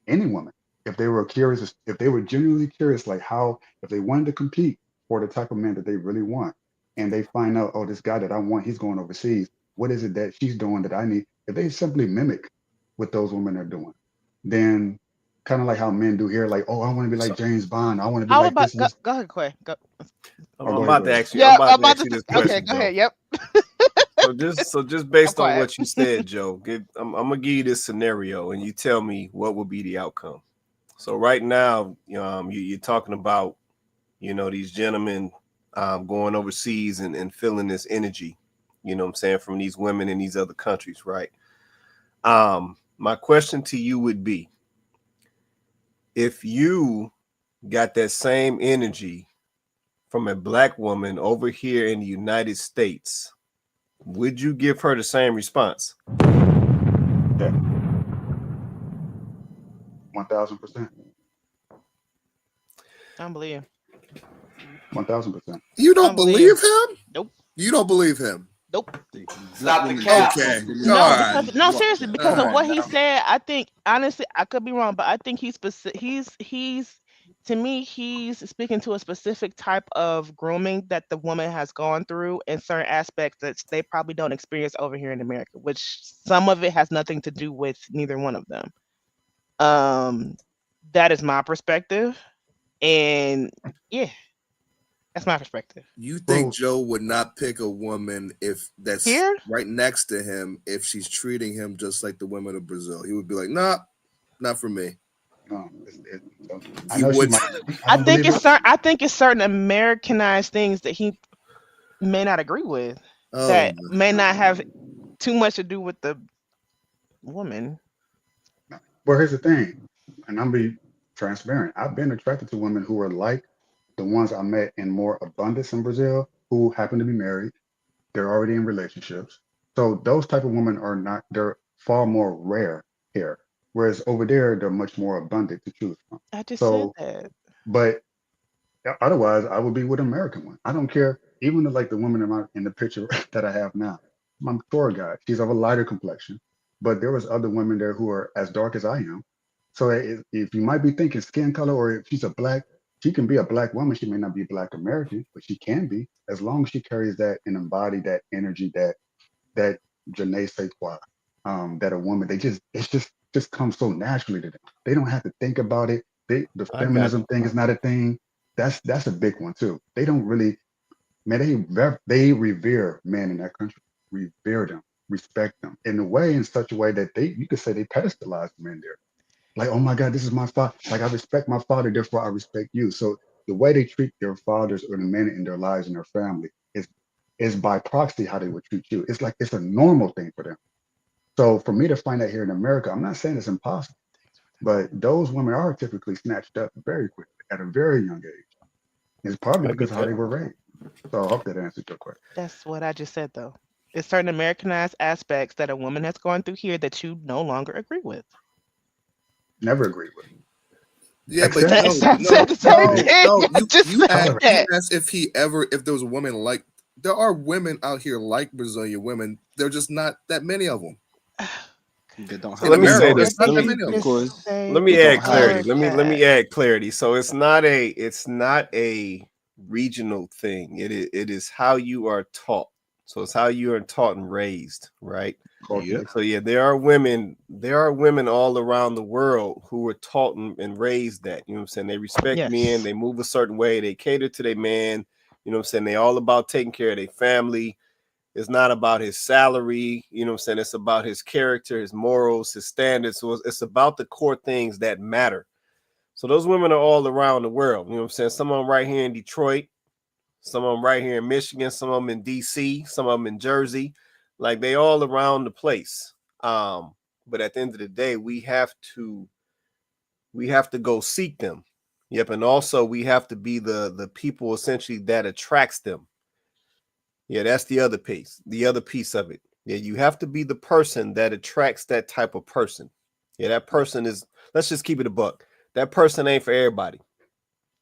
G: any woman, if they were curious, if they were genuinely curious, like how, if they wanted to compete, for the type of man that they really want, and they find out, oh, this guy that I want, he's going overseas. What is it that she's doing that I need? If they simply mimic what those women are doing, then kind of like how men do here, like, oh, I want to be like James Bond. I want to be
D: How
G: like
D: about
G: this and this.
D: go ahead, Quay. Go.
G: Oh,
B: I'm
G: go
B: about
G: ahead.
B: to ask you.
D: Yeah,
B: I'm about to
D: about
B: ask you this
D: okay,
B: question,
D: go
B: Joe.
D: ahead. Yep.
B: So just based on
D: quiet.
B: what you said, Joe, I'm gonna give you this scenario, and you tell me what would be the outcome. So right now, you're talking about, these gentlemen going overseas and feeling this energy, what I'm saying, from these women in these other countries, right? My question to you would be, if you got that same energy from a black woman over here in the United States, would you give her the same response?
G: Yeah. 1,000%.
D: I don't believe.
G: 1,000%.
I: You don't believe him?
D: Nope.
I: You don't believe him?
D: Nope.
Q: It's not the cap.
I: Okay.
D: No, because seriously, because of what he
I: Right.
D: said, I think honestly, I could be wrong, but I think he's to me, he's speaking to a specific type of grooming that the woman has gone through in certain aspects that they probably don't experience over here in America, which some of it has nothing to do with neither one of them. That is my perspective, and yeah, that's my perspective.
I: You think Joe would not pick a woman if that's
D: Here?
I: right next to him if she's treating him just like the women of Brazil? He would be like, nah, not for me.
G: No,
I: He would.
D: I think it's certain Americanized things that he may not agree with that may not have too much to do with the woman.
G: Well, here's the thing, and I'm be transparent. I've been attracted to women who are like the ones I met in more abundance in Brazil, who happen to be married. They're already in relationships. So those type of women are not, they're far more rare here. Whereas over there, they're much more abundant to choose from.
D: I just
G: So,
D: said that.
G: but otherwise, I would be with an American one. I don't care. Even like the woman in the picture that I have now, my tour guide, she's of a lighter complexion, but there was other women there who are as dark as I am. So if you might be thinking skin color, or if she's a black, she can be a black woman. She may not be Black American, but she can be, as long as she carries that and embody that energy, that je ne sais quoi, that a woman, it's just comes so naturally to them. They don't have to think about it. The feminism thing is not a thing. That's a big one too. They don't really, man. They revere men in that country, revere them, respect them in a way, in such a way that you could say they pedestalize men there. Like, oh my God, this is my father. Like, I respect my father, therefore I respect you. So the way they treat their fathers or the men in their lives and their family is by proxy how they would treat you. It's like it's a normal thing for them. So for me to find that here in America, I'm not saying it's impossible, but those women are typically snatched up very quickly at a very young age. It's probably because of how they were raised. So I hope that answers your question.
D: That's what I just said, though. It's certain Americanized aspects that a woman has gone through here that you no longer agree with.
G: Never agree with.
I: Yeah, but you asked if there was a woman like, there are women out here like Brazilian women. They're just not that many of them.
J: They don't
B: So let me say this.
I: Let
B: Let me add clarity. Let me add clarity. So it's not a regional thing. It is how you are taught. So it's how you are taught and raised, right?
G: Yeah.
B: So yeah, there are women all around the world who were taught and raised that. You know what I'm saying? They respect men, they move a certain way, they cater to their man. You know what I'm saying? They all about taking care of their family. It's not about his salary, you know what I'm saying? It's about his character, his morals, his standards. So it's about the core things that matter. So those women are all around the world. You know what I'm saying? Some of them right here in Detroit, some of them right here in Michigan, some of them in DC, some of them in Jersey. Like, they all around the place. But at the end of the day, we have to go seek them. Yep. And also we have to be the people essentially that attracts them. Yeah, that's the other piece of it. Yeah, you have to be the person that attracts that type of person. Yeah, that person is, let's just keep it a buck. That person ain't for everybody.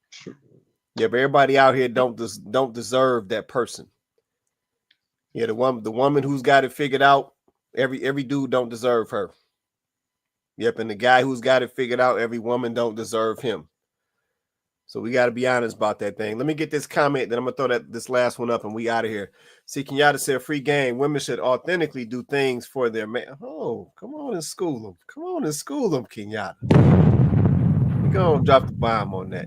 G: Sure.
B: Yeah, but everybody out here don't deserve that person. Yeah, the woman who's got it figured out, every dude don't deserve her. Yep, and the guy who's got it figured out, every woman don't deserve him. So we got to be honest about that thing. Let me get this comment, then I'm gonna throw this last one up and we out of here. See, Kenyatta said free game. Women should authentically do things for their man. Oh, come on and school them. Come on and school them, Kenyatta. We're gonna drop the bomb on that.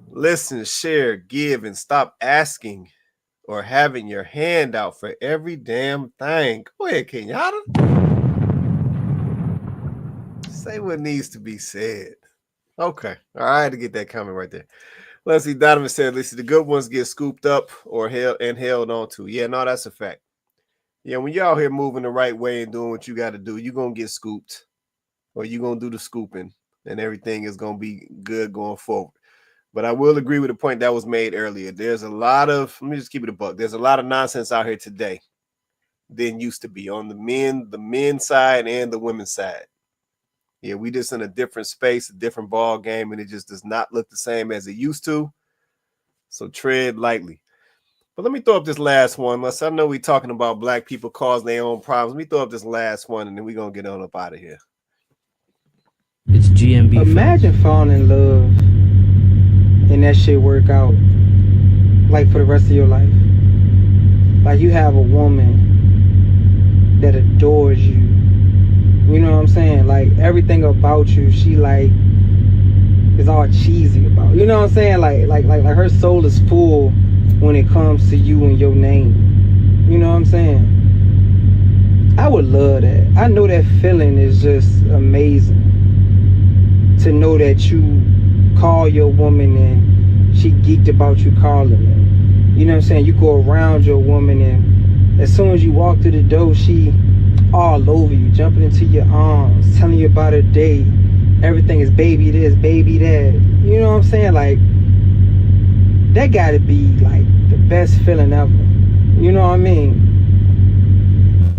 B: Listen, share, give, and stop asking or having your hand out for every damn thing. Go ahead, Kenyatta. Say what needs to be said. Okay. All right, I had to get that comment right there. Leslie Donovan said, listen, the good ones get scooped up or held on to. Yeah, no, that's a fact. Yeah, when you're out here moving the right way and doing what you got to do, you're going to get scooped or you're going to do the scooping and everything is going to be good going forward. But I will agree with the point that was made earlier. There's a lot of, let me just keep it a buck. There's a lot of nonsense out here today than used to be on the men's side and the women's side. Yeah, we just in a different space, a different ball game, and it just does not look the same as it used to. So tread lightly. But let me throw up this last one. I know we're talking about black people causing their own problems. Let me throw up this last one, and then we're going to get on up out of here.
R: It's GMB. Imagine falling in love and that shit work out like for the rest of your life. Like you have a woman that adores you. You know what I'm saying? Like everything about you, she like is all cheesy about. You know what I'm saying? Like her soul is full when it comes to you and your name. You know what I'm saying? I would love that. I know that feeling is just amazing. To know that you call your woman and she geeked about you calling her. You know what I'm saying? You go around your woman and as soon as you walk through the door, she all over you, jumping into your arms, telling you about her day. Everything is baby this, baby that. You know what I'm saying? Like, that gotta be like the best feeling ever. You know what I mean?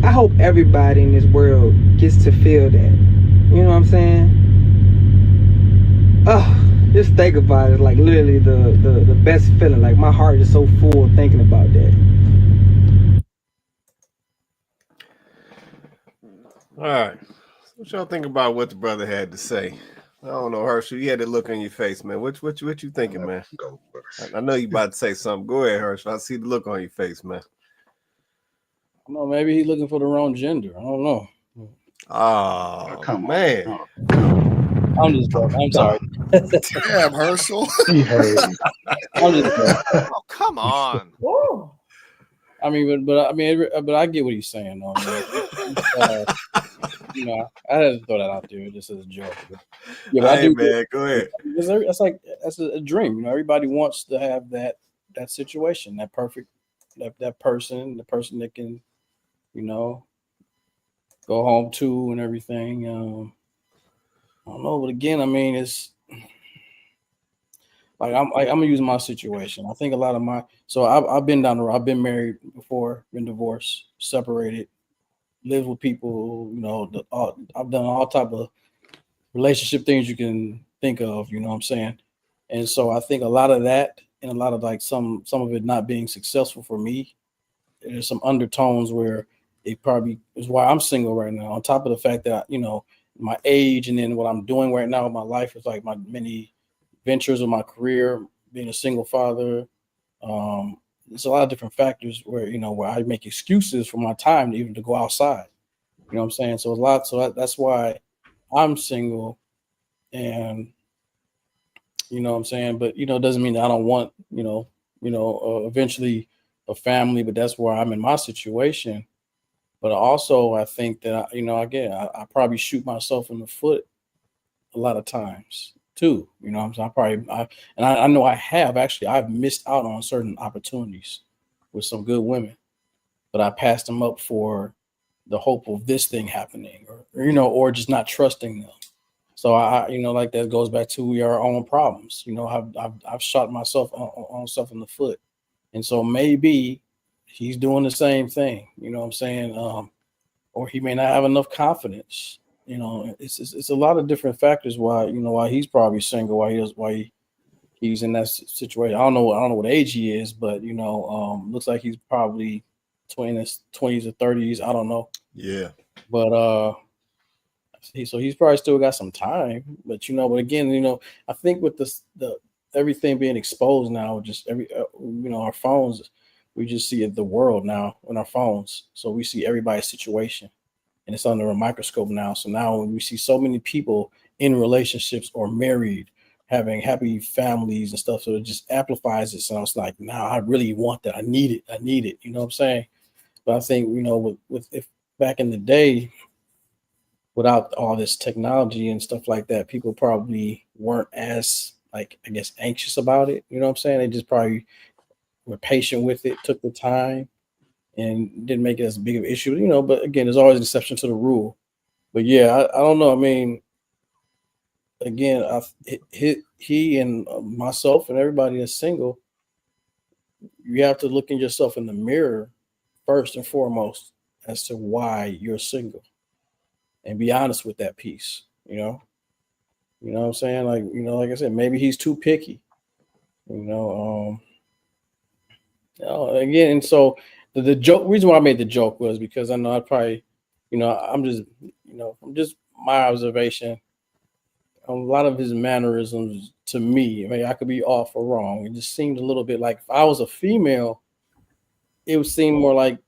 R: I hope everybody in this world gets to feel that. You know what I'm saying? Oh, just think about it. Like literally the best feeling. Like my heart is so full thinking about that.
B: All right. What y'all think about what the brother had to say? I don't know, Herschel. You had that look on your face, man. What you thinking, man?
G: Go first.
B: I know you about to say something. Go ahead, Herschel. I see the look on your face, man.
L: No, maybe he's looking for the wrong gender. I don't know.
B: Oh,
G: come
B: man.
G: on. Oh,
L: I'm just joking. I'm sorry.
I: Damn, Herschel.
G: behave.
L: I'm just joking.
H: Oh, come on.
L: I mean, but I get what he's saying, though, man. You know, I had to throw that out there just as a joke. But, yeah, but I do.
B: Man, go ahead.
L: That's a dream. You know, everybody wants to have that situation, that perfect, that person, the person that can, you know, go home to and everything. I don't know, but again, I mean, it's like I'm gonna use my situation. I think a lot of I've been down the road. I've been married before, been divorced, separated, lived with people. You know, I've done all type of relationship things you can think of. You know what I'm saying? And so I think a lot of that, and a lot of like some of it not being successful for me, there's some undertones where it probably is why I'm single right now. On top of the fact that, you know, my age and then what I'm doing right now in my life is like my many ventures of my career, being a single father. There's a lot of different factors where, you know, where I make excuses for my time to even to go outside. You know what I'm saying? So that's why I'm single, and you know what I'm saying? But, you know, it doesn't mean that I don't want, eventually a family, but that's where I'm in my situation. But also I think that, again, I probably shoot myself in the foot a lot of times too. You know what I'm saying? I know I've missed out on certain opportunities with some good women, but I passed them up for the hope of this thing happening or just not trusting them. So like that goes back to we are our own problems. You know, I've shot myself on stuff in the foot. And so maybe he's doing the same thing, you know what I'm saying? Or he may not have enough confidence. You know, it's a lot of different factors why he's probably single, why he's in that situation. I don't know what age he is, but looks like he's probably 20s or 30s. I don't know.
B: Yeah.
L: But so he's probably still got some time, but again, I think with the everything being exposed now, just our phones, we just see the world now on our phones. So we see everybody's situation, and it's under a microscope now. So now when we see so many people in relationships or married, having happy families and stuff, so it just amplifies it. So it's like, now I really want that. I need it. You know what I'm saying? But I think, with if back in the day, without all this technology and stuff like that, people probably weren't as, like, I guess, anxious about it. You know what I'm saying? They just probably were patient with it, took the time, and didn't make it as big of an issue. But again, there's always an exception to the rule. But yeah, I don't know. I mean, again, he and myself and everybody that's single, you have to look in yourself in the mirror first and foremost as to why you're single, and be honest with that piece. You know what I'm saying? Like, like I said, maybe he's too picky. Again, and so the joke reason why I made the joke was because I know I probably, I'm just my observation. A lot of his mannerisms, to me, I mean, I could be off or wrong. It just seemed a little bit like, if I was a female, it would seem more like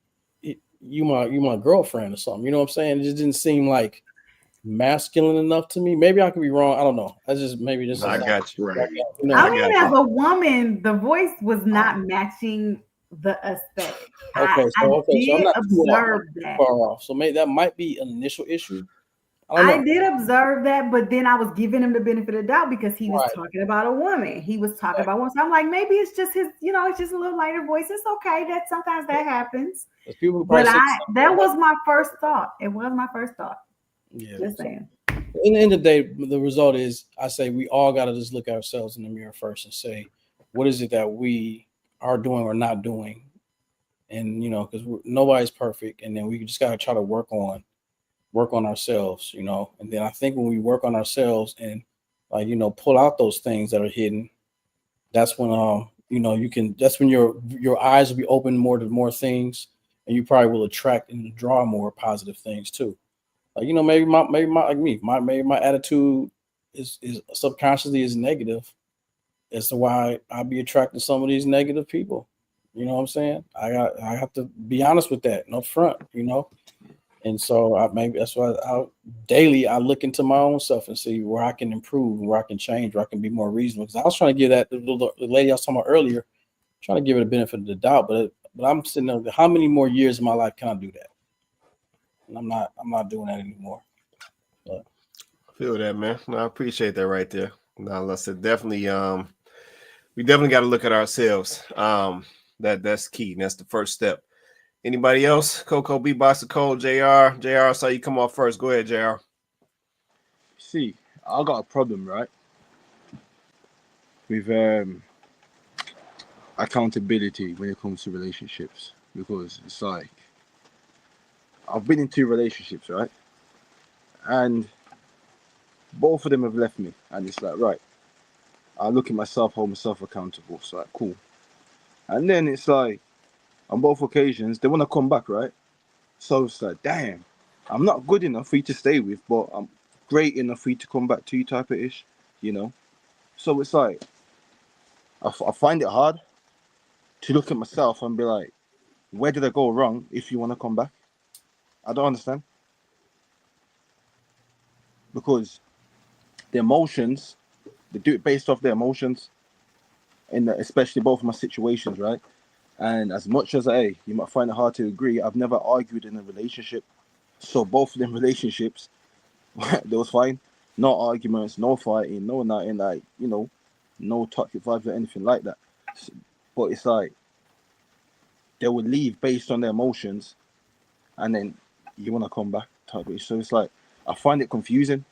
L: you my girlfriend or something. You know what I'm saying? It just didn't seem like masculine enough to me. Maybe I could be wrong. I don't know. I just maybe just.
B: I got you.
C: I mean, as a woman, the voice was not matching the aesthetic.
L: Okay,
C: I
L: so I'm not
C: observe
L: too
C: that.
L: far off. So maybe that might be an initial issue.
C: I did observe that, but then I was giving him the benefit of the doubt because he was
L: Right.
C: talking about a woman. He was talking about one. So I'm like, maybe it's just his, it's just a little lighter voice. It's okay. That sometimes that happens. But that was my first thought. It was my first thought.
L: Yeah.
C: Just saying.
L: In the end of the day, the result is, I say we all got to just look at ourselves in the mirror first and say, what is it that we are doing or not doing? And, because nobody's perfect. And then we just got to try to work on ourselves, and then I think when we work on ourselves and, like, pull out those things that are hidden, that's when, that's when your eyes will be open more to more things, and you probably will attract and draw more positive things too. Like, maybe my attitude is subconsciously is negative as to why I'll be attracting some of these negative people. You know what I'm saying? I have to be honest with that up front, And so maybe that's why I look into my own self and see where I can improve, where I can change, where I can be more reasonable. Because I was trying to give that the lady I was talking about earlier, trying to give her the benefit of the doubt, but I'm sitting there, how many more years of my life can I do that? And I'm not doing that anymore. But.
B: I feel that, man. No, I appreciate that right there. Now, let's definitely we definitely got to look at ourselves. That's key. And that's the first step. Anybody else? Coco, B-Box, Cole, JR. JR, I saw you come off first. Go ahead, JR.
J: See, I got a problem, right? With accountability when it comes to relationships. Because it's like, I've been in 2 relationships, right? And both of them have left me. And it's like, right, I look at myself, hold myself accountable. It's like, cool. And then it's like, on both occasions, they want to come back, right? So it's like, damn, I'm not good enough for you to stay with, but I'm great enough for you to come back to you, type of ish, So it's like, I find it hard to look at myself and be like, where did I go wrong if you want to come back? I don't understand. Because the emotions, they do it based off their emotions, especially both of my situations, right? And as much as you might find it hard to agree, I've never argued in a relationship. So both of them relationships, they was fine. No arguments, no fighting, no nothing, like, no toxic vibes or anything like that. But it's like, they would leave based on their emotions, and then you want to come back type of. So it's like, I find it confusing.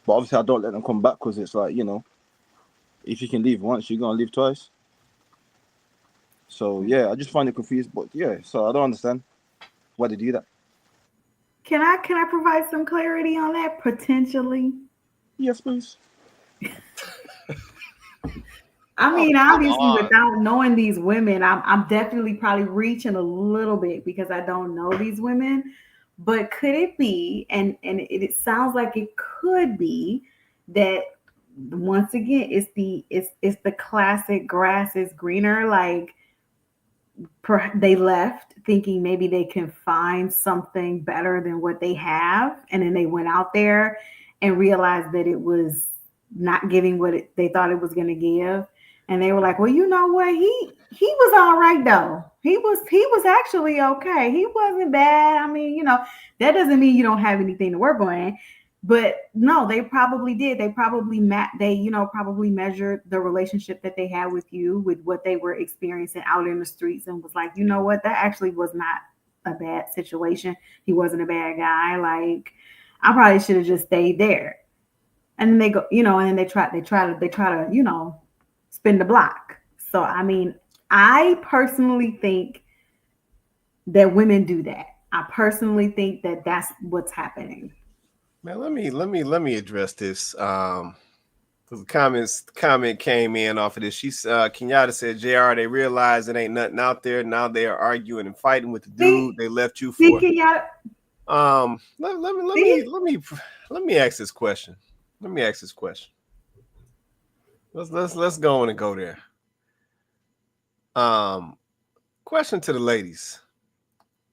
J: But obviously I don't let them come back because it's like, if you can leave once, you're going to leave twice. So yeah, I just find it confused, but yeah, so I don't understand why they do that.
C: Can I provide some clarity on that potentially?
J: Yes, please.
C: I mean, obviously, without knowing these women, I'm definitely probably reaching a little bit because I don't know these women. But could it be, and it sounds like it could be, that once again, it's the classic grass is greener. Like they left thinking maybe they can find something better than what they have, and then they went out there and realized that it was not giving what they thought it was going to give, and they were like, well, you know what, he was all right though. He was actually okay. He wasn't bad. I mean, that doesn't mean you don't have anything to work on. But no, they probably did. They probably probably measured the relationship that they had with you with what they were experiencing out in the streets, and was like, you know what, that actually was not a bad situation. He wasn't a bad guy. Like, I probably should have just stayed there. And then they go, and then they try to, spin the block. So I mean, I personally think that women do that. I personally think that that's what's happening.
B: Man, let me address this. The comment came in off of this. She's Kenyatta said, JR, they realize it ain't nothing out there. Now they are arguing and fighting with the dude they left you for. Let me ask this question. Let's go on and go there. Question to the ladies.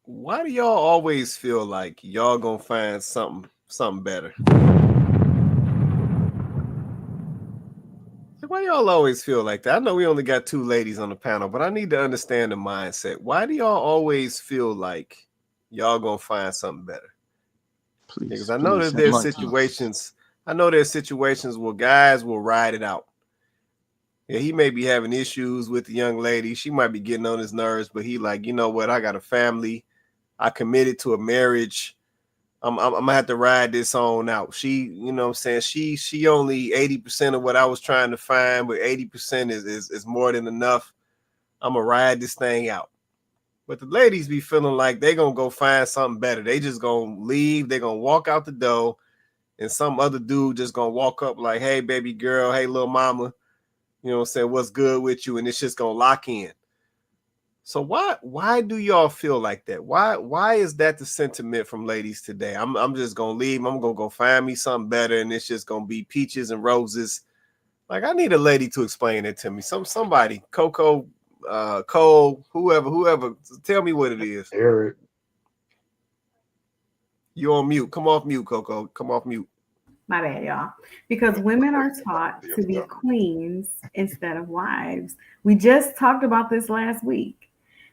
B: Why do y'all always feel like y'all gonna find something better? Why y'all always feel like that? I know we only got 2 ladies on the panel, but I need to understand the mindset. Why do y'all always feel like y'all gonna find something better? Because I know that there's situations. I know there's situations where guys will ride it out. Yeah, he may be having issues with the young lady. She might be getting on his nerves, but he like, you know what? I got a family. I committed to a marriage. I'm gonna have to ride this on out. She, you know what I'm saying? She only 80% of what I was trying to find, but 80% is more than enough. I'm gonna ride this thing out. But the ladies be feeling like they gonna go find something better. They just gonna leave, they gonna walk out the door, and some other dude just gonna walk up like, hey, baby girl, hey, little mama, you know what I'm saying, what's good with you? And it's just gonna lock in. So why do y'all feel like that? Why is that the sentiment from ladies today? I'm just gonna leave. I'm gonna go find me something better, and it's just gonna be peaches and roses. Like, I need a lady to explain it to me. Somebody, Coco, Cole, whoever, tell me what it is.
G: Eric,
B: you on mute? Come off mute, Coco. Come off mute.
C: My bad, y'all. Because women are taught to be queens instead of wives. We just talked about this last week.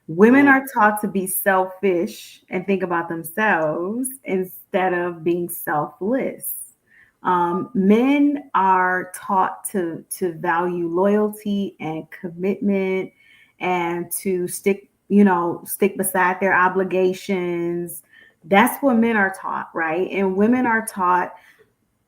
C: Women are taught to be selfish and think about themselves instead of being selfless. Men are taught to value loyalty and commitment and to stick beside their obligations. That's what men are taught, right? And women are taught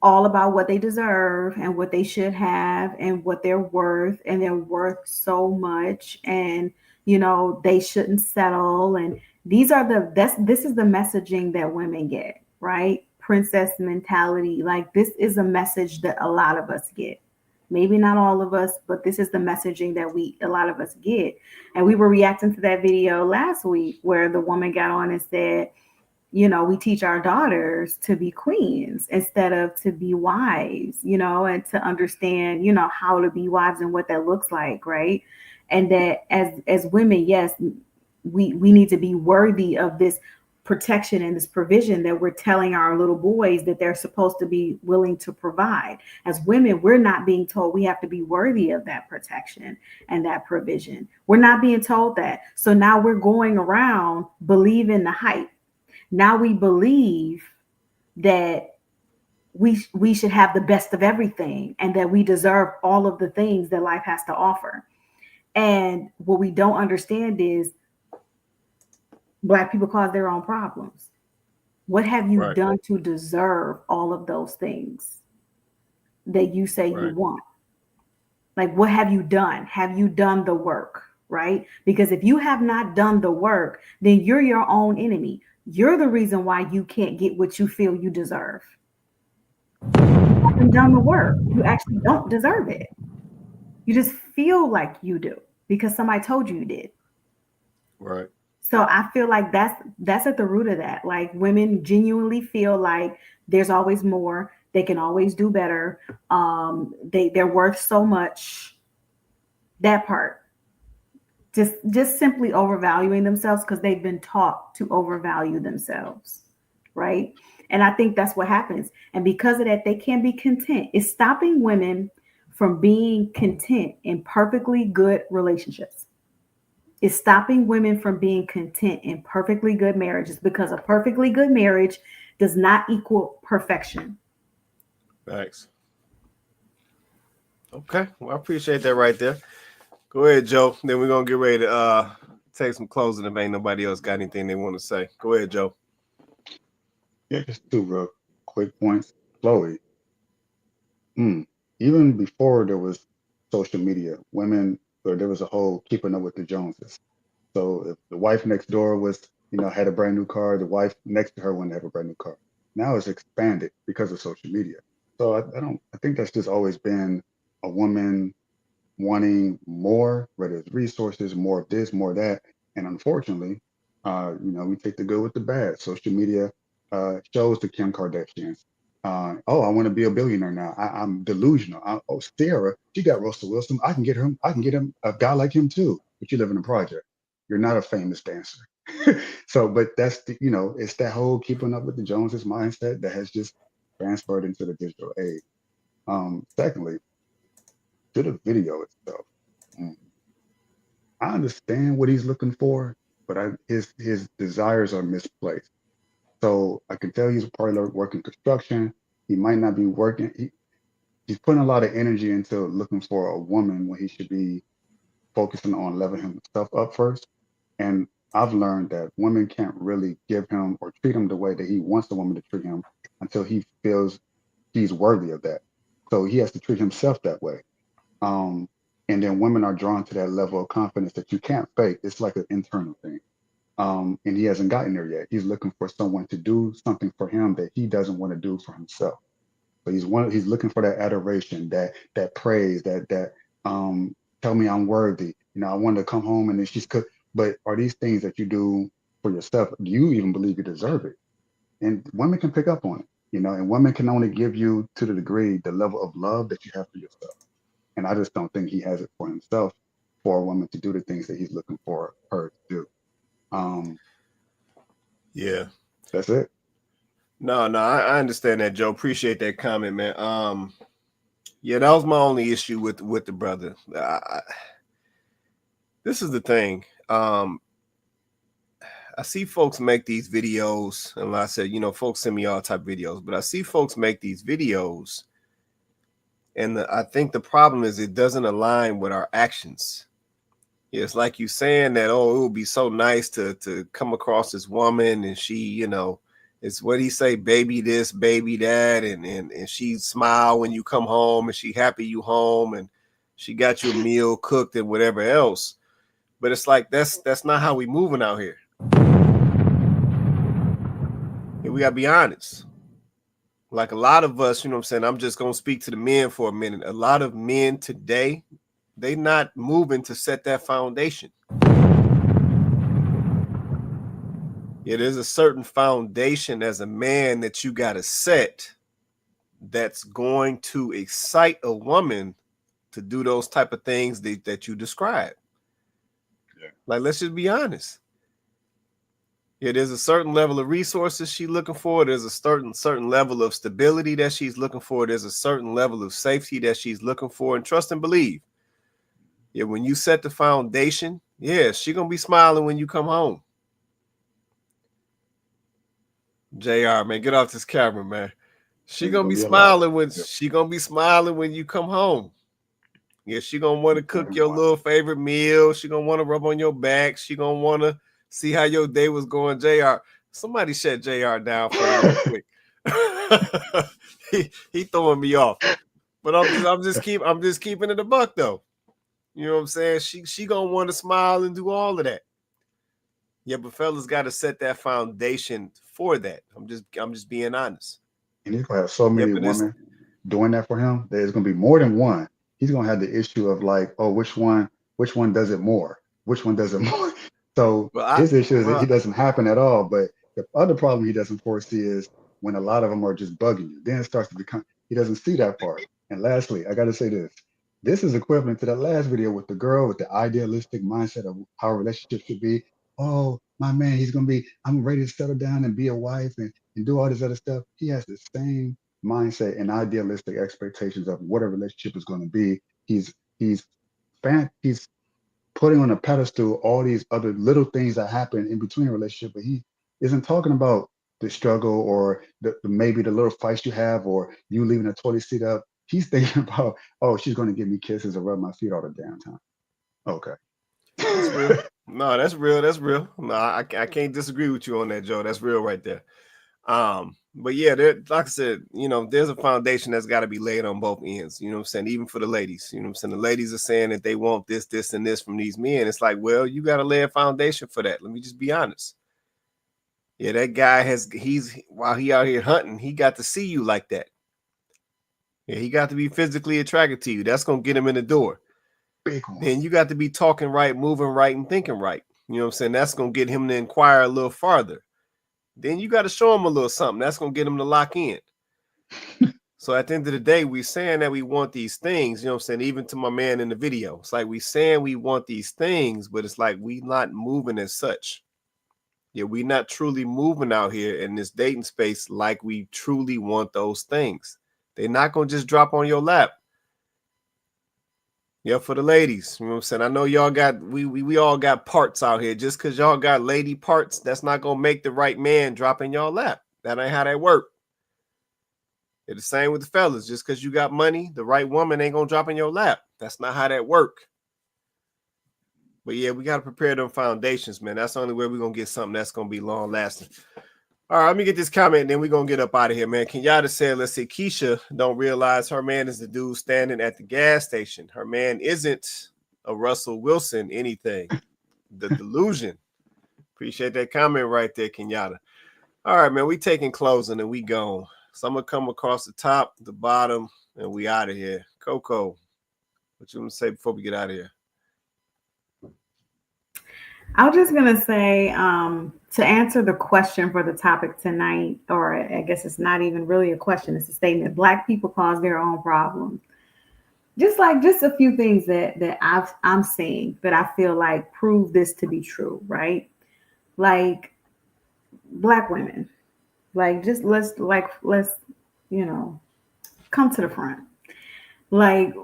C: all about what they deserve and what they should have and what they're worth, and they're worth so much, and they shouldn't settle. And this is the messaging that women get, right? Princess mentality. Like, this is a message that a lot of us get. Maybe not all of us, but this is the messaging that a lot of us get. And we were reacting to that video last week where the woman got on and said, we teach our daughters to be queens instead of to be wives, and to understand, how to be wives and what that looks like, right? And that as women, yes, we need to be worthy of this protection and this provision that we're telling our little boys that they're supposed to be willing to provide. As women, we're not being told we have to be worthy of that protection and that provision. We're not being told that. So now we're going around believing the hype. Now we believe that we should have the best of everything and that we deserve all of the things that life has to offer. And what we don't understand is Black people cause their own problems. What have you done to deserve all of those things that you say you want? Like, what have you done? Have you done the work, right? Because if you have not done the work, then you're your own enemy. You're the reason why you can't get what you feel you deserve. You haven't done the work. You actually don't deserve it. You just feel like you do because somebody told you did.
B: Right.
C: So I feel like that's at the root of that. Like, women genuinely feel like there's always more. They can always do better. They're worth so much. That part. Just simply overvaluing themselves because they've been taught to overvalue themselves, right? And I think that's what happens. And because of that, they can't be content. It's stopping women from being content in perfectly good relationships. It's stopping women from being content in perfectly good marriages because a perfectly good marriage does not equal perfection.
B: Thanks. Okay, well, I appreciate that right there. Go ahead, Joe. Then we're gonna get ready to take some closing if ain't nobody else got anything they want to say. Go ahead, Joe.
G: Yeah, just two real quick points. Chloe, even before there was social media, women, or there was a whole keeping up with the Joneses. So if the wife next door was, had a brand new car, the wife next to her wouldn't have a brand new car. Now it's expanded because of social media. So I think that's just always been a woman wanting more, whether it's resources, more of this, more of that. And unfortunately, we take the good with the bad. Social media shows the Kim Kardashians. Oh, I want to be a billionaire now. I'm delusional. Sarah, she got Russell Wilson. I can get him. I can get him a guy like him too. But you live in a project. You're not a famous dancer. So, but that's it's that whole keeping up with the Joneses mindset that has just transferred into the digital age. Secondly, to the video itself. I understand what he's looking for, but his desires are misplaced. So I can tell he's probably working construction. He might not be working. He's putting a lot of energy into looking for a woman when he should be focusing on leveling himself up first. And I've learned that women can't really give him or treat him the way that he wants the woman to treat him until he feels he's worthy of that. So he has to treat himself that way. And then women are drawn to that level of confidence that you can't fake. It's like an internal thing. And he hasn't gotten there yet. He's looking for someone to do something for him that he doesn't want to do for himself. So he's looking for that adoration, that praise, that tell me I'm worthy. I want to come home and then she's cooked. But are these things that you do for yourself? Do you even believe you deserve it? And women can pick up on it, and women can only give you to the degree the level of love that you have for yourself. And I just don't think he has it for himself for a woman to do the things that he's looking for her to do.
B: Yeah,
G: that's it.
B: No, I understand that, Joe. Appreciate that comment, man. Yeah, that was my only issue with the brother. This is the thing. I see folks make these videos, and like I said, folks send me all type of videos, but I see folks make these videos, and I think the problem is it doesn't align with our actions. It's like you saying that, oh, it would be so nice to come across this woman, and she, it's what he say, baby this, baby that, and she smile when you come home, and she happy you home, and she got you a meal cooked and whatever else. But it's like that's not how we moving out here. And we gotta be honest. Like a lot of us, I'm just gonna speak to the men for a minute. A lot of men today, they not moving to set that foundation. Yeah, there's a certain foundation as a man that you got to set that's going to excite a woman to do those type of things that you describe. Yeah. Like, let's just be honest. Yeah, there's a certain level of resources she's looking for. There's a certain level of stability that she's looking for. There's a certain level of safety that she's looking for. And trust and believe. Yeah, when you set the foundation, yeah, she's going to be smiling when you come home. JR, man, get off this camera, man. She gonna be smiling when you come home. Yeah, she gonna want to cook your little favorite meal. She gonna want to rub on your back. She gonna want to see how your day was going. JR, somebody shut JR down for me real quick. he throwing me off, but I'm just keeping it a buck though. You know what I'm saying? She gonna want to smile and do all of that. Yeah, but fellas got to set that foundation for that. I'm just being honest.
G: And he's gonna have so many women doing that for him. There's gonna be more than one. He's gonna have the issue of like, oh, which one does it more? Which one does it more? So his issue is that he doesn't happen at all. But the other problem he doesn't foresee is when a lot of them are just bugging you. Then it starts to become, he doesn't see that part. And lastly, I got to say this. This is equivalent to that last video with the girl with the idealistic mindset of how a relationship should be. Oh, my man, I'm ready to settle down and be a wife and do all this other stuff. He has the same mindset and idealistic expectations of what a relationship is going to be. He's he's putting on a pedestal all these other little things that happen in between a relationship, but he isn't talking about the struggle or maybe the little fights you have or you leaving the toilet seat up. He's thinking about, oh, she's going to give me kisses or rub my feet all the damn time. Okay.
B: That's real. No, that's real. That's real. No, I can't disagree with you on that, Joe. That's real right there. But yeah, like I said, there's a foundation that's got to be laid on both ends. You know what I'm saying? Even for the ladies, you know what I'm saying? The ladies are saying that they want this, this, and this from these men. It's like, well, you got to lay a foundation for that. Let me just be honest. Yeah, that guy while he out here hunting, he got to see you like that. Yeah, he got to be physically attracted to you. That's going to get him in the door. Then you got to be talking right, moving right, and thinking right. You know what I'm saying? That's going to get him to inquire a little farther. Then you got to show him a little something. That's going to get him to lock in. So at the end of the day, we're saying that we want these things, you know what I'm saying? Even to my man in the video, it's like we saying we want these things, but it's like we not moving as such. Yeah, we not truly moving out here in this dating space like we truly want those things. They're not going to just drop on your lap. Yeah, for the ladies, you know what I'm saying? I know y'all got, we all got parts out here. Just because y'all got lady parts, that's not going to make the right man drop in y'all lap. That ain't how that work. It's the same with the fellas. Just because you got money, the right woman ain't going to drop in your lap. That's not how that work. But yeah, we got to prepare them foundations, man. That's the only way we're going to get something that's going to be long lasting. All right, let me get this comment and then we're going to get up out of here, man. Kenyatta said, let's say Keisha don't realize her man is the dude standing at the gas station. Her man isn't a Russell Wilson anything. The delusion. Appreciate that comment right there, Kenyatta. All right, man, we taking closing and we gone. So I'm going to come across the top, the bottom, and we out of here. Coco, what you want to say before we get out of here?
C: I was just going to say, to answer the question for the topic tonight, or I guess it's not even really a question, it's a statement. Black people cause their own problems. Just a few things that I'm seeing that I feel like prove this to be true, right? Like Black women, like just let's come to the front. Like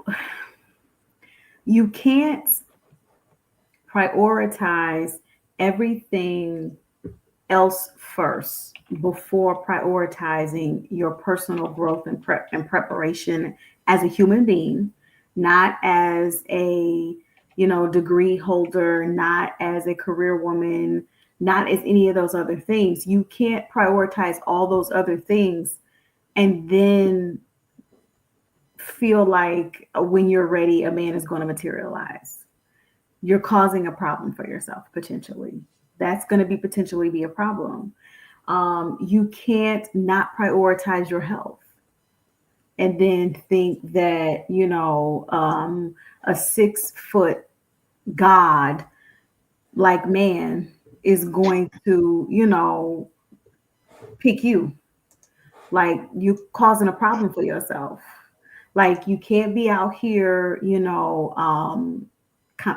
C: you can't prioritize everything else first before prioritizing your personal growth and preparation as a human being, not as a degree holder, not as a career woman, not as any of those other things. You can't prioritize all those other things and then feel like when you're ready, a man is going to materialize. You're causing a problem for yourself, potentially. That's going to potentially be a problem. You can't not prioritize your health and then think that, a 6-foot God like man is going to, pick you. Like you causing a problem for yourself. Like you can't be out here,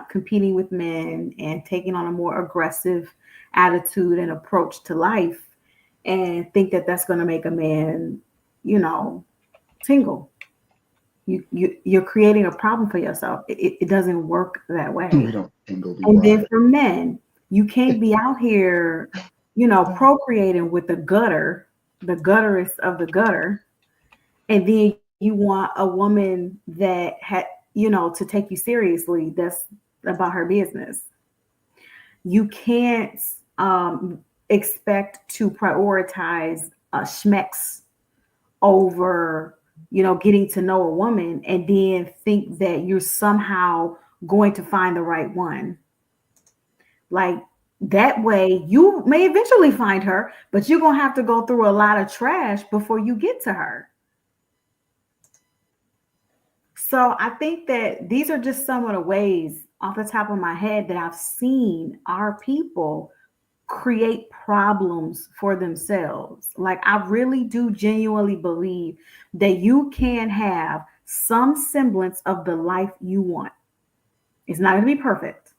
C: competing with men and taking on a more aggressive attitude and approach to life and think that that's going to make a man, tingle. You're creating a problem for yourself. It doesn't work that way.
G: We don't tingle.
C: And then for men, you can't be out here, procreating with the gutterest of the gutter, and then you want a woman that had, to take you seriously. That's about her business. You can't expect to prioritize schmecks over, getting to know a woman and then think that you're somehow going to find the right one. Like that way you may eventually find her, but you're going to have to go through a lot of trash before you get to her. So I think that these are just some of the ways off the top of my head that I've seen our people create problems for themselves. Like, I really do genuinely believe that you can have some semblance of the life you want. It's not going to be perfect,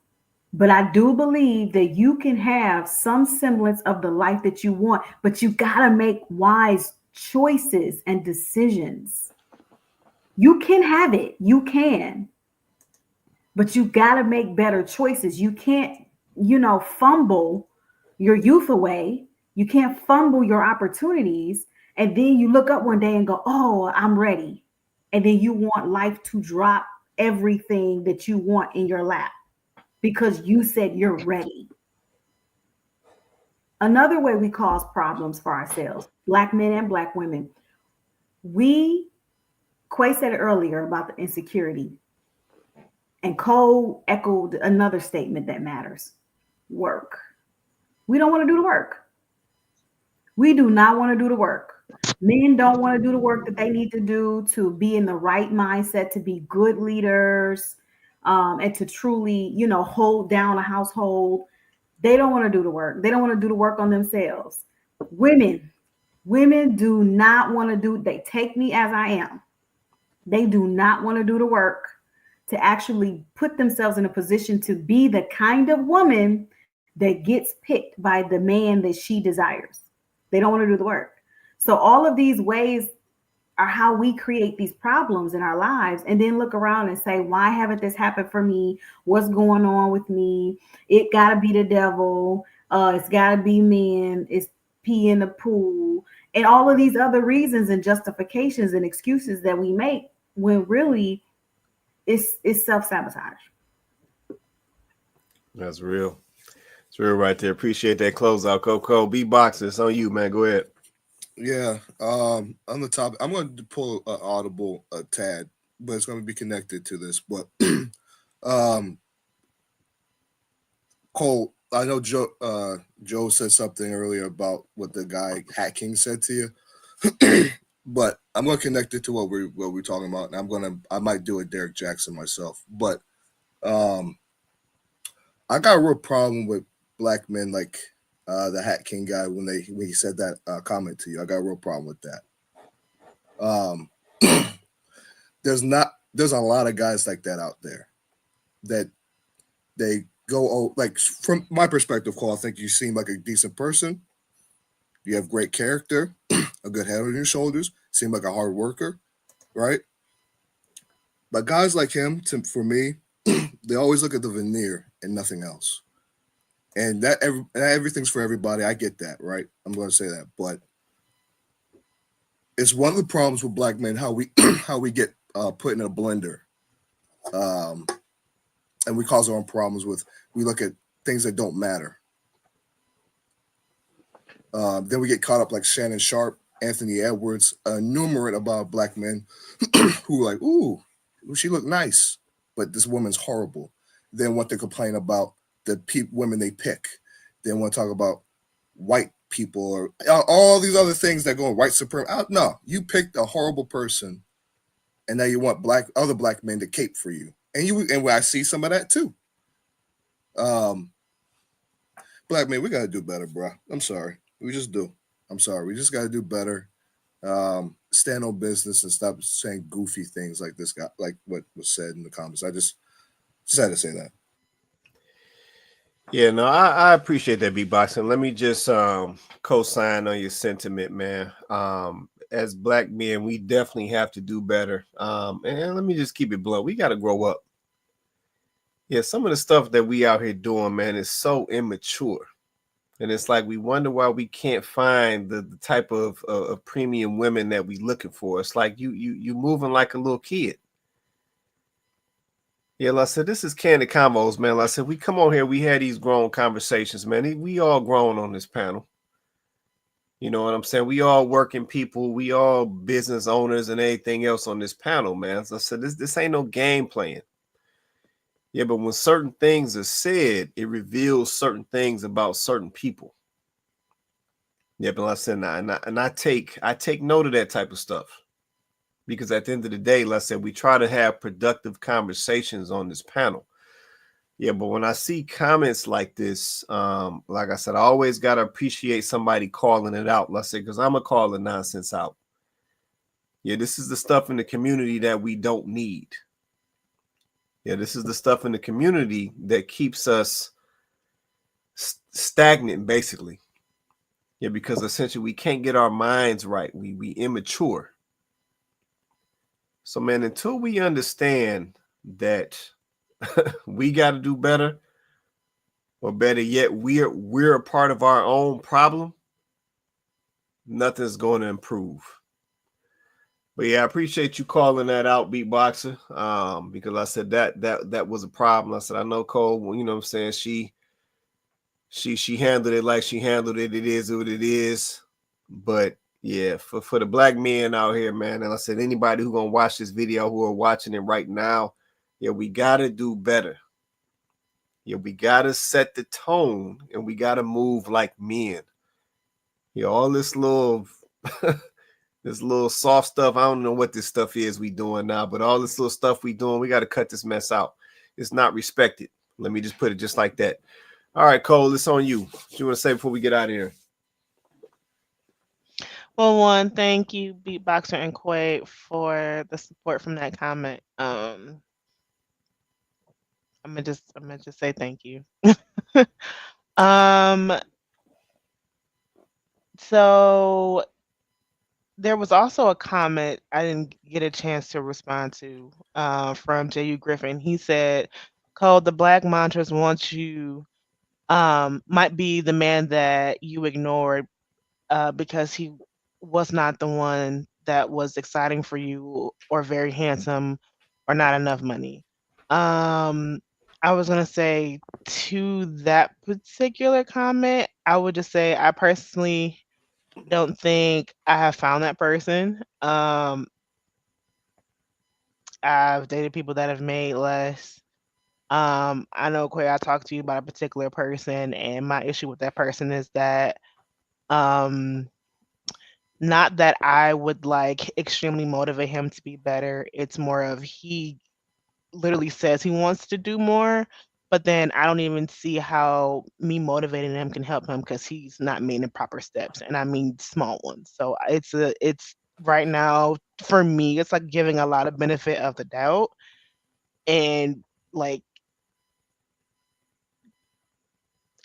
C: but I do believe that you can have some semblance of the life that you want, but you got to make wise choices and decisions. You can have it. You can. But you got to make better choices. You can't, fumble your youth away. You can't fumble your opportunities. And then you look up one day and go, oh, I'm ready. And then you want life to drop everything that you want in your lap because you said you're ready. Another way we cause problems for ourselves, Black men and Black women, Quay said it earlier about the insecurity. And Cole echoed another statement that matters: work. We don't want to do the work. We do not want to do the work. Men don't want to do the work that they need to do to be in the right mindset, to be good leaders, and to truly, hold down a household. They don't want to do the work. They don't want to do the work on themselves. Women do not want to do, they take me as I am. They do not want to do the work to actually put themselves in a position to be the kind of woman that gets picked by the man that she desires. They don't want to do the work. So all of these ways are how we create these problems in our lives, and then look around and say, why haven't this happened for me? What's going on with me? It got to be the devil. It's got to be men. It's pee in the pool. And all of these other reasons and justifications and excuses that we make, when really it's self-sabotage.
B: That's real. It's real right there. Appreciate that closeout, Coco. B-Box, it's on you, man. Go ahead.
I: Yeah. On the topic, I'm going to pull an audible a tad, but it's going to be connected to this. But Cole, I know Joe said something earlier about what the guy Hat King said to you, but I'm going to connect it to what we're talking about, and I might do a Derek Jackson myself, but I got a real problem with Black men like the Hat King guy when he said that comment to you. I got a real problem with that. There's a lot of guys like that out there that they go, like, from my perspective, Cole, I think you seem like a decent person. You have great character, a good head on your shoulders, seem like a hard worker, right? But guys like him, for me, they always look at the veneer and nothing else. And everything's for everybody. I get that, right? I'm going to say that, but it's one of the problems with Black men how we get put in a blender, and we cause our own problems we look at things that don't matter. Then we get caught up like Shannon Sharp, Anthony Edwards, numerate about Black men who are like, ooh, she looked nice, but this woman's horrible. Then want to complain about the women they pick. Then want to talk about white people or all these other things that go in white supremacy. No, you picked a horrible person, and now you want other Black men to cape for you. And I see some of that too. Black men, we gotta do better, bro. I'm sorry, we just do. I'm sorry, we just gotta do better. Stand on business and stop saying goofy things like this guy, like what was said in the comments. I just had to say that.
B: Yeah, no, I appreciate that, B-Boxing. Let me just co-sign on your sentiment, man. As Black men, we definitely have to do better. And let me just keep it blunt. We got to grow up. Yeah, some of the stuff that we out here doing, man, is so immature. And it's like we wonder why we can't find the type of premium women that we looking for. It's like you moving like a little kid. Yeah, like I said, this is Kandid Konvos, man. Like I said, we come on here, we had these grown conversations, man. We all grown on this panel. You know what I'm saying? We all working people, we all business owners and everything else on this panel, man. So I said, this ain't no game playing. Yeah, but when certain things are said, it reveals certain things about certain people. Yeah, but like I said, and I take note of that type of stuff. Because at the end of the day, like I said, we try to have productive conversations on this panel. Yeah, but when I see comments like this, like I said, I always gotta appreciate somebody calling it out. Let's say, because I'm gonna call the nonsense out. Yeah, this is the stuff in the community that we don't need. Yeah, this is the stuff in the community that keeps us stagnant, basically. Yeah, because essentially we can't get our minds right. We immature. So, man, until we understand that we got to do better, or better yet, we're a part of our own problem, nothing's going to improve. But yeah, I appreciate you calling that out, Beatboxer. Because I said that was a problem. I said, I know Cole, well, you know what I'm saying, she handled it like she handled it. It is what it is. But yeah, for the black men out here, man, and I said anybody who gonna watch this video, who are watching it right now, yeah, we gotta do better. Yeah, we gotta set the tone and we gotta move like men. Yeah, all this little this little soft stuff. I don't know what this stuff is we doing now, but all this little stuff we doing, we got to cut this mess out. It's not respected. Let me just put it just like that. All right, Cole, it's on you. What you want to say before we get out of here?
D: Well, one, thank you, Beatboxer and Quay, for the support from that comment. I'm gonna just say thank you. So there was also a comment I didn't get a chance to respond to from J.U. Griffin. He said, Cole, the black mantras want you might be the man that you ignored because he was not the one that was exciting for you or very handsome or not enough money. I was gonna say to that particular comment, I would just say I personally don't think I have found that person. I've dated people that have made less. I know, Quay, I talked to you about a particular person, and my issue with that person is that not that I would like extremely motivate him to be better. It's more of he literally says he wants to do more, but then I don't even see how me motivating him can help him because he's not making proper steps, and I mean small ones. So it's right now for me, it's like giving a lot of benefit of the doubt, and like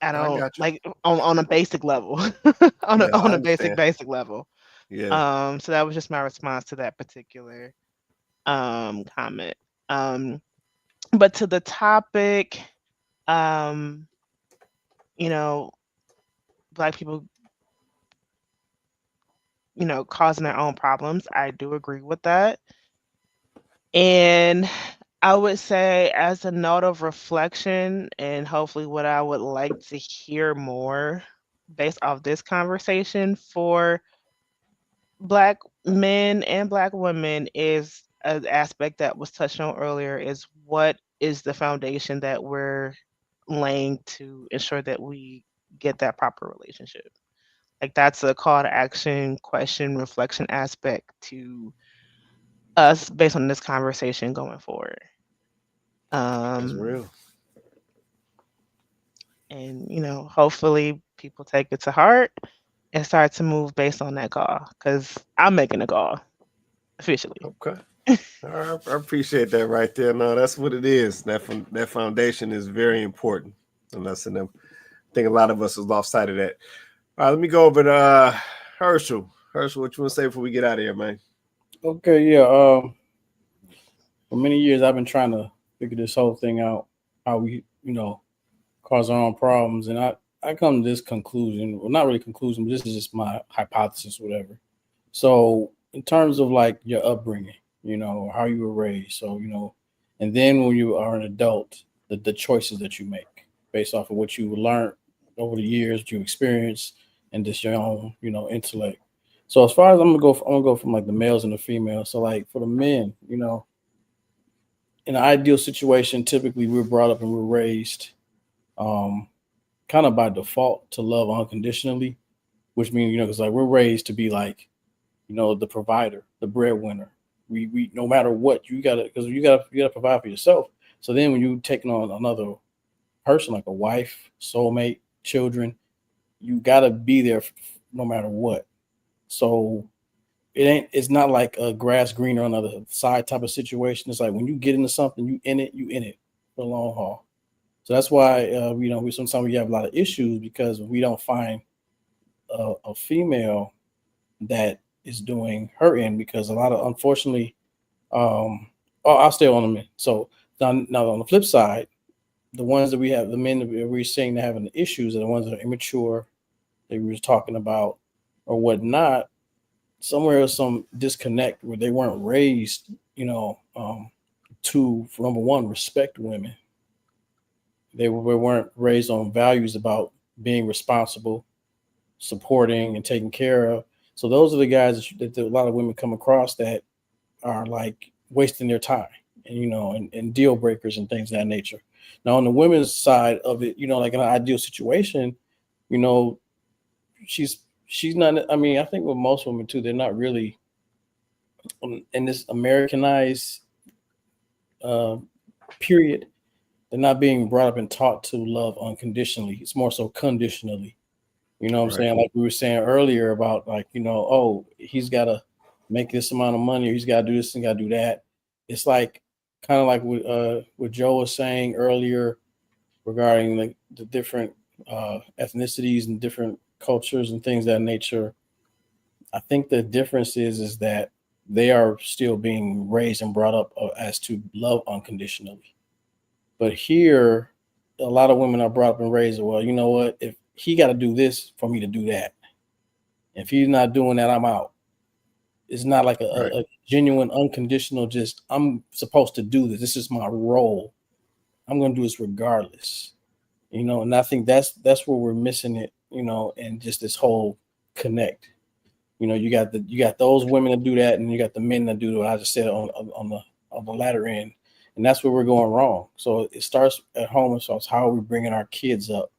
D: I
B: I
D: don't
B: got you.
D: like on a basic level,
B: Yeah, I
D: on a
B: understand.
D: basic level.
B: Yeah.
D: So that was just my response to that particular comment. But to the topic, you know, black people, causing their own problems. I do agree with that. And I would say, as a note of reflection, and hopefully what I would like to hear more based off this conversation for Black men and Black women, is an aspect that was touched on earlier, is what is the foundation that we're laying to ensure that we get that proper relationship. Like that's a call to action, question, reflection aspect to us based on this conversation going forward.
B: That's
D: Um,
B: real.
D: and hopefully people take it to heart and start to move based on that call. Because I'm making a call officially.
B: Okay. All right, I appreciate that right there. No, that's what it is. That foundation is very important. And I think a lot of us have lost sight of that. All right, let me go over to Herschel. Herschel, what you want to say before we get out of here, man?
L: Okay, yeah. For many years, I've been trying to figure this whole thing out, how we, cause our own problems. And I come to this conclusion, well, not really conclusion, but this is just my hypothesis, whatever. So in terms of like your upbringing, how you were raised. So, and then when you are an adult, the choices that you make based off of what you learned over the years, what you experienced, and just your own, intellect. So as far as I'm gonna go from like the males and the females. So like for the men, in an ideal situation, typically we're brought up and we're raised kind of by default to love unconditionally, which means, because like we're raised to be like, the provider, the breadwinner. We no matter what, you gotta provide for yourself. So then when you taking on another person, like a wife, soulmate, children. You gotta be there no matter what. So it's not like a grass greener on the other side type of situation. It's like when you get into something, you in it for the long haul. So that's why we sometimes we have a lot of issues because we don't find a female that is doing her end because a lot of unfortunately I'll stay on them. So now on the flip side, the ones that we have, the men that we're seeing that having the issues are the ones that are immature that we were talking about or whatnot. Somewhere there's some disconnect where they weren't raised, to number one, respect women. They weren't raised on values about being responsible, supporting, and taking care of. So those are the guys that a lot of women come across that are like wasting their time and deal breakers and things of that nature. Now on the women's side of it, like in an ideal situation, she's not. I mean, I think with most women too, they're not really in this Americanized period. They're not being brought up and taught to love unconditionally. It's more so conditionally. You know what I'm saying? Like we were saying earlier about oh, he's got to make this amount of money, or he's got to do this and got to do that. It's like kind of like what Joe was saying earlier regarding like the different ethnicities and different cultures and things of that nature. I think the difference is that they are still being raised and brought up as to love unconditionally. But here, a lot of women are brought up and raised, well, you know what? If he got to do this for me to do that. If he's not doing that, I'm out. It's not like a genuine, unconditional, just I'm supposed to do this. This is my role. I'm going to do this regardless. And I think that's where we're missing it, and just this whole connect. You got those women that do that, and you got the men that do what I just said on the latter end. And that's where we're going wrong. So it starts at home. So it's how are we bringing our kids up?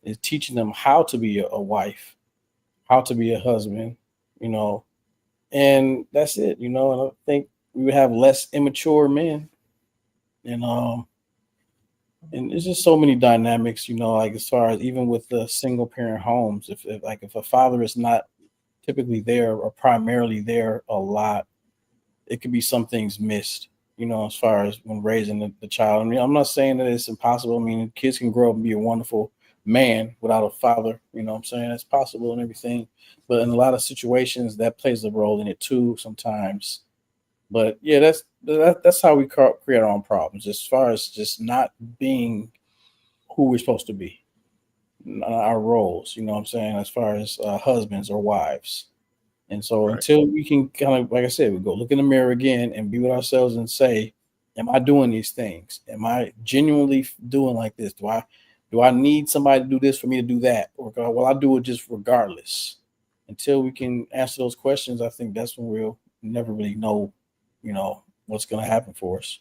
L: Is teaching them how to be a wife, how to be a husband, and that's it. And I think we would have less immature men, and it's just so many dynamics, like as far as even with the single parent homes, if a father is not typically there or primarily there a lot, it could be some things missed. As far as when raising the child. I mean, I'm not saying that it's impossible. I mean, kids can grow up and be a wonderful man without a father. You know what I'm saying? It's possible and everything. But in a lot of situations, that plays a role in it too sometimes. But yeah, that's how we create our own problems as far as just not being who we're supposed to be, our roles. You know what I'm saying? As far as husbands or wives. And so until we can kind of, like I said, we go look in the mirror again and be with ourselves and say, am I doing these things? Am I genuinely doing like this? Do I need somebody to do this for me to do that? Or will I do it just regardless? Until we can answer those questions, I think that's when we'll never really know, what's going to happen for us.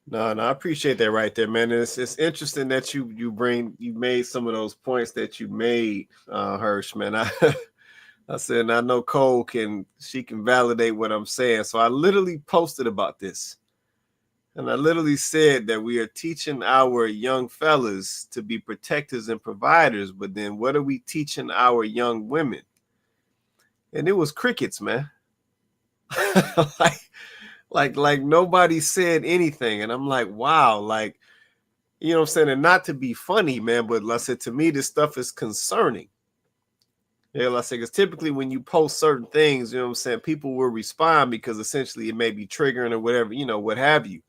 B: No, I appreciate that right there, man. It's interesting that you made some of those points that you made, Hirsch, man. I said, and I know Cole can validate what I'm saying. So I literally posted about this. And I literally said that we are teaching our young fellas to be protectors and providers, but then what are we teaching our young women? And it was crickets, man. like nobody said anything. And I'm like, wow, like, you know what I'm saying? And not to be funny, man, but like I said, to me, this stuff is concerning. Yeah, like I say, because typically when you post certain things, you know what I'm saying, people will respond because essentially it may be triggering or whatever, what have you.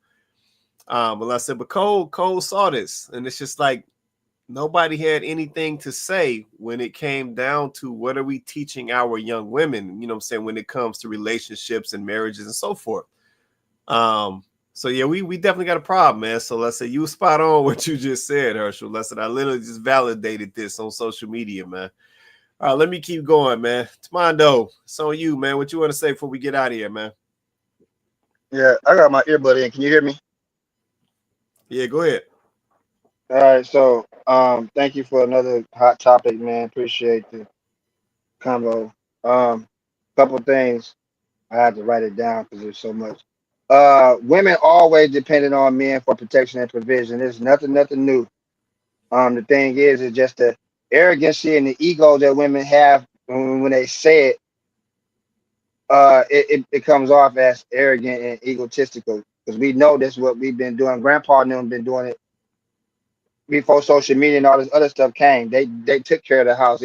B: But like I said, but Cole saw this, and it's just like nobody had anything to say when it came down to what are we teaching our young women, you know what I'm saying, when it comes to relationships and marriages and so forth. So yeah, we definitely got a problem, man. So let's say you were spot on what you just said, Herschel. Let's say I literally just validated this on social media, man. All right, let me keep going, man. Tamondo, it's on you, man. What you want to say before we get out of here, man?
K: Yeah, I got my earbud in. Can you hear me?
B: Yeah, go ahead.
K: All right, so thank you for another hot topic, man. Appreciate the combo. Couple things. I had to write it down because there's so much. Women always depended on men for protection and provision. There's nothing new. The thing is just the arrogancy and the ego that women have when they say it. It comes off as arrogant and egotistical because we know this is what we've been doing. Grandpa and them been doing it before social media and all this other stuff came. They took care of the house.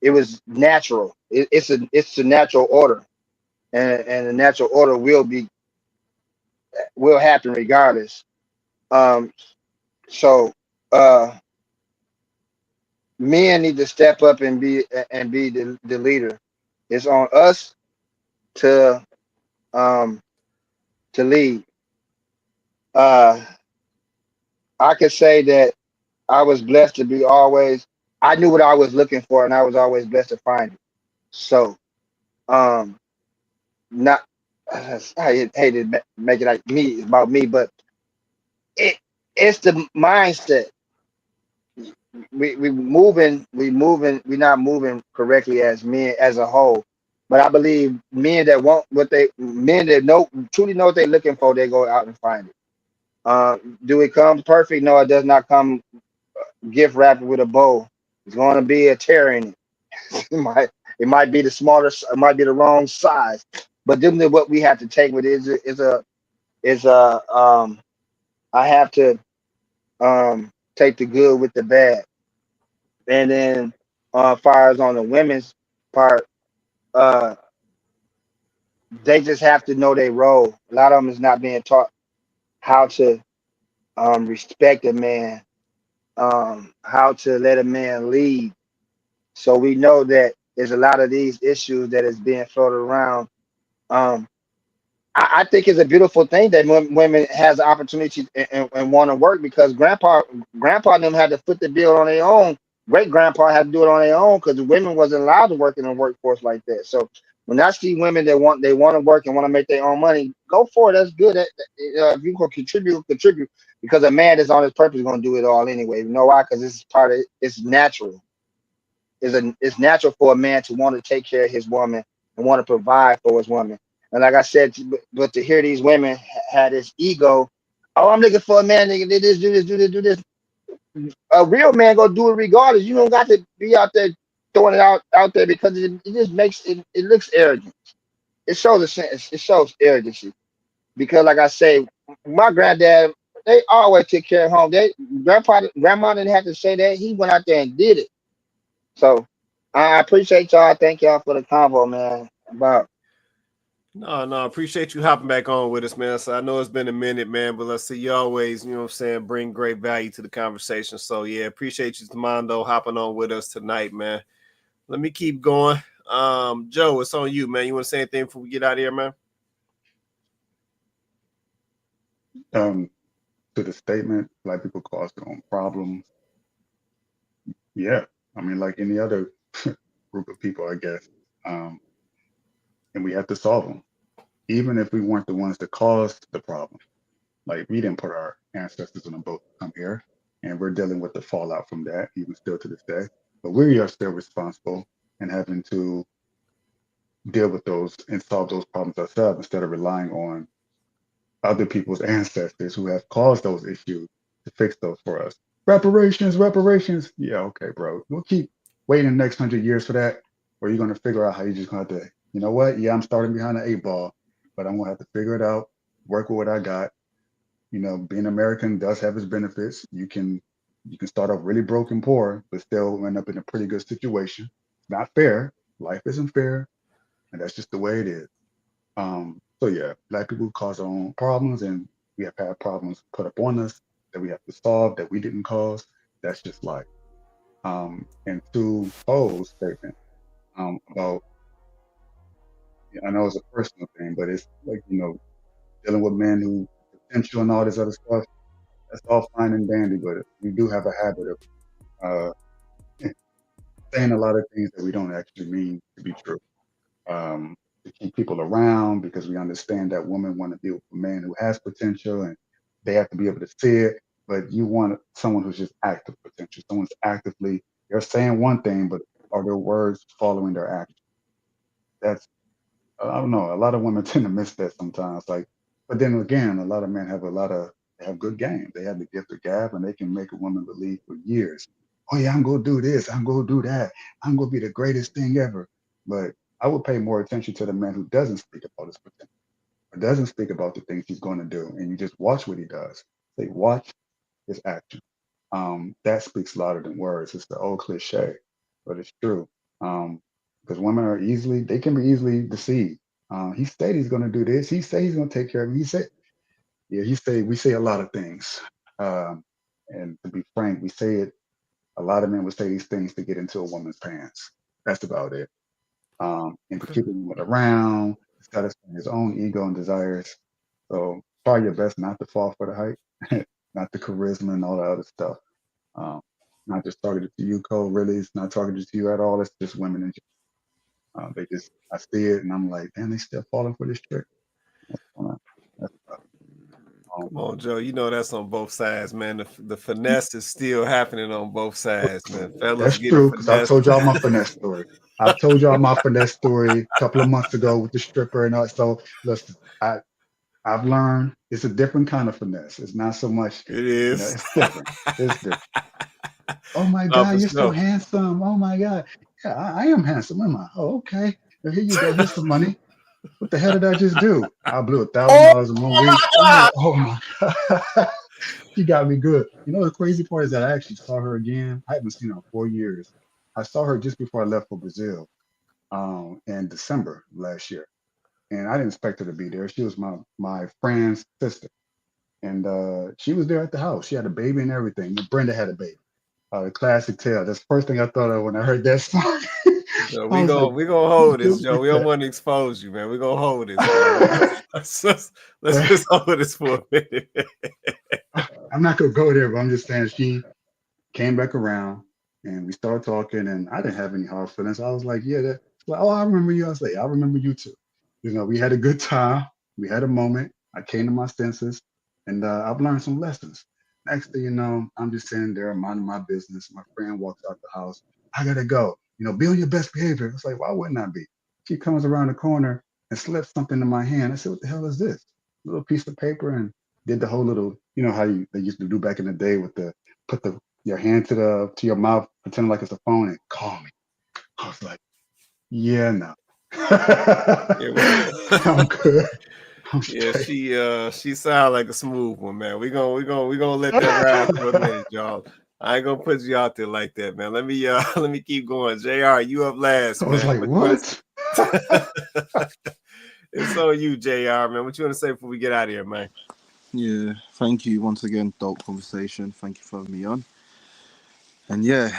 K: It was natural. It's a natural order, and the natural order will happen regardless. Um, so uh, men need to step up and be the leader. It's on us to um to lead. Uh, I could say that I was blessed to be always. I knew what I was looking for, and I was always blessed to find it. So, um, not I hate to make it like me about me, but it it's the mindset. We're not moving correctly as men as a whole. But I believe men that know truly know what they're looking for, they go out and find it. Do it come perfect? No, it does not come gift wrapped with a bow. It's going to be a tear in it. It might be the smallest, it might be the wrong size. But then what we have to take with it is I have to take the good with the bad. And then far as on the women's part, uh they just have to know their role. A lot of them is not being taught how to respect a man, how to let a man lead. So we know that there's a lot of these issues that is being floated around. Um, I think it's a beautiful thing that women has the opportunity and want to work because grandpa and them had to foot the bill on their own. Great grandpa had to do it on their own because the women wasn't allowed to work in the workforce like that. So when I see women that want to work and want to make their own money, go for it. That's good. If you can contribute because a man that's on his purpose is going to do it all anyway. You know why? Because it's part of it's natural. It's natural for a man to want to take care of his woman and want to provide for his woman. And like I said, but to hear these women had this ego, oh, I'm looking for a man that can do this, do this, do this, do this. A real man gonna do it regardless. You don't got to be out there throwing it out there because it just makes it looks arrogant. It shows a sense. It shows arrogancy because, like I say, my granddad they always took care of home. Grandma didn't have to say that. He went out there and did it. So I appreciate y'all. Thank y'all for the convo, man. About
B: No, appreciate you hopping back on with us, man. So I know it's been a minute, man, but let's see, you always, you know what I'm saying, bring great value to the conversation. So yeah, appreciate you, Tamando, hopping on with us tonight, man. Let me keep going. Joe, it's on you, man. You want to say anything before we get out of here, man?
G: To the statement, black people cause their own problems. Yeah, I mean, like any other group of people, I guess. Um, and we have to solve them, even if we weren't the ones that caused the problem. Like we didn't put our ancestors on a boat to come here, and we're dealing with the fallout from that, even still to this day. But we are still responsible and having to deal with those and solve those problems ourselves instead of relying on other people's ancestors who have caused those issues to fix those for us. Reparations, reparations. Yeah, okay, bro. We'll keep waiting the next 100 years for that, or you're gonna figure out how you just gonna have to, you know what? Yeah, I'm starting behind the eight ball, but I'm gonna have to figure it out, work with what I got. You know, being American does have its benefits. You can start off really broke and poor, but still end up in a pretty good situation. It's not fair. Life isn't fair, and that's just the way it is. So yeah, black people cause our own problems, and we have had problems put up on us that we have to solve that we didn't cause. That's just life. And to Poe's statement about, I know it's a personal thing, but it's like dealing with men who potential and all this other stuff. That's all fine and dandy, but we do have a habit of saying a lot of things that we don't actually mean to be true. To keep people around because we understand that women want to deal with a man who has potential and they have to be able to see it. But you want someone who's just active potential. Someone's actively, they're saying one thing, but are their words following their action? That's, I don't know. A lot of women tend to miss that sometimes. Like, but then again, a lot of men have They have good game. They have the gift of gab, and they can make a woman believe for years. Oh yeah, I'm gonna do this. I'm gonna do that. I'm gonna be the greatest thing ever. But I would pay more attention to the man who doesn't speak about his potential, or doesn't speak about the things he's going to do, and you just watch what he does. Say, watch his action. That speaks louder than words. It's the old cliche, but it's true. Because women are they can be easily deceived. He said he's going to do this. He said he's going to take care of me. He said, yeah, we say a lot of things. And to be frank, we say it, a lot of men would say these things to get into a woman's pants. That's about it. And to keep a woman around, to satisfy his own ego and desires. So try your best not to fall for the hype, not the charisma and all that other stuff. Not just targeted to you, Cole. Really, it's not targeted to you at all. It's just women. They just, I see it and I'm like, damn, they still falling for this trick. That's
B: Come on, Joe. You know that's on both sides, man. The finesse is still happening on both sides, man. Fellas
G: That's
B: getting
G: true, because I've
B: finessed.
G: told y'all my finesse story. I've told y'all my finesse story a couple of months ago with the stripper and all. So listen, I've learned it's a different kind of finesse. It's not so much,
B: It is.
G: it's different. It's different. Oh my
B: Oh,
G: God,
B: for
G: you're so
B: sure.
G: handsome. Oh my God. Yeah, I am handsome, am I? Oh, okay. Well, here you go. Here's some money. What the hell did I just do? I blew $1,000 in 1 week. I'm like, oh my God. She got me good. You know, the crazy part is that I actually saw her again. I haven't seen her in 4 years. I saw her just before I left for Brazil in December last year. And I didn't expect her to be there. She was my friend's sister. And she was there at the house. She had a baby and everything. Brenda had a baby. The classic tale. That's the first thing I thought of when I heard that song.
B: So
G: I was like,
B: we gonna hold this, Joe. We don't
G: that.
B: want to expose you, man. We're gonna hold this. Let's just hold this for a minute.
G: I'm not gonna go there, but I'm just saying she came back around and we started talking, and I didn't have any hard feelings. I was like, yeah, well, oh, I remember you. I was like, I remember you too. You know, we had a good time. We had a moment. I came to my senses, and I've learned some lessons. Next thing you know, I'm just sitting there minding my business. My friend walks out the house. I gotta go. You know, be on your best behavior. It's like, why wouldn't I be? She comes around the corner and slips something in my hand. I said, what the hell is this? A little piece of paper, and did the whole little, you know how they used to do back in the day with put your hand to your mouth, pretend like it's a phone, and call me. I was like, yeah, no. I'm good. I'm
B: Yeah,
G: straight.
B: she sound like a smooth one, man. We gonna let that ride for a minute, y'all. I ain't gonna put you out there like that, man. Let me keep going. JR, you up last,
G: I was
B: man.
G: like, what?
B: It's on you, JR, man. What you want to say before we get out of here, man?
J: Yeah, thank you once again. Dope conversation. Thank you for having me on. And yeah,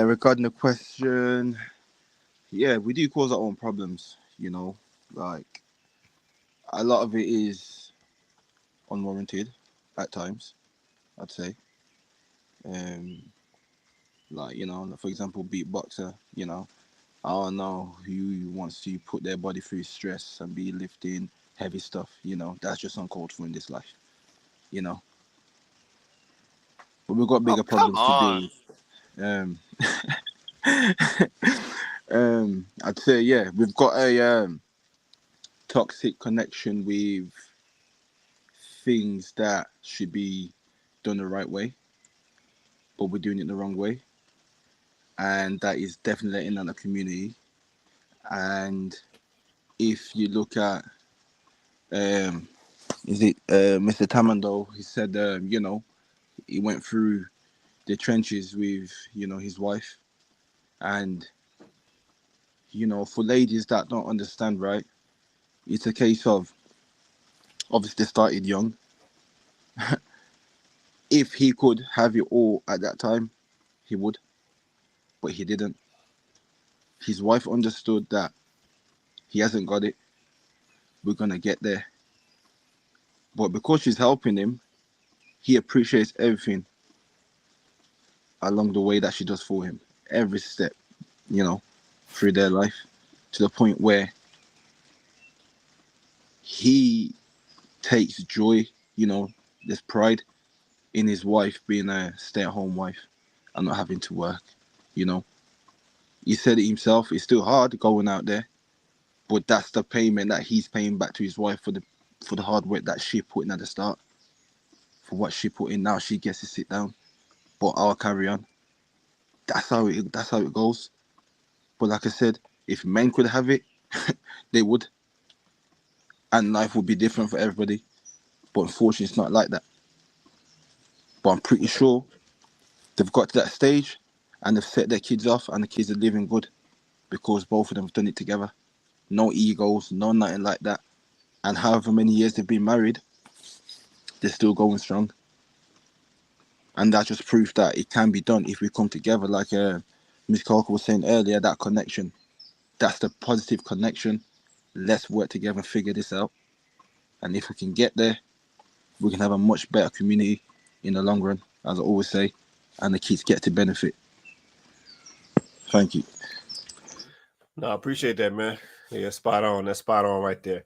J: regarding the question, yeah, we do cause our own problems. You know, like a lot of it is unwarranted at times. I'd say, like for example, beatboxer. I don't know who wants to put their body through stress and be lifting heavy stuff. That's just uncalled for in this life. You know, but we've got
H: Oh,
J: bigger
H: come
J: problems to deal
H: on.
J: with. I'd say yeah, we've got a toxic connection with things that should be done the right way, but we're doing it the wrong way, and that is definitely letting down the community. And if you look at is it Mr. Tamando? He said he went through the trenches with his wife, and for ladies that don't understand, right, it's a case of obviously started young. If he could have it all at that time, he would, but he didn't. His wife understood that he hasn't got it. We're gonna get there, but because she's helping him, he appreciates everything along the way that she does for him, every step, through their life, to the point where he takes joy, there's pride in his wife being a stay-at-home wife and not having to work. He said it himself, it's still hard going out there, but that's the payment that he's paying back to his wife for the hard work that she put in at the start for what she put in. Now she gets to sit down, but I'll carry on. That's how it goes. But like I said, if men could have it, they would, and life would be different for everybody. But unfortunately, it's not like that. But I'm pretty sure they've got to that stage, and they've set their kids off, and the kids are living good because both of them have done it together. No egos, no nothing like that. And however many years they've been married, they're still going strong. And that's just proof that it can be done if we come together, like Ms. Coker was saying earlier, that connection. That's the positive connection. Let's work together and figure this out. And if we can get there, we can have a much better community in the long run, as I always say, and the kids get to benefit. Thank you.
B: No, I appreciate that, man. Yeah, spot on. That's spot on right there.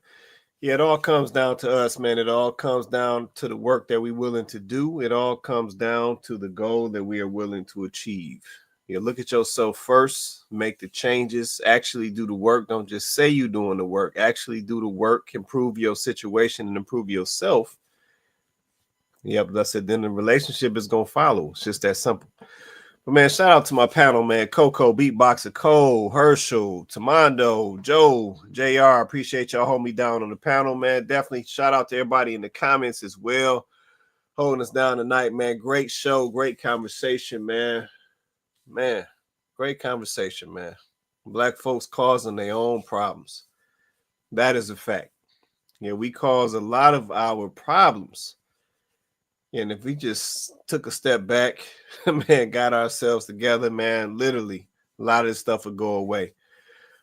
B: Yeah, it all comes down to us, man. It all comes down to the work that we're willing to do. It all comes down to the goal that we are willing to achieve. You look at yourself first, make the changes, actually do the work. Don't just say you're doing the work. Actually do the work, improve your situation and improve yourself. Yep, that's it. Then the relationship is going to follow. It's just that simple. But, man, shout out to my panel, man. Coco, Beatboxer, Cole, Herschel, Tamondo, Joe, JR. Appreciate y'all holding me down on the panel, man. Definitely shout out to everybody in the comments as well, holding us down tonight, man. Great show, great conversation, man. Man, great conversation, man. Black folks causing their own problems. That is a fact. Yeah, we cause a lot of our problems. And if we just took a step back, man, got ourselves together, man, literally, a lot of this stuff would go away.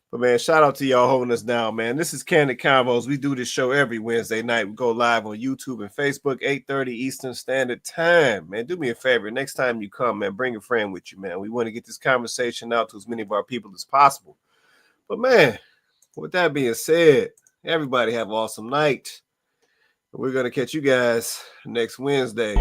B: But, man, shout out to y'all holding us down, man. This is Kandid Konvos. We do this show every Wednesday night. We go live on YouTube and Facebook, 8:30 Eastern Standard Time. Man, do me a favor. Next time you come, man, bring a friend with you, man. We want to get this conversation out to as many of our people as possible. But, man, with that being said, everybody have an awesome night. We're going to catch you guys next Wednesday.